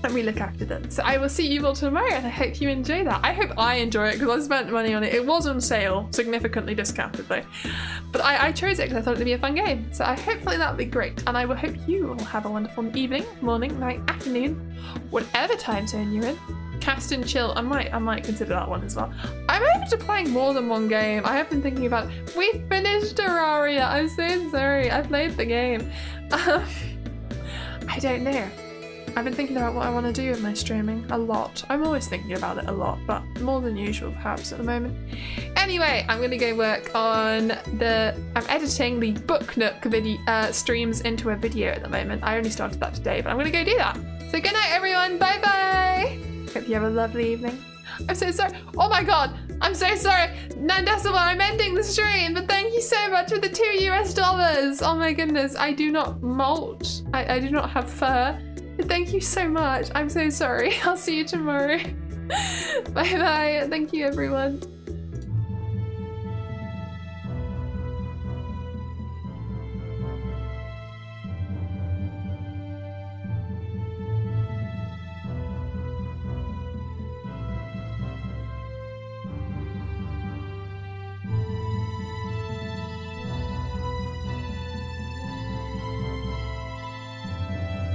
And we look after them. So I will see you all tomorrow, and I hope you enjoy that. I hope I enjoy it because I spent money on it. It was on sale, significantly discounted though. But I chose it because I thought it'd be a fun game. So hopefully that'll be great. And I will hope you all have a wonderful evening, morning, night, afternoon, whatever time zone you're in. Cast and chill. I might consider that one as well. I'm open to playing more than one game. I have been thinking about it. We finished Terraria. I'm so sorry. I played the game. I don't know. I've been thinking about what I want to do with my streaming a lot. I'm always thinking about it a lot, but more than usual perhaps at the moment. Anyway, I'm going to go work on I'm editing the Book Nook video streams into a video at the moment. I only started that today, but I'm going to go do that. So good night everyone, bye bye! Hope you have a lovely evening. I'm so sorry. Oh my god, I'm so sorry. 9 I'm ending the stream, but thank you so much for the $2 US. Oh my goodness, I do not molt. I do not have fur. Thank you so much. I'm so sorry. I'll see you tomorrow. Bye bye. Thank you, everyone.